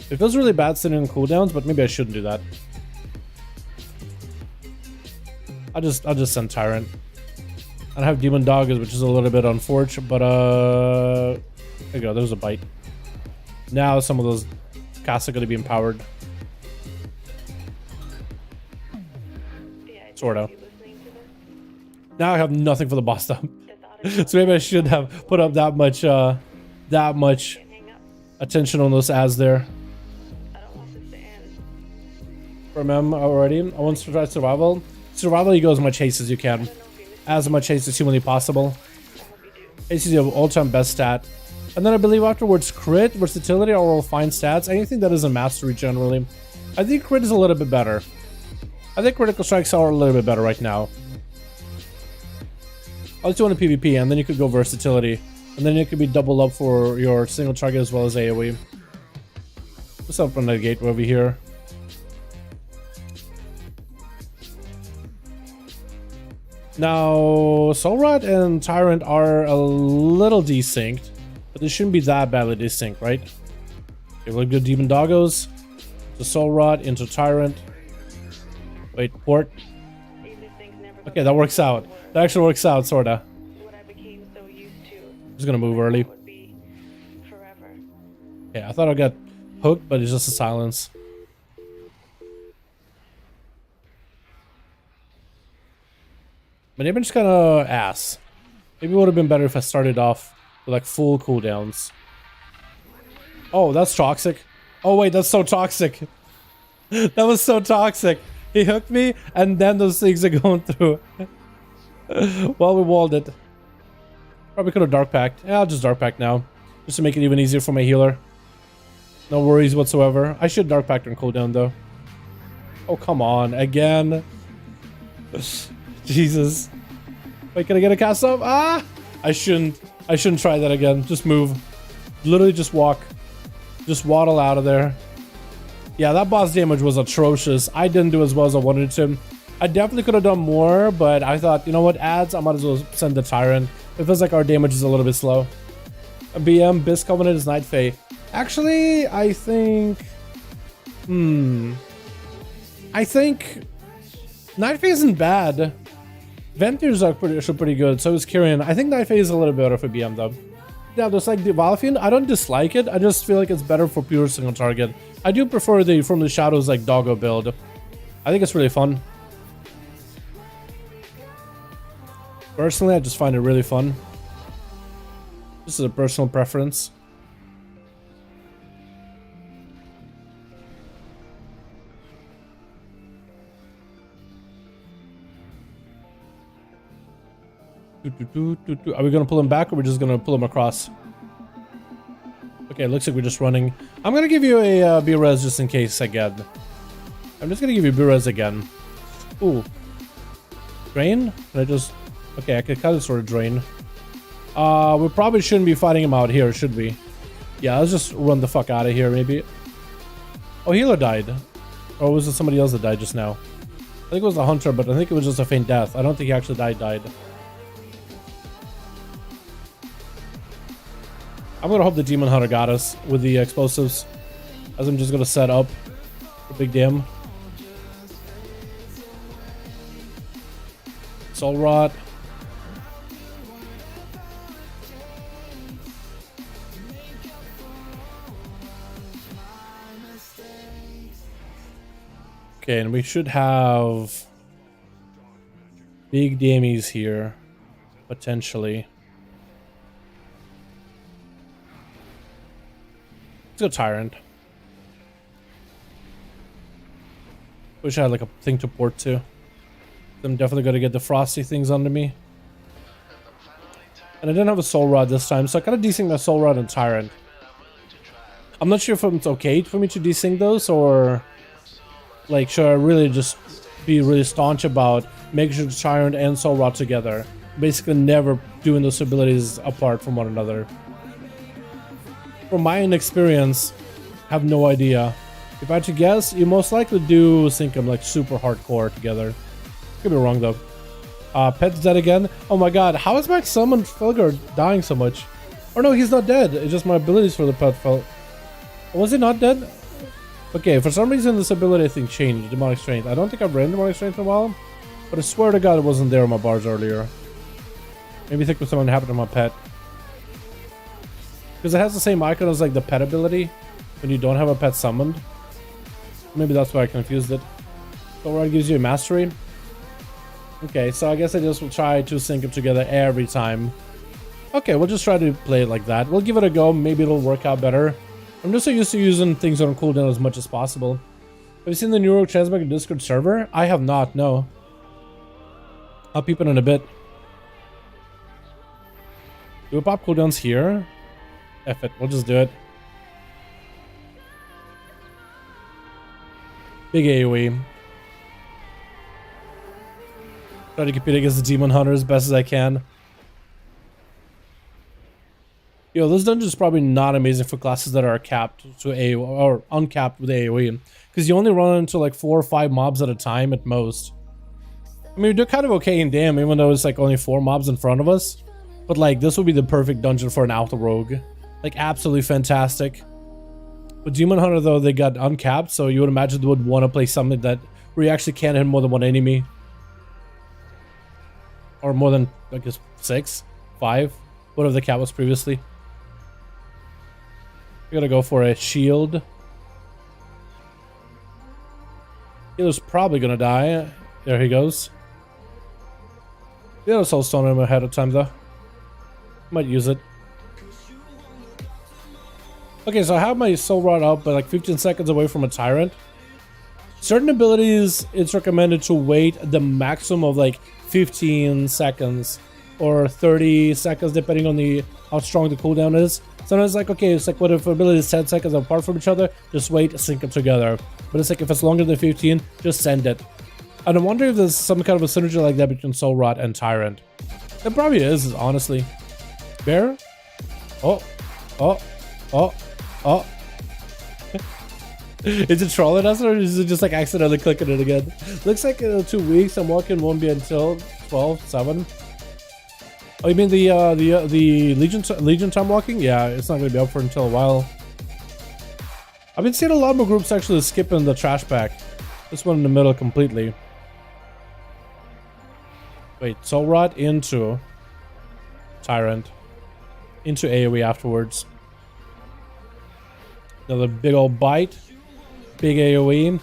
It feels really bad sitting in cooldowns, but maybe I shouldn't do that. I'll just send Tyrant. I have Demon Doggers, which is a little bit unfortunate, but there you go, there's a bite. Now some of those casts are going to be empowered. Sorta. Now I have nothing for the boss dump. So maybe I should have put up that much attention on those ads there. From M already. I want to try survival. Survival, you go as much haste as you can. As much haste as humanly possible. Haste is your all-time best stat. And then I believe afterwards crit, versatility, or all fine stats. Anything that isn't mastery generally. I think crit is a little bit better. I think critical strikes are a little bit better right now. I'll do on a PvP, and then you could go versatility. And then it could be double up for your single target as well as AoE. What's up on the gateway over here? Now, Soulrod and Tyrant are a little desynced, but they shouldn't be that badly desynced, right? Okay, we'll go Demon Doggos to Soulrod into Tyrant. Wait, port. Okay, that works out. That actually works out, sorta. I'm just gonna move early. Okay, I thought I got hooked, but it's just a silence. But they've been just kind of ass. Maybe it would have been better if I started off with like full cooldowns. Oh, that's toxic. Oh wait, that's so toxic. That was so toxic. He hooked me, and then those things are going through. Well, we walled it. Probably could have dark packed. Yeah, I'll just dark pack now, just to make it even easier for my healer. No worries whatsoever. I should dark pack on cooldown though. Oh come on, again. Jesus. Wait, can I get a cast up? Ah! I shouldn't try that again. Just move. Literally just walk. Just waddle out of there. Yeah, that boss damage was atrocious. I didn't do as well as I wanted to. I definitely could have done more, but I thought, you know what, ads, I might as well send the Tyrant. It feels like our damage is a little bit slow. A BM, Bis Covenant is Night Fae. Actually, I think... I think... Night Fae isn't bad. Vampires are pretty good, so is Kyrian. I think Night Fae is a little better for BM though. Yeah, just like the Valfian, I don't dislike it. I just feel like it's better for pure single target. I do prefer the From the Shadows like doggo build. I think it's really fun. Personally, I just find it really fun. This is a personal preference. Are we gonna pull him back, or are we just gonna pull him across? Okay, it looks like we're just running. I'm gonna give you a B-res just in case again. I'm just gonna give you B-res again. Ooh. Drain? Can I just... Okay, I could kind of sort of drain. We probably shouldn't be fighting him out here, should we? Yeah, let's just run the fuck out of here, maybe. Oh, healer died. Or was it somebody else that died just now? I think it was the hunter, but I think it was just a faint death. I don't think he actually died. I'm gonna hope the demon hunter got us with the explosives, as I'm just gonna set up a big dam. Soul rot. Okay, and we should have big dammies here, potentially. Let's go Tyrant. Wish I had like a thing to port to. I'm definitely gonna get the frosty things under me. And I didn't have a soul rod this time, so I kind of desync my soul rod and Tyrant. I'm not sure if it's okay for me to desync those, or like should I really just be really staunch about making sure Tyrant and soul rod together. Basically never doing those abilities apart from one another. From my own experience, I have no idea. If I had to guess, you most likely do sync them like super hardcore together. Could be wrong though. Pet's dead again. Oh my god, how is my summon Felgar dying so much? Or no, he's not dead. It's just my abilities for the pet fell. Was he not dead? Okay, for some reason this ability I think changed. Demonic Strength. I don't think I've ran Demonic Strength in a while. But I swear to god it wasn't there on my bars earlier. Maybe think of something happened to my pet. Because it has the same icon as like the pet ability when you don't have a pet summoned. Maybe that's why I confused it. So it gives you a mastery. Okay, so I guess I just will try to sync them together every time. Okay, we'll just try to play it like that. We'll give it a go. Maybe it'll work out better. I'm just so used to using things on cooldown as much as possible. Have you seen the new Transmog Discord server? I have not, no. I'll peep it in a bit. Do we pop cooldowns here? F it, we'll just do it. Big AoE. Try to compete against the Demon Hunter as best as I can. Yo, this dungeon is probably not amazing for classes that are capped to AoE or uncapped with AoE. Because you only run into like 4 or 5 mobs at a time at most. I mean, we do kind of okay in damn, even though it's like only 4 mobs in front of us. But like, this would be the perfect dungeon for an auto rogue. Like, absolutely fantastic. With Demon Hunter, though, they got uncapped, so you would imagine they would want to play something that where you actually can't hit more than 1 enemy. Or more than, I guess, 6, 5, whatever the cap was previously. We're gonna go for a shield. Healer's probably gonna die. There he goes. The other soul stone him ahead of time, though. Might use it. Okay, so I have my soul rod up, but like 15 seconds away from a tyrant. Certain abilities, it's recommended to wait the maximum of like 15 seconds or 30 seconds, depending on the how strong the cooldown is. Sometimes like, okay, it's like what if ability is 10 seconds apart from each other, just wait, sync them together. But it's like if it's longer than 15, just send it. And I wonder if there's some kind of a synergy like that between Soul Rot and Tyrant. There probably is, honestly. Bear? Oh. Oh. Oh. Oh. Is it trolling us, or is it just like accidentally clicking it again? Looks like 2 weeks. I'm walking won't be until 12/7. Oh, you mean the Legion time walking? Yeah, it's not gonna be up for until a while. I've been seeing a lot more groups actually skipping the trash pack. This one in the middle completely. Wait, Soul Rot into Tyrant, into AoE afterwards. Another big old bite. Big AoE.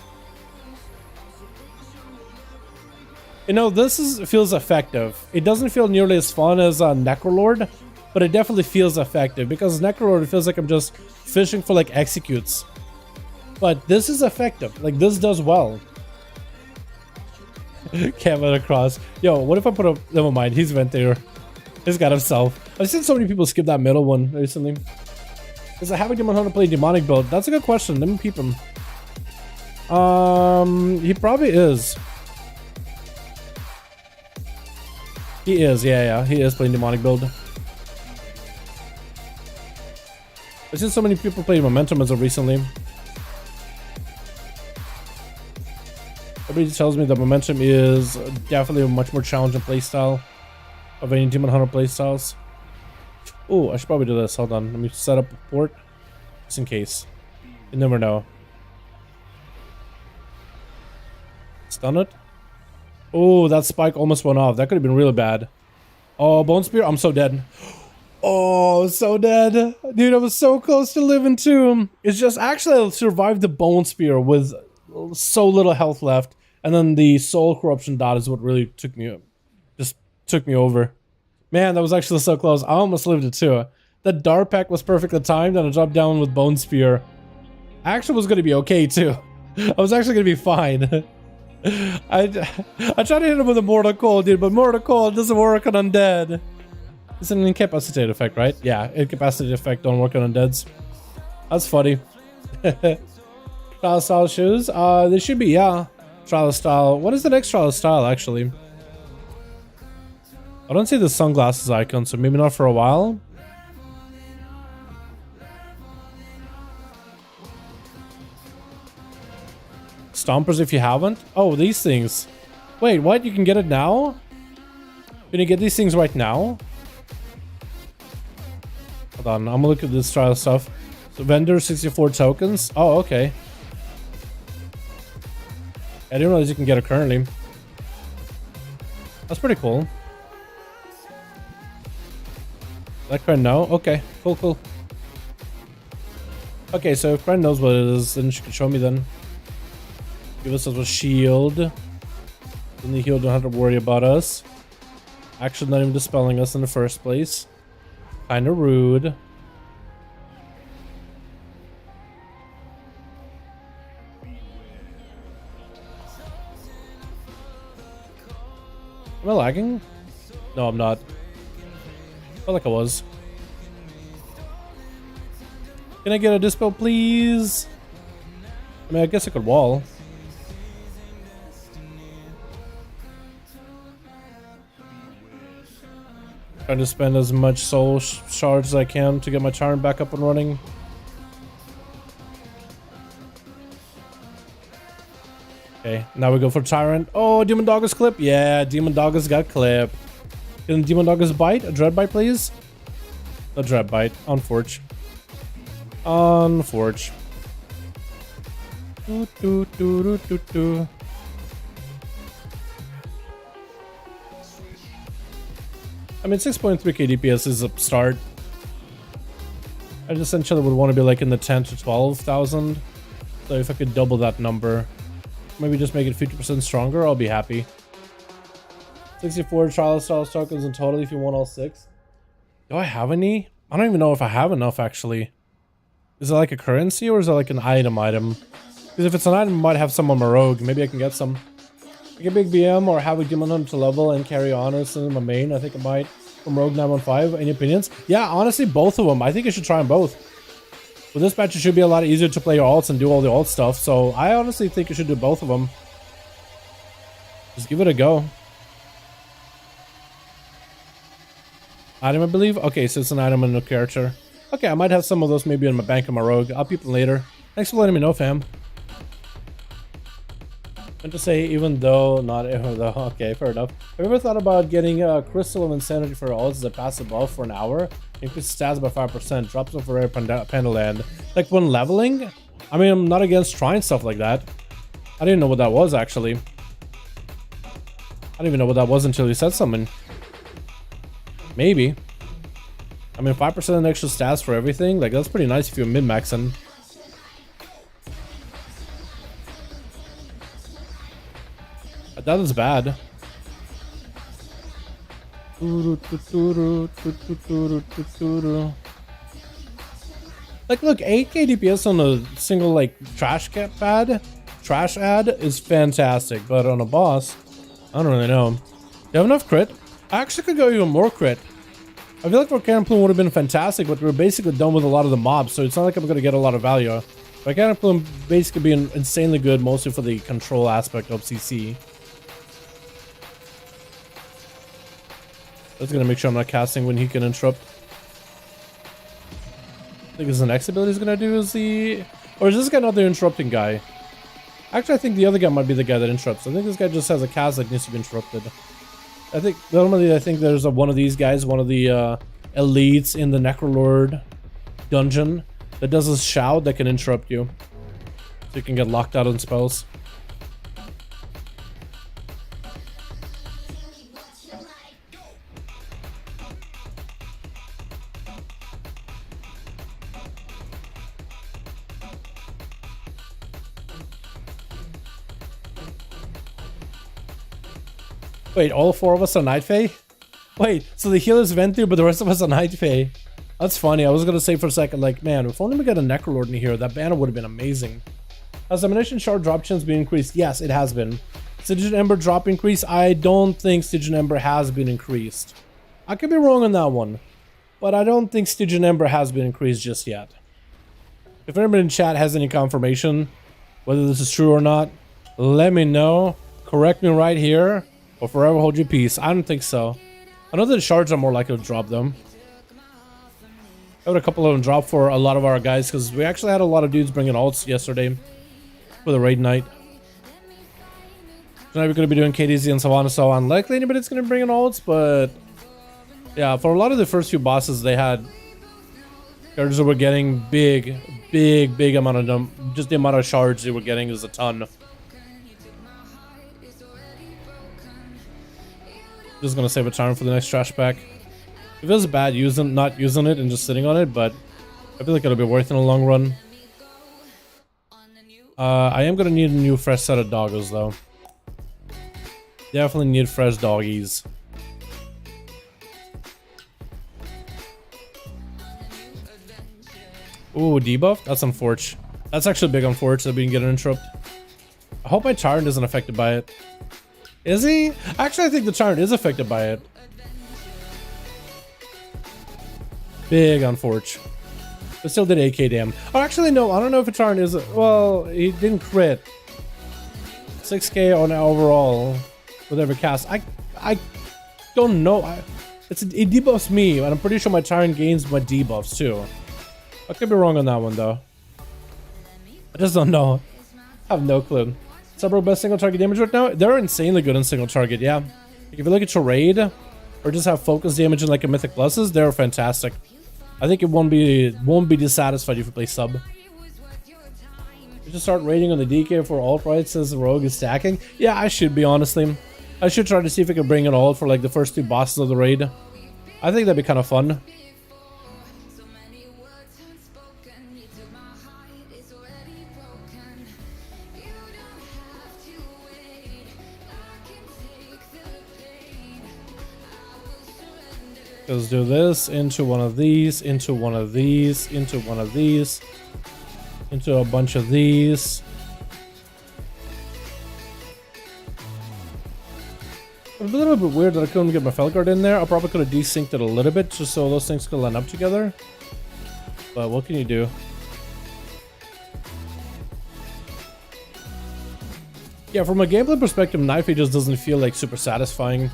You know, this feels effective. It doesn't feel nearly as fun as Necrolord, but it definitely feels effective because Necrolord, it feels like I'm just fishing for like executes. But this is effective. Like, this does well. Kevin across. Yo, what if I put a... Never mind, he's vent there. He's got himself. I've seen so many people skip that middle one recently. Is I have a demon hunter play demonic build? That's a good question. Let me peep him. He probably is. He is, yeah. He is playing demonic build. I've seen so many people play momentum as of recently. Everybody tells me that momentum is definitely a much more challenging playstyle of any demon hunter playstyles. Oh, I should probably do this. Hold on, let me set up a port just in case. You never know. Stun it. Oh, that spike almost went off. That could have been really bad. Oh, Bone Spear. I'm so dead. Oh, so dead. Dude, I was so close to living too. It's just actually I survived the Bone Spear with so little health left. And then the Soul Corruption dot is what really took me over. Man, that was actually so close. I almost lived it too. That Dart Pack was perfectly timed and I dropped down with Bone Spear. I actually was going to be okay too. I was actually going to be fine. I tried to hit him with a Mortal Cold, dude, but Mortal Cold doesn't work on undead. It's an incapacitated effect, right? Yeah, incapacitated effect don't work on undeads. That's funny. Trial style shoes? They should be, yeah. Trial style. What is the next trial style, actually? I don't see the sunglasses icon, so maybe not for a while. Stompers if you haven't. Oh, these things. Wait, what? You can get it now? Can you get these things right now? Hold on, I'm gonna look at this trial stuff. So vendor 64 tokens. Oh, okay. I didn't realize you can get it currently. That's pretty cool. That friend know? Okay, cool. Okay, so if friend knows what it is, then she can show me then. Give us a shield. Then the heal don't have to worry about us. Actually not even dispelling us in the first place. Kinda rude. Am I lagging? No, I'm not. Felt like I was. Can I get a dispel, please? I mean, I guess I could wall. Trying to spend as much soul shards as I can to get my Tyrant back up and running. Okay, now we go for Tyrant. Oh, Demon Dogger's clip? Yeah, Demon Dogger's got clip. Can Demon Dogger's bite? A Dread Bite, please? A Dread Bite. On Forge. On Forge. I mean, 6.3k DPS is a start. I just essentially would want to be like in the 10 to 12,000. So if I could double that number, maybe just make it 50% stronger, I'll be happy. 64 trial style tokens in total if you want all 6. Do I have any? I don't even know if I have enough actually. Is it like a currency or is it like an item? Because if it's an item, I might have some on my rogue. Maybe I can get some. Like a big BM or have a demon hunter to level and carry honest in my main. I think I might. From Rogue 9.1. Any opinions? Yeah, honestly, both of them. I think I should try them both. With this patch, it should be a lot easier to play your alts and do all the alt stuff. So I honestly think you should do both of them. Just give it a go. Item, I believe. Okay, so it's an item and a character. Okay, I might have some of those maybe in my bank and my rogue. I'll peep them later. Thanks for letting me know, fam. And to say, even though, not even though. Okay, fair enough. Have you ever thought about getting a Crystal of Insanity for alts as a passive buff for an hour? Increase stats by 5%, drops off a rare Pandaland. Like when leveling? I mean, I'm not against trying stuff like that. I didn't know what that was actually. I didn't even know what that was until you said something. Maybe. I mean, 5% extra stats for everything? Like, that's pretty nice if you're min-maxing. That is bad. Like, look, 8K DPS on a single, like, trash ad is fantastic, but on a boss, I don't really know. Do you have enough crit? I actually could go even more crit. I feel like Volcanic Plume would have been fantastic, but we're basically done with a lot of the mobs, so it's not like I'm going to get a lot of value. Volcanic Plume basically being insanely good, mostly for the control aspect of CC. That's going to make sure I'm not casting when he can interrupt. I think the next ability he's going to do is the... Or is this guy not the interrupting guy? Actually, I think the other guy might be the guy that interrupts. I think this guy just has a cast that needs to be interrupted. I think normally there's one of these guys, one of the elites in the Necrolord dungeon that does a shout that can interrupt you. So you can get locked out on spells. Wait, all four of us are Night Fae? Wait, so the healers went through, but the rest of us are Night Fae. That's funny. I was gonna say for a second, like, man, if only we got a Necrolord in here, that banner would have been amazing. Has Ammunition Shard drop chance been increased? Yes, it has been. Stygian Ember drop increase? I don't think Stygian Ember has been increased. I could be wrong on that one, but I don't think Stygian Ember has been increased just yet. If anybody in chat has any confirmation, whether this is true or not, let me know. Correct me right here. Or forever hold your peace. I don't think so. I know that the shards are more likely to drop them. I had a couple of them drop for a lot of our guys because we actually had a lot of dudes bringing ults yesterday for the raid night. Tonight we're going to be doing KDZ and so on and so on. Likely anybody's going to bring in ults, but yeah, for a lot of the first few bosses, they had characters that were getting big amount of them. Just the amount of shards they were getting is a ton. Just gonna save a charm for the next trash pack. It feels bad not using it and just sitting on it, but I feel like it'll be worth it in the long run. I am gonna need a new fresh set of doggos though. Definitely need fresh doggies. Ooh, debuff? That's unfortunate. That's actually big unfortunate that we can get an interrupt. I hope my Tyrant isn't affected by it. Is he? Actually, I think the Tyrant is affected by it. Big unfortunate. But still did 8k damn. Oh, actually, no. I don't know if a Tyrant is... Well, he didn't crit. 6k on overall with every cast. I don't know. It debuffs me, and I'm pretty sure my Tyrant gains my debuffs too. I could be wrong on that one, though. I just don't know. I have no clue. Cyber best single target damage right now? They're insanely good in single target, yeah. Like if you look at your raid, or just have focus damage in like a Mythic Pluses, they're fantastic. I think it won't be dissatisfied if you play sub. You just start raiding on the DK for alt right since the rogue is stacking. Yeah, I should be, honestly. I should try to see if I can bring an alt for like the first two bosses of the raid. I think that'd be kind of fun. Let's do this into one of these, into one of these, into one of these, into a bunch of these. It's a little bit weird that I couldn't get my Felguard in there. I probably could have desynced it a little bit just so those things could line up together. But what can you do? Yeah, from a gameplay perspective, Knifey just doesn't feel like super satisfying.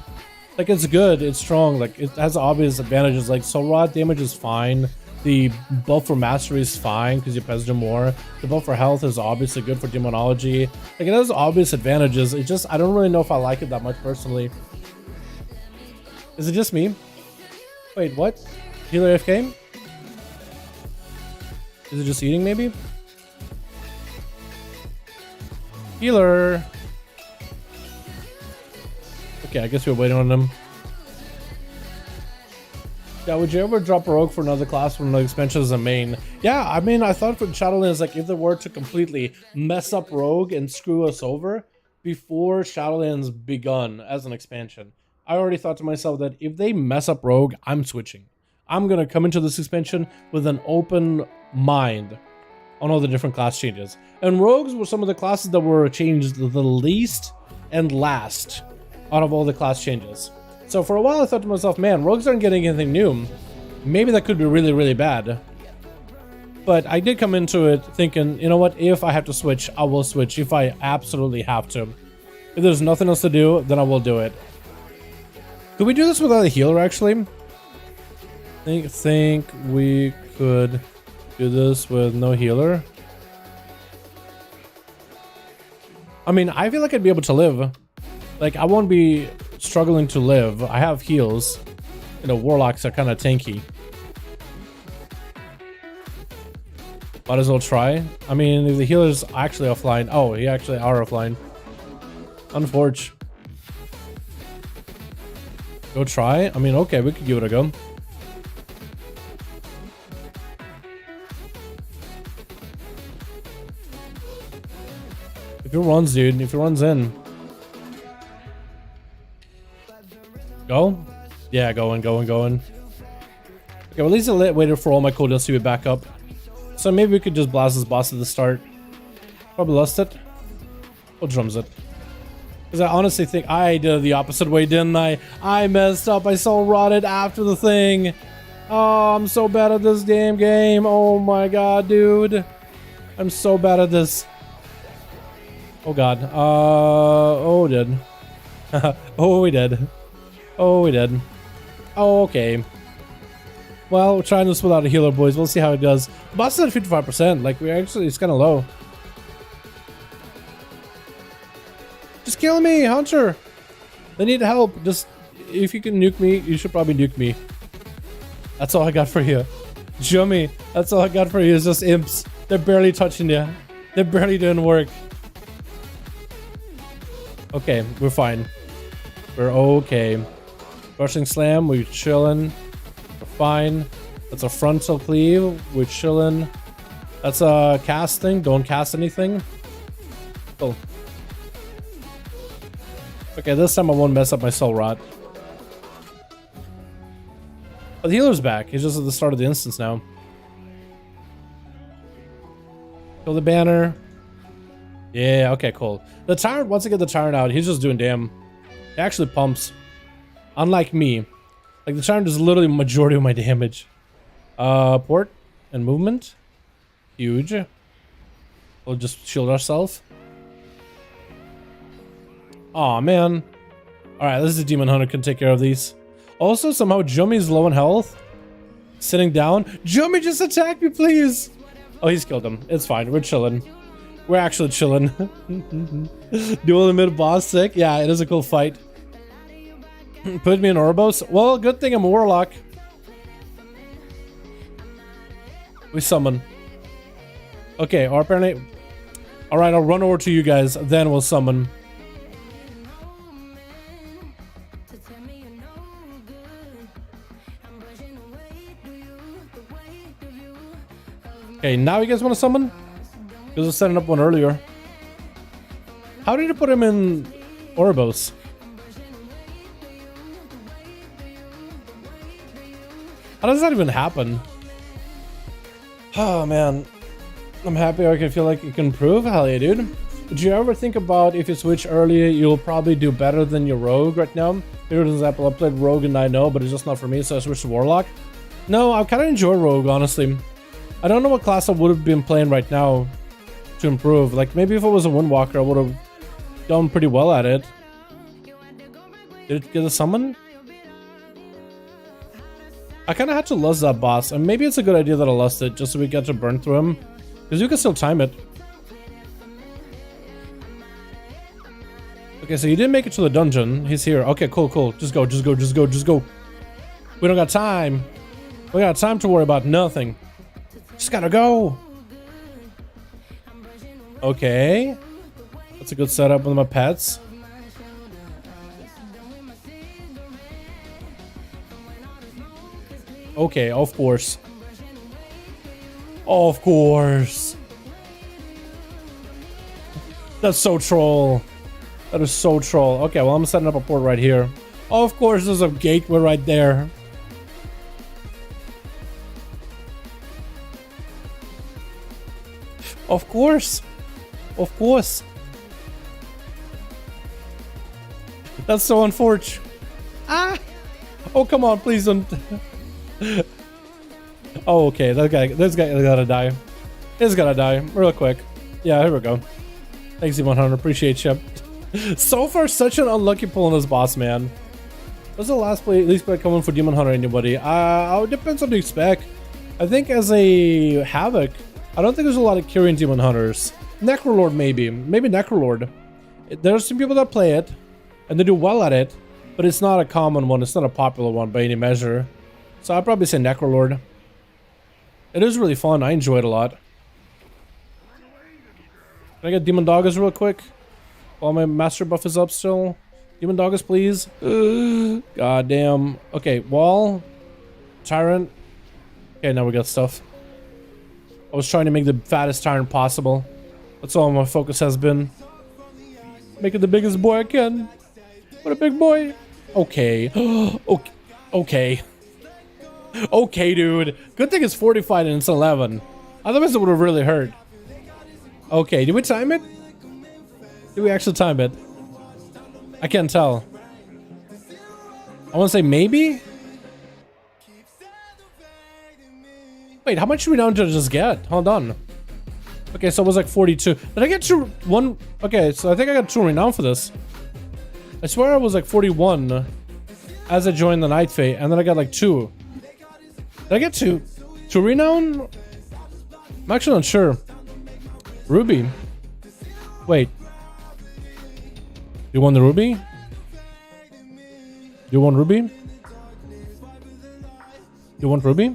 Like, it's good, it's strong, like, it has obvious advantages, like, so raw damage is fine, the buff for mastery is fine, because you pes more, the buff for health is obviously good for demonology, like, it has obvious advantages, it just, I don't really know if I like it that much personally. Is it just me? Wait, what? Healer AFK? Is it just eating, maybe? Healer! Okay, I guess we're waiting on them. Yeah, would you ever drop a rogue for another class from another expansion as a main? Yeah, I mean, I thought for Shadowlands, like, if they were to completely mess up rogue and screw us over before Shadowlands begun as an expansion, I already thought to myself that if they mess up Rogue, I'm switching. I'm gonna come into this expansion with an open mind on all the different class changes. And Rogues were some of the classes that were changed the least and last out of all the class changes. So for a while I thought to myself, man, Rogues aren't getting anything new. Maybe that could be really, really bad. But I did come into it thinking, you know what, if I have to switch, I will switch if I absolutely have to. If there's nothing else to do, then I will do it. Could we do this without a healer, actually? Think we could do this with no healer. I mean, I feel like I'd be able to live. Like, I won't be struggling to live. I have heals. You know, Warlocks are kind of tanky. Might as well try. I mean, if the healer's actually offline. Oh, he actually are offline. Unfortunate. Go try? I mean, okay, we could give it a go. If it runs, dude. If it runs in. Go? Yeah, going. Okay, well, at least I waited for all my cooldowns to be back up. So maybe we could just blast this boss at the start. Probably lost it. What drums it? Because I honestly think I did it the opposite way, didn't I? I messed up. I soul rotted after the thing. Oh, I'm so bad at this damn game. Oh my god, dude. I'm so bad at this. Oh god. Oh, we did. Oh, we did. Oh, we did. Oh, okay. Well, we're trying this without a healer, boys. We'll see how it does. Boss is at 55%. Like, we actually, it's kind of low. Just kill me, Hunter. They need help. Just, if you can nuke me, you should probably nuke me. That's all I got for you. Jummy, that's all I got for you is just imps. They're barely touching you. They're barely doing work. Okay, we're fine. We're okay. Rushing slam, we're chilling. We're fine. That's a frontal cleave. We're chilling. That's a casting. Don't cast anything. Cool. Okay, this time I won't mess up my soul rot. But the healer's back. He's just at the start of the instance now. Kill the banner. Yeah, okay, cool. The tyrant, once I get the tyrant out, he's just doing damn. He actually pumps. Unlike me. Like, the tyrant is literally the majority of my damage. Port and movement. Huge. We'll just shield ourselves. Aw, man. Alright, this is the Demon Hunter can take care of these. Also, somehow Jummy's low in health. Sitting down. Jummy, just attack me, please! Oh, he's killed him. It's fine. We're chilling. We're actually chilling. Duel in mid boss sick. Yeah, it is a cool fight. Put me in Orbos. Well, good thing I'm a Warlock. We summon. Okay, or apparently... Alright, I'll run over to you guys. Then we'll summon. Okay, now you guys want to summon? Because I was setting up one earlier. How did you put him in Orbos? How does that even happen? Oh man. I'm happy I can feel like it can improve. Hell yeah, dude. Did you ever think about if you switch earlier, you'll probably do better than your Rogue right now? For example, I played Rogue and I know, but it's just not for me, so I switched to Warlock. No, I kind of enjoy Rogue, honestly. I don't know what class I would have been playing right now to improve. Like, maybe if it was a Windwalker, I would have done pretty well at it. Did it get a summon? I kind of had to lust that boss, and maybe it's a good idea that I lust it, just so we get to burn through him. Because you can still time it. Okay, so you didn't make it to the dungeon. He's here. Okay, cool, cool. Just go, just go, just go, just go. We don't got time. We got time to worry about nothing. Just gotta go. Okay. That's a good setup with my pets. Okay, of course. Of course. That's so troll. That is so troll. Okay, well, I'm setting up a port right here. Of course, there's a gateway right there. Of course. Of course. That's so unfortunate. Ah! Oh, come on, please don't. Oh, okay. This guy gotta die. He's gotta die real quick. Yeah, here we go. Thanks, E100. Appreciate you. So far, such an unlucky pull on this boss, man. What's the least play coming for Demon Hunter? Anybody? It depends on the spec. I think as a Havoc, I don't think there's a lot of Kyrian Demon Hunters. Necrolord, maybe Necrolord. There's some people that play it, and they do well at it, but it's not a common one. It's not a popular one by any measure. So I'd probably say Necrolord. It is really fun. I enjoy it a lot. Can I get Demon Doggers real quick? While my master buff is up still. Demon Doggers, please. God damn. Okay, Wall. Tyrant. Okay, now we got stuff. I was trying to make the fattest Tyrant possible. That's all my focus has been. Make it the biggest boy I can. What a big boy. Okay. Okay. Okay. Okay, dude. Good thing it's fortified and it's 11. Otherwise it would have really hurt. Okay, did we time it? Did we actually time it? I can't tell. I want to say maybe? Wait, how much did we down to just get? Hold on. Okay, so it was like 42. Did I get one? Okay, so I think I got 2 renown for this. I swear I was like 41 as I joined the Night Fate, and then I got like 2. Did I get 2 renown? I'm actually not sure. Ruby. Wait. You want the Ruby? You want Ruby? You want Ruby?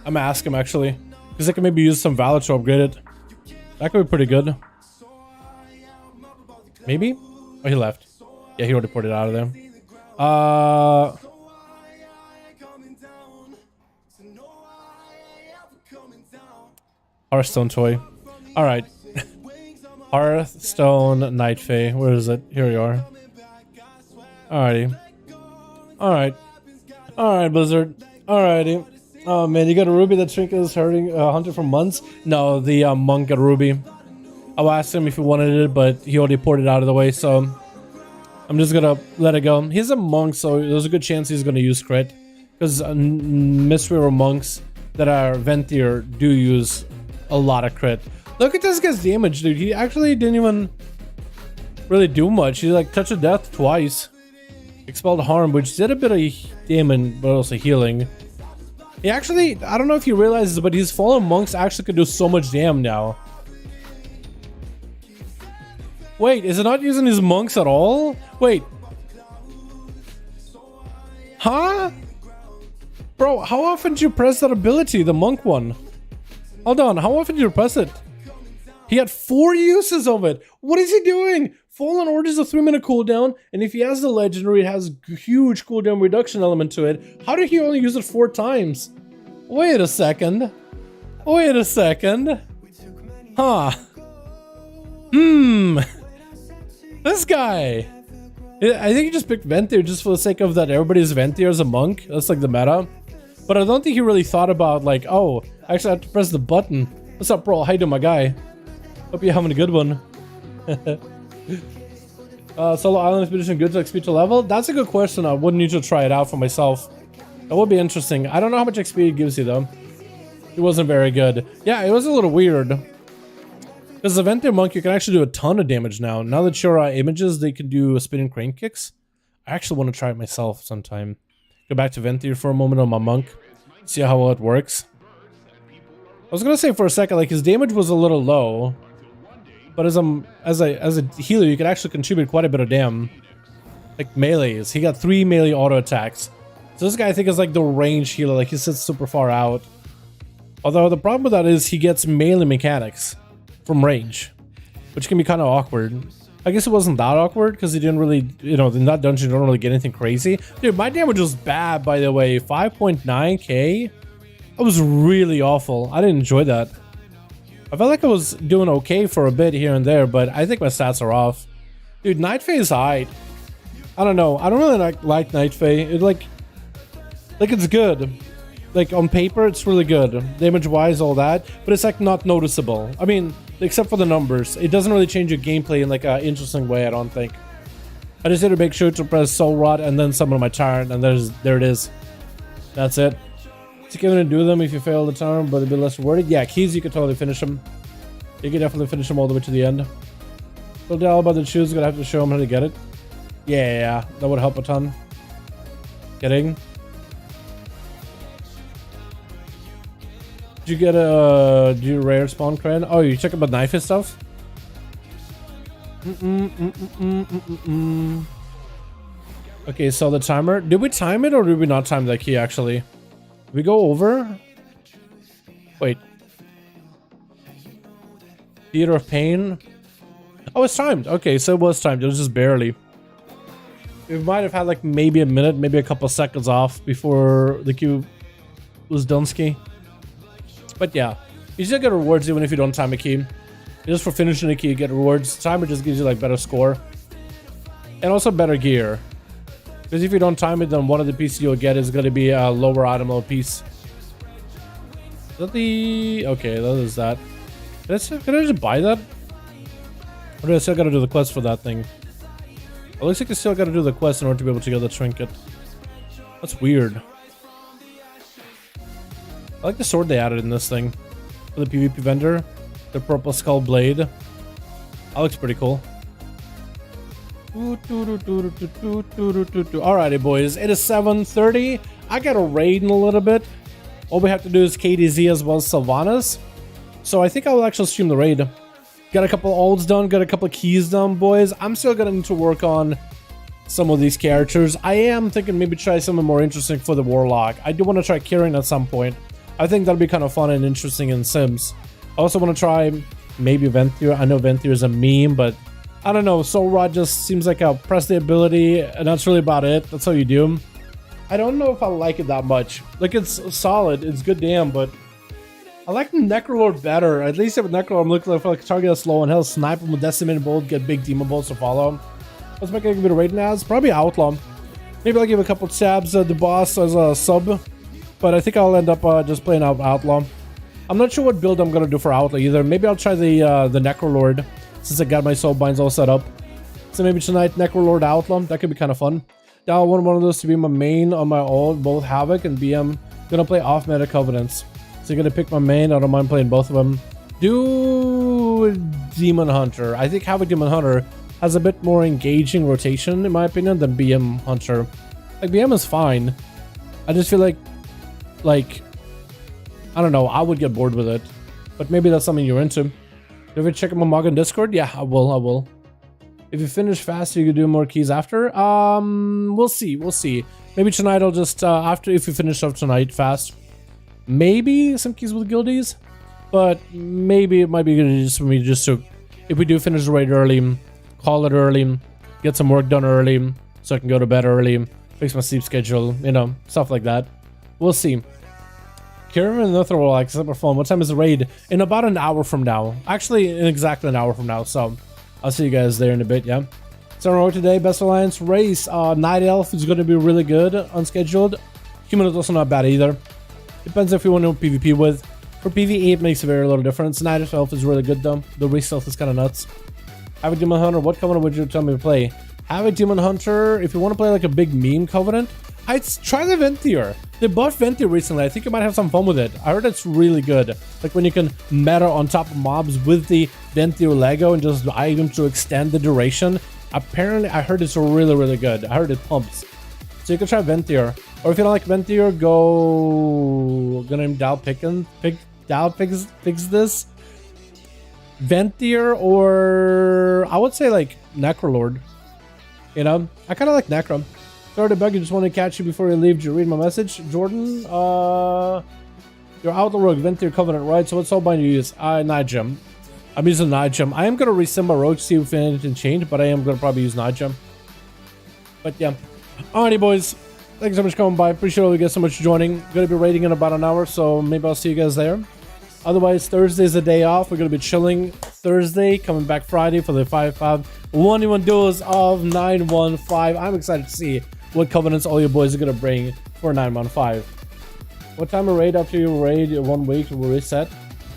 I'm gonna ask him actually, because I can maybe use some Valor to upgrade it. That could be pretty good. Maybe? Oh, he left. Yeah, he already put it out of there. Hearthstone toy. Alright. Hearthstone Night Fae. Where is it? Here we are. Alrighty. Alright. Alright, Blizzard. Alrighty. Oh man, you got a Ruby that Trinket is hurting Hunter for months? No, the monk got a Ruby. I asked him if he wanted it, but he already poured it out of the way, so I'm just gonna let it go. He's a monk, so there's a good chance he's gonna use crit. Because Mistweaver monks that are Ventier do use a lot of crit. Look at this guy's damage, dude. He actually didn't even really do much. He like touched of death twice. Expelled harm, which did a bit of damage, but also healing. He actually, I don't know if he realizes, but his fallen monks actually could do so much damn now. Wait, is it not using his monks at all? Wait. Huh? Bro, how often do you press that ability, the monk one? Hold on, how often do you press it? He had 4 uses of it. What is he doing? Fallen Order is a 3-minute cooldown, and if he has the legendary, it has a huge cooldown reduction element to it. How did he only use it 4 times? Wait a second. Wait a second. Huh. This guy. I think he just picked Ventier just for the sake of that everybody's Ventier as a monk. That's like the meta. But I don't think he really thought about like, oh, I actually have to press the button. What's up, bro? How you doing, my guy? Hope you're having a good one. Solo Island Expedition good to XP to level? That's a good question. I would need to try it out for myself. That would be interesting. I don't know how much XP it gives you though. It wasn't very good. Yeah, it was a little weird. Because the Ventier Monk, you can actually do a ton of damage now. Now that your images, they can do spinning crane kicks. I actually want to try it myself sometime. Go back to Ventier for a moment on my monk. See how well it works. I was gonna say for a second, like his damage was a little low. But as a healer, you can actually contribute quite a bit of damage. Like melees. He got 3 melee auto attacks. So this guy I think is like the range healer, like he sits super far out. Although the problem with that is he gets melee mechanics from range, which can be kind of awkward. I guess it wasn't that awkward because he didn't really, you know, in that dungeon you don't really get anything crazy. Dude, my damage was bad, by the way. 5.9k. That was really awful. I didn't enjoy that. I felt like I was doing okay for a bit here and there, but I think my stats are off. Dude, Night Fae is alright. I don't know. I don't really like Night Fae. It like it's good. Like on paper, it's really good. Damage wise, all that, but it's like not noticeable. I mean, except for the numbers, it doesn't really change your gameplay in like an interesting way. I don't think. I just had to make sure to press Soul Rod and then summon my Tyrant, and there it is. That's it. So you can only do them if you fail the turn, but it'd be less rewarded. Yeah, keys you can totally finish them. You can definitely finish them all the way to the end. So all about the shoes, gonna have to show them how to get it. Yeah, that would help a ton. Kidding. Did you get a rare spawn crane? Oh, you check about knife and stuff? Okay, so the timer. Did we time it or did we not time that key actually? Did we go over? Wait. Theater of Pain. Oh, it's timed. Okay, so it was timed. It was just barely. We might have had like maybe a minute, maybe a couple seconds off before the queue was done ski. But yeah, you still get rewards even if you don't time a key. Just for finishing a key, you get rewards. Timer just gives you like better score. And also better gear. Because if you don't time it, then one of the pieces you'll get is going to be a lower item level piece. Is that the... Okay, that is that. Can I just buy that? Or do I still got to do the quest for that thing? It looks like I still got to do the quest in order to be able to get the trinket. That's weird. I like the sword they added in this thing. For the PvP vendor. The purple skull blade. That looks pretty cool. Alrighty, boys. It is 7:30. I got a raid in a little bit. All we have to do is KDZ as well as Sylvanas. So I think I will actually stream the raid. Got a couple ults done. Got a couple keys done, boys. I'm still gonna need to work on some of these characters. I am thinking maybe try something more interesting for the Warlock. I do want to try Kirin at some point. I think that'll be kind of fun and interesting in Sims. I also want to try maybe Venthyr. I know Venthyr is a meme, but I don't know. Soul Rod just seems like a press the ability, and that's really about it. That's how you do him. I don't know if I like it that much. Like, it's solid. It's good damn, but I like the Necrolord better. At least with Necrolord, I'm looking for like a target that's low and hell, snipe him with Decimated Bolt, get big Demon Bolts to follow. Let's make a bit of rating as. Probably Outlaw. Maybe I'll give a couple stabs at the boss as a sub. But I think I'll end up just playing out Outlaw. I'm not sure what build I'm gonna do for Outlaw either. Maybe I'll try the Necrolord since I got my soul binds all set up. So maybe tonight Necrolord Outlaw. That could be kind of fun. Now I want one of those to be my main on my ult, both Havoc and BM. Gonna play off meta Covenants. So you're gonna pick my main. I don't mind playing both of them. Do Demon Hunter. I think Havoc Demon Hunter has a bit more engaging rotation in my opinion than BM Hunter. Like BM is fine. I just feel like I don't know, I would get bored with it. But maybe that's something you're into. If you check out my Mog on Discord, yeah, I will. If you finish faster, you can do more keys after. We'll see. Maybe tonight I'll just after if you finish up tonight fast. Maybe some keys with guildies. But maybe it might be good just for me just to, if we do finish the raid early, call it early, get some work done early, so I can go to bed early, fix my sleep schedule, you know, stuff like that. We'll see. Kieran and Nothing will like super fun. What time is the raid? In about an hour from now. Actually, in exactly an hour from now. So I'll see you guys there in a bit, yeah. So on road today, Best Alliance race. Night Elf is going to be really good, unscheduled. Human is also not bad either. Depends if you want to PvP with. For PvE, it makes a very little difference. Night Elf is really good though. The race stealth is kind of nuts. Havoc Demon Hunter, what covenant would you tell me to play? Havoc Demon Hunter, if you want to play like a big meme covenant, I'd try the Venthyr. They buffed Venthyr recently. I think you might have some fun with it. I heard it's really good. Like when you can meta on top of mobs with the Venthyr Lego and just items to extend the duration. Apparently, I heard it's really good. I heard it pumps. So you can try Venthyr. Or if you don't like Venthyr, go... I'm gonna name Dal picks this. Venthyr or... I would say like Necrolord. You know? I kind of like Necro. Sorry to bug you, just want to catch you before you leave. Did you read my message? Jordan, your Outlaw Rogue, Venthyr Covenant, right? So what soulbind you use? Night Gem. I'm using Night Gem. I am going to resim my Rogue to see if anything changed, but I am going to probably use Night Gem. But yeah. Alrighty, boys. Thanks so much for coming by. Appreciate all you guys so much for joining. Going to be raiding in about an hour, so maybe I'll see you guys there. Otherwise, Thursday's a day off. We're going to be chilling Thursday, coming back Friday for the 5.5 duels of 9.1.5. I'm excited to see what covenants all your boys are gonna bring for 9.1.5. What time of raid after you raid 1 week will reset?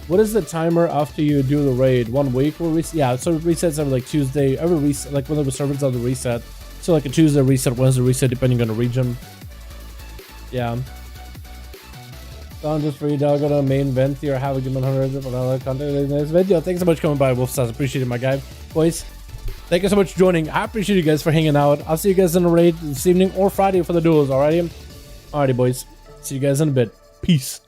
What is the timer after you do the raid? 1 week will reset? Yeah, so it resets every like Tuesday, every reset, like when the servers have the reset. So like a Tuesday reset, Wednesday reset, depending on the region. Yeah. Don't just read, I'll go to the main vent here, have a good 100 for another content in this video. Thanks so much for coming by, Wolfstars. Appreciate it, my guy. Boys, thank you so much for joining. I appreciate you guys for hanging out. I'll see you guys in the raid this evening or Friday for the duels, alrighty? Alrighty, boys. See you guys in a bit. Peace.